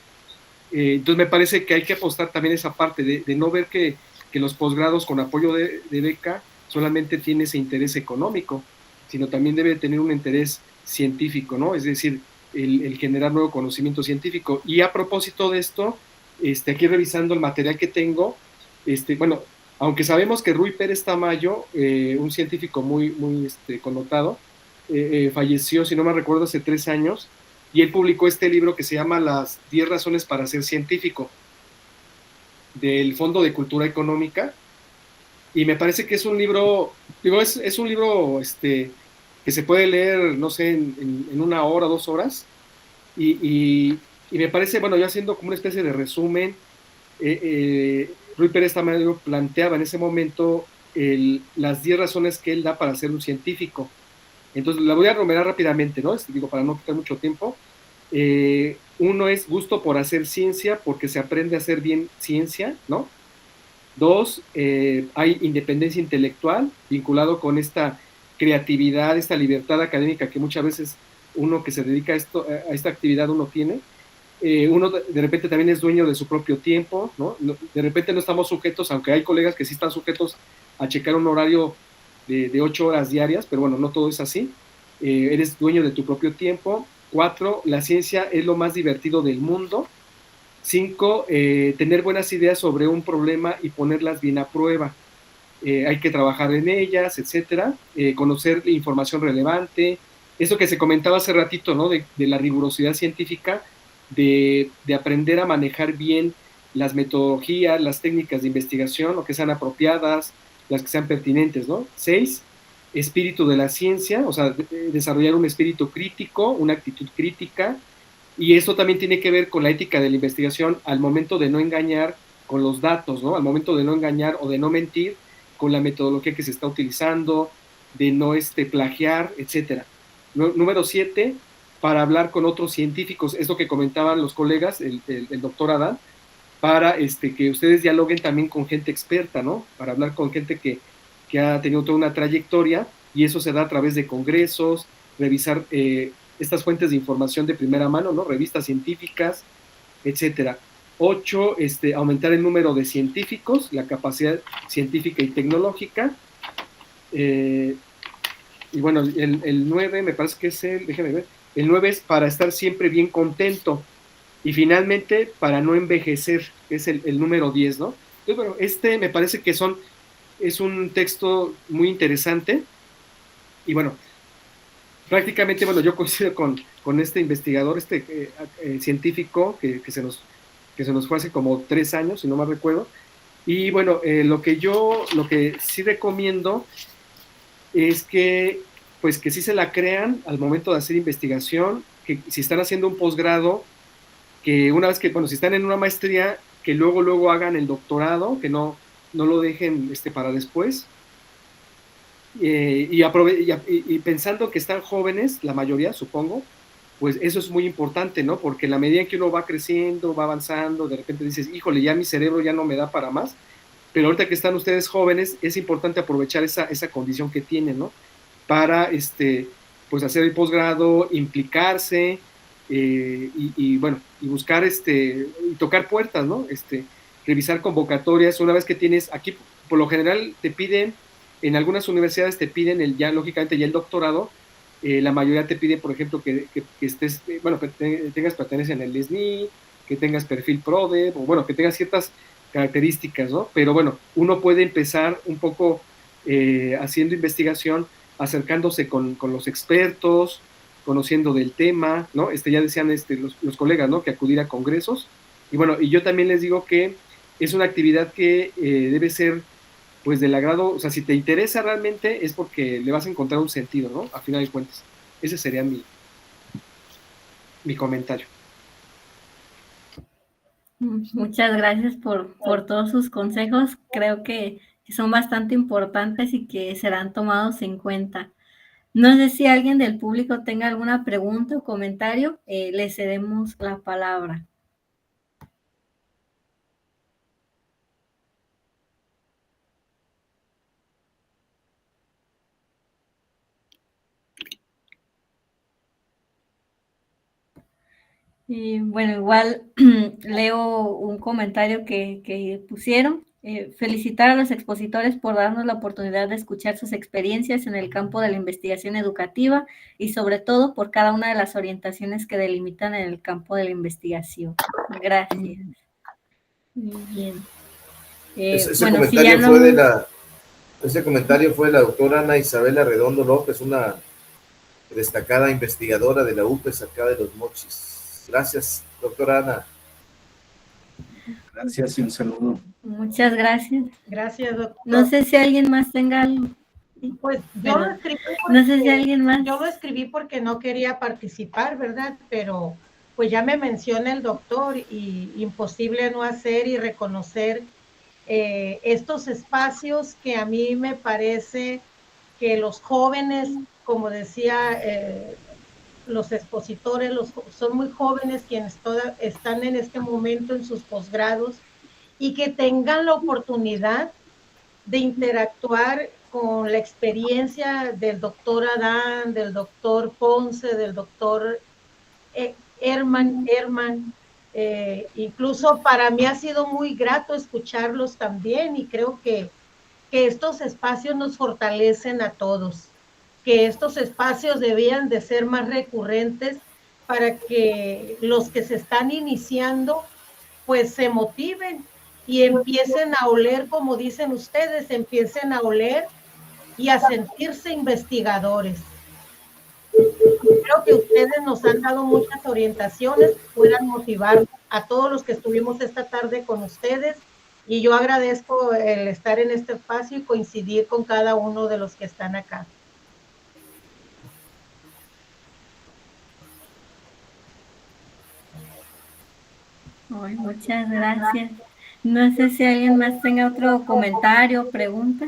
Entonces me parece que hay que apostar también esa parte de no ver que los posgrados con apoyo de beca solamente tiene ese interés económico, sino también debe tener un interés científico, ¿no? Es decir, el generar nuevo conocimiento científico. Y a propósito de esto, aquí revisando el material que tengo, bueno, aunque sabemos que Ruy Pérez Tamayo, un científico muy connotado, falleció, si no me recuerdo, hace 3 años, y él publicó este libro que se llama Las 10 razones para ser científico, del Fondo de Cultura Económica, y me parece que es un libro, digo, es un libro que se puede leer, no sé, en 1 hora, 2 horas, y me parece, bueno, yo haciendo como una especie de resumen, Ruy Pérez Tamayo planteaba en ese momento las 10 razones que él da para ser un científico. Entonces la voy a enumerar rápidamente, ¿no? Digo, para no quitar mucho tiempo. 1 es gusto por hacer ciencia, porque se aprende a hacer bien ciencia, ¿no? 2, hay independencia intelectual, vinculado con esta creatividad, esta libertad académica que muchas veces uno que se dedica a esta actividad uno tiene. Uno de repente también es dueño de su propio tiempo, ¿no? De repente no estamos sujetos, aunque hay colegas que sí están sujetos a checar un horario de 8 horas diarias, pero bueno, no todo es así. Eres dueño de tu propio tiempo. 4, la ciencia es lo más divertido del mundo. 5, tener buenas ideas sobre un problema y ponerlas bien a prueba. Hay que trabajar en ellas, etcétera. Conocer información relevante. Eso que se comentaba hace ratito, ¿no? De la rigurosidad científica, de aprender a manejar bien las metodologías, las técnicas de investigación, o que sean apropiadas, las que sean pertinentes, ¿no? 6, espíritu de la ciencia, o sea, desarrollar un espíritu crítico, una actitud crítica, y eso también tiene que ver con la ética de la investigación al momento de no engañar con los datos, ¿no? Al momento de no engañar o de no mentir con la metodología que se está utilizando, de no plagiar, etcétera. Número 7, para hablar con otros científicos, es lo que comentaban los colegas, el doctor Adán, para que ustedes dialoguen también con gente experta, ¿no? Para hablar con gente que ha tenido toda una trayectoria, y eso se da a través de congresos, revisar estas fuentes de información de primera mano, ¿no? Revistas científicas, etcétera. 8, aumentar el número de científicos, la capacidad científica y tecnológica. Y bueno, el 9 me parece que es déjame ver, el 9 es para estar siempre bien contento. Y finalmente, para no envejecer, es el número 10, ¿no? Entonces, bueno, me parece que es un texto muy interesante. Y bueno, prácticamente, bueno, yo coincido con este investigador, científico que se nos fue hace como 3 años, si no mal recuerdo. Y bueno, lo que sí recomiendo es que sí se la crean al momento de hacer investigación, que si están haciendo un posgrado, que una vez que, bueno, si están en una maestría, que luego hagan el doctorado, que no lo dejen para después. Y pensando que están jóvenes, la mayoría, supongo, pues eso es muy importante, ¿no? Porque en la medida en que uno va creciendo, va avanzando, de repente dices, híjole, ya mi cerebro ya no me da para más, pero ahorita que están ustedes jóvenes, es importante aprovechar esa condición que tienen, ¿no? Para, pues hacer el posgrado, implicarse, y buscar, y tocar puertas, ¿no? Revisar convocatorias. Una vez que tienes, aquí por lo general te piden, en algunas universidades te piden lógicamente ya el doctorado. La mayoría te pide, por ejemplo, que estés, que tengas pertenencia en el SNI, que tengas perfil PRODEV, o que tengas ciertas características, ¿no? Pero bueno, uno puede empezar un poco haciendo investigación, acercándose con los expertos, conociendo del tema, ¿no? Ya decían los colegas, ¿no? Que acudir a congresos. Y bueno, y yo también les digo que es una actividad que debe ser, pues, del agrado. O sea, si te interesa realmente es porque le vas a encontrar un sentido, ¿no? A final de cuentas. Ese sería mi comentario. Muchas gracias por todos sus consejos. Creo que son bastante importantes y que serán tomados en cuenta. No sé si alguien del público tenga alguna pregunta o comentario, le cedemos la palabra. Y bueno, igual leo un comentario que pusieron. Felicitar a los expositores por darnos la oportunidad de escuchar sus experiencias en el campo de la investigación educativa y sobre todo por cada una de las orientaciones que delimitan en el campo de la investigación. Gracias. Muy bien. Ese comentario fue de la doctora Ana Isabela Redondo López, una destacada investigadora de la UPES acá de Los Mochis. Gracias, doctora Ana. Gracias y un saludo. Muchas gracias. Gracias, doctor. No sé si alguien más tenga algo. Pues yo lo escribí porque, no sé si alguien más. Yo lo escribí porque no quería participar, ¿verdad? Pero pues ya me menciona el doctor y imposible no hacer y reconocer estos espacios que a mí me parece que los jóvenes, como decía los expositores, son muy jóvenes quienes están en este momento en sus posgrados y que tengan la oportunidad de interactuar con la experiencia del doctor Adán, del doctor Ponce, del doctor Herman. Incluso para mí ha sido muy grato escucharlos también y creo que estos espacios nos fortalecen a todos, que estos espacios debían de ser más recurrentes para que los que se están iniciando pues se motiven y empiecen a oler, como dicen ustedes, empiecen a oler y a sentirse investigadores. Creo que ustedes nos han dado muchas orientaciones que puedan motivar a todos los que estuvimos esta tarde con ustedes y yo agradezco el estar en este espacio y coincidir con cada uno de los que están acá. Ay, muchas gracias. No sé si alguien más tenga otro comentario o pregunta.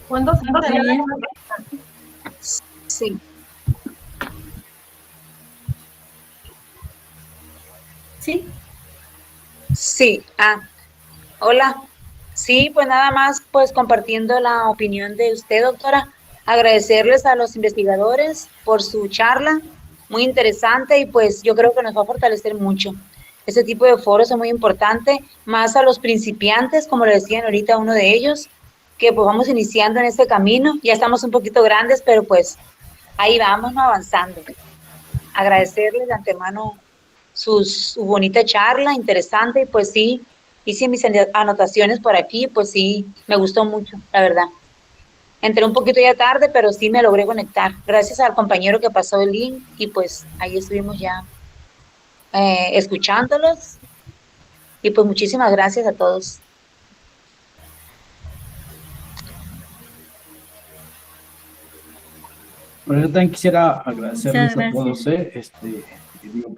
¿Cuándo se bien? Sí. ¿Sí? Sí. Hola. Sí, pues nada más, pues compartiendo la opinión de usted, doctora. Agradecerles a los investigadores por su charla, muy interesante, y pues yo creo que nos va a fortalecer mucho. Este tipo de foros es muy importante, más a los principiantes, como le decían ahorita uno de ellos, que pues vamos iniciando en este camino. Ya estamos un poquito grandes, pero pues ahí vamos, ¿no? Avanzando. Agradecerles de antemano su bonita charla, interesante, y pues sí, hice mis anotaciones por aquí, pues sí, me gustó mucho, la verdad. Entré un poquito ya tarde, pero sí me logré conectar. Gracias al compañero que pasó el link y pues ahí estuvimos ya escuchándolos. Y pues muchísimas gracias a todos. Bueno, yo también quisiera agradecerles Muchas a todos, gracias. digo,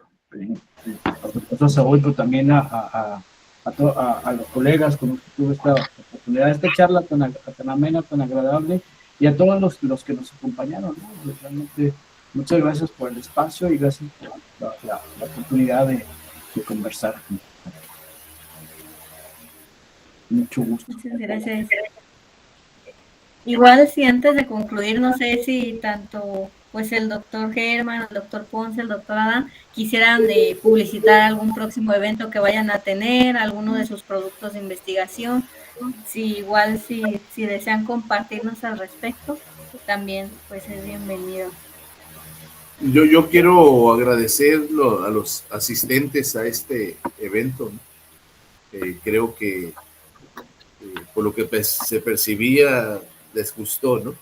al profesor Saúl, pero también a los colegas con los que tuve esta oportunidad, esta charla tan amena, tan agradable, y a todos los que nos acompañaron, ¿no? Realmente, muchas gracias por el espacio y gracias por la oportunidad de conversar. Mucho gusto. Muchas gracias. Igual, si antes de concluir, no sé si tanto pues el doctor Germán, el doctor Ponce, el doctor Adán quisieran publicitar algún próximo evento que vayan a tener, alguno de sus productos de investigación. Si igual si desean compartirnos al respecto, también pues es bienvenido. Yo quiero agradecer a los asistentes a este evento, ¿no? Creo que por lo que se percibía les gustó, ¿no?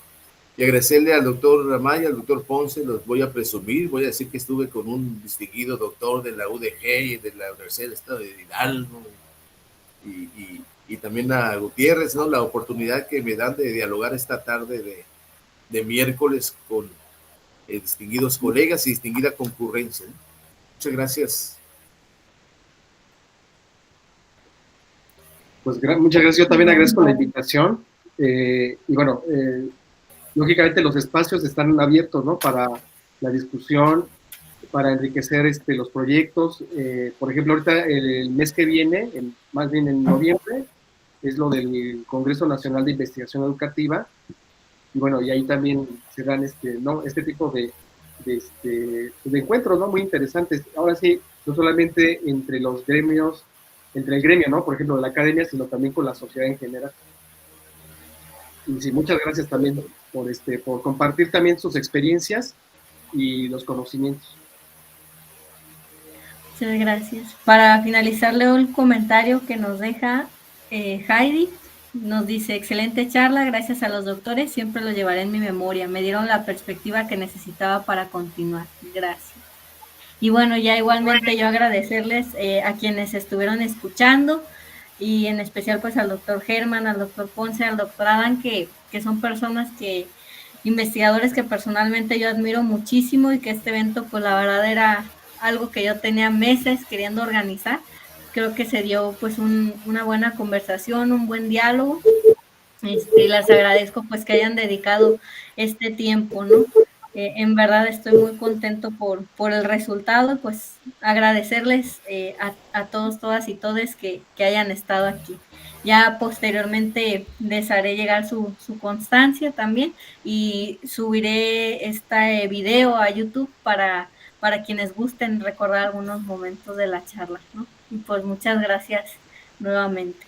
Y agradecerle al doctor Amaya, al doctor Ponce, los voy a presumir, voy a decir que estuve con un distinguido doctor de la UDG y de la Universidad del Estado de Hidalgo, y también a Gutiérrez, ¿no? La oportunidad que me dan de dialogar esta tarde de miércoles con distinguidos colegas y distinguida concurrencia, ¿no? Muchas gracias. Pues muchas gracias, yo también agradezco la invitación, y bueno, lógicamente los espacios están abiertos, ¿no? Para la discusión, para enriquecer los proyectos. Por ejemplo, ahorita el mes que viene, más bien en noviembre, es lo del Congreso Nacional de Investigación Educativa, y bueno, y ahí también se dan este tipo de encuentros, ¿no? Muy interesantes. Ahora sí, no solamente entre los gremios, entre el gremio, ¿no? Por ejemplo, de la academia, sino también con la sociedad en general. Y sí, muchas gracias también por compartir también sus experiencias y los conocimientos. Muchas gracias. Para finalizar, leo el comentario que nos deja Heidi. Nos dice, excelente charla, gracias a los doctores, siempre lo llevaré en mi memoria. Me dieron la perspectiva que necesitaba para continuar. Gracias. Y bueno, ya igualmente yo agradecerles a quienes estuvieron escuchando, y en especial pues al doctor Germán, al doctor Ponce, al doctor Adán, que son personas investigadores que personalmente yo admiro muchísimo, y que este evento pues la verdad era algo que yo tenía meses queriendo organizar. Creo que se dio pues una buena conversación, un buen diálogo. Les agradezco pues que hayan dedicado este tiempo, ¿no? En verdad estoy muy contento por el resultado, pues agradecerles a todos, todas y todes que hayan estado aquí. Ya posteriormente les haré llegar su constancia también, y subiré este video a YouTube para quienes gusten recordar algunos momentos de la charla, ¿no? Y pues muchas gracias nuevamente.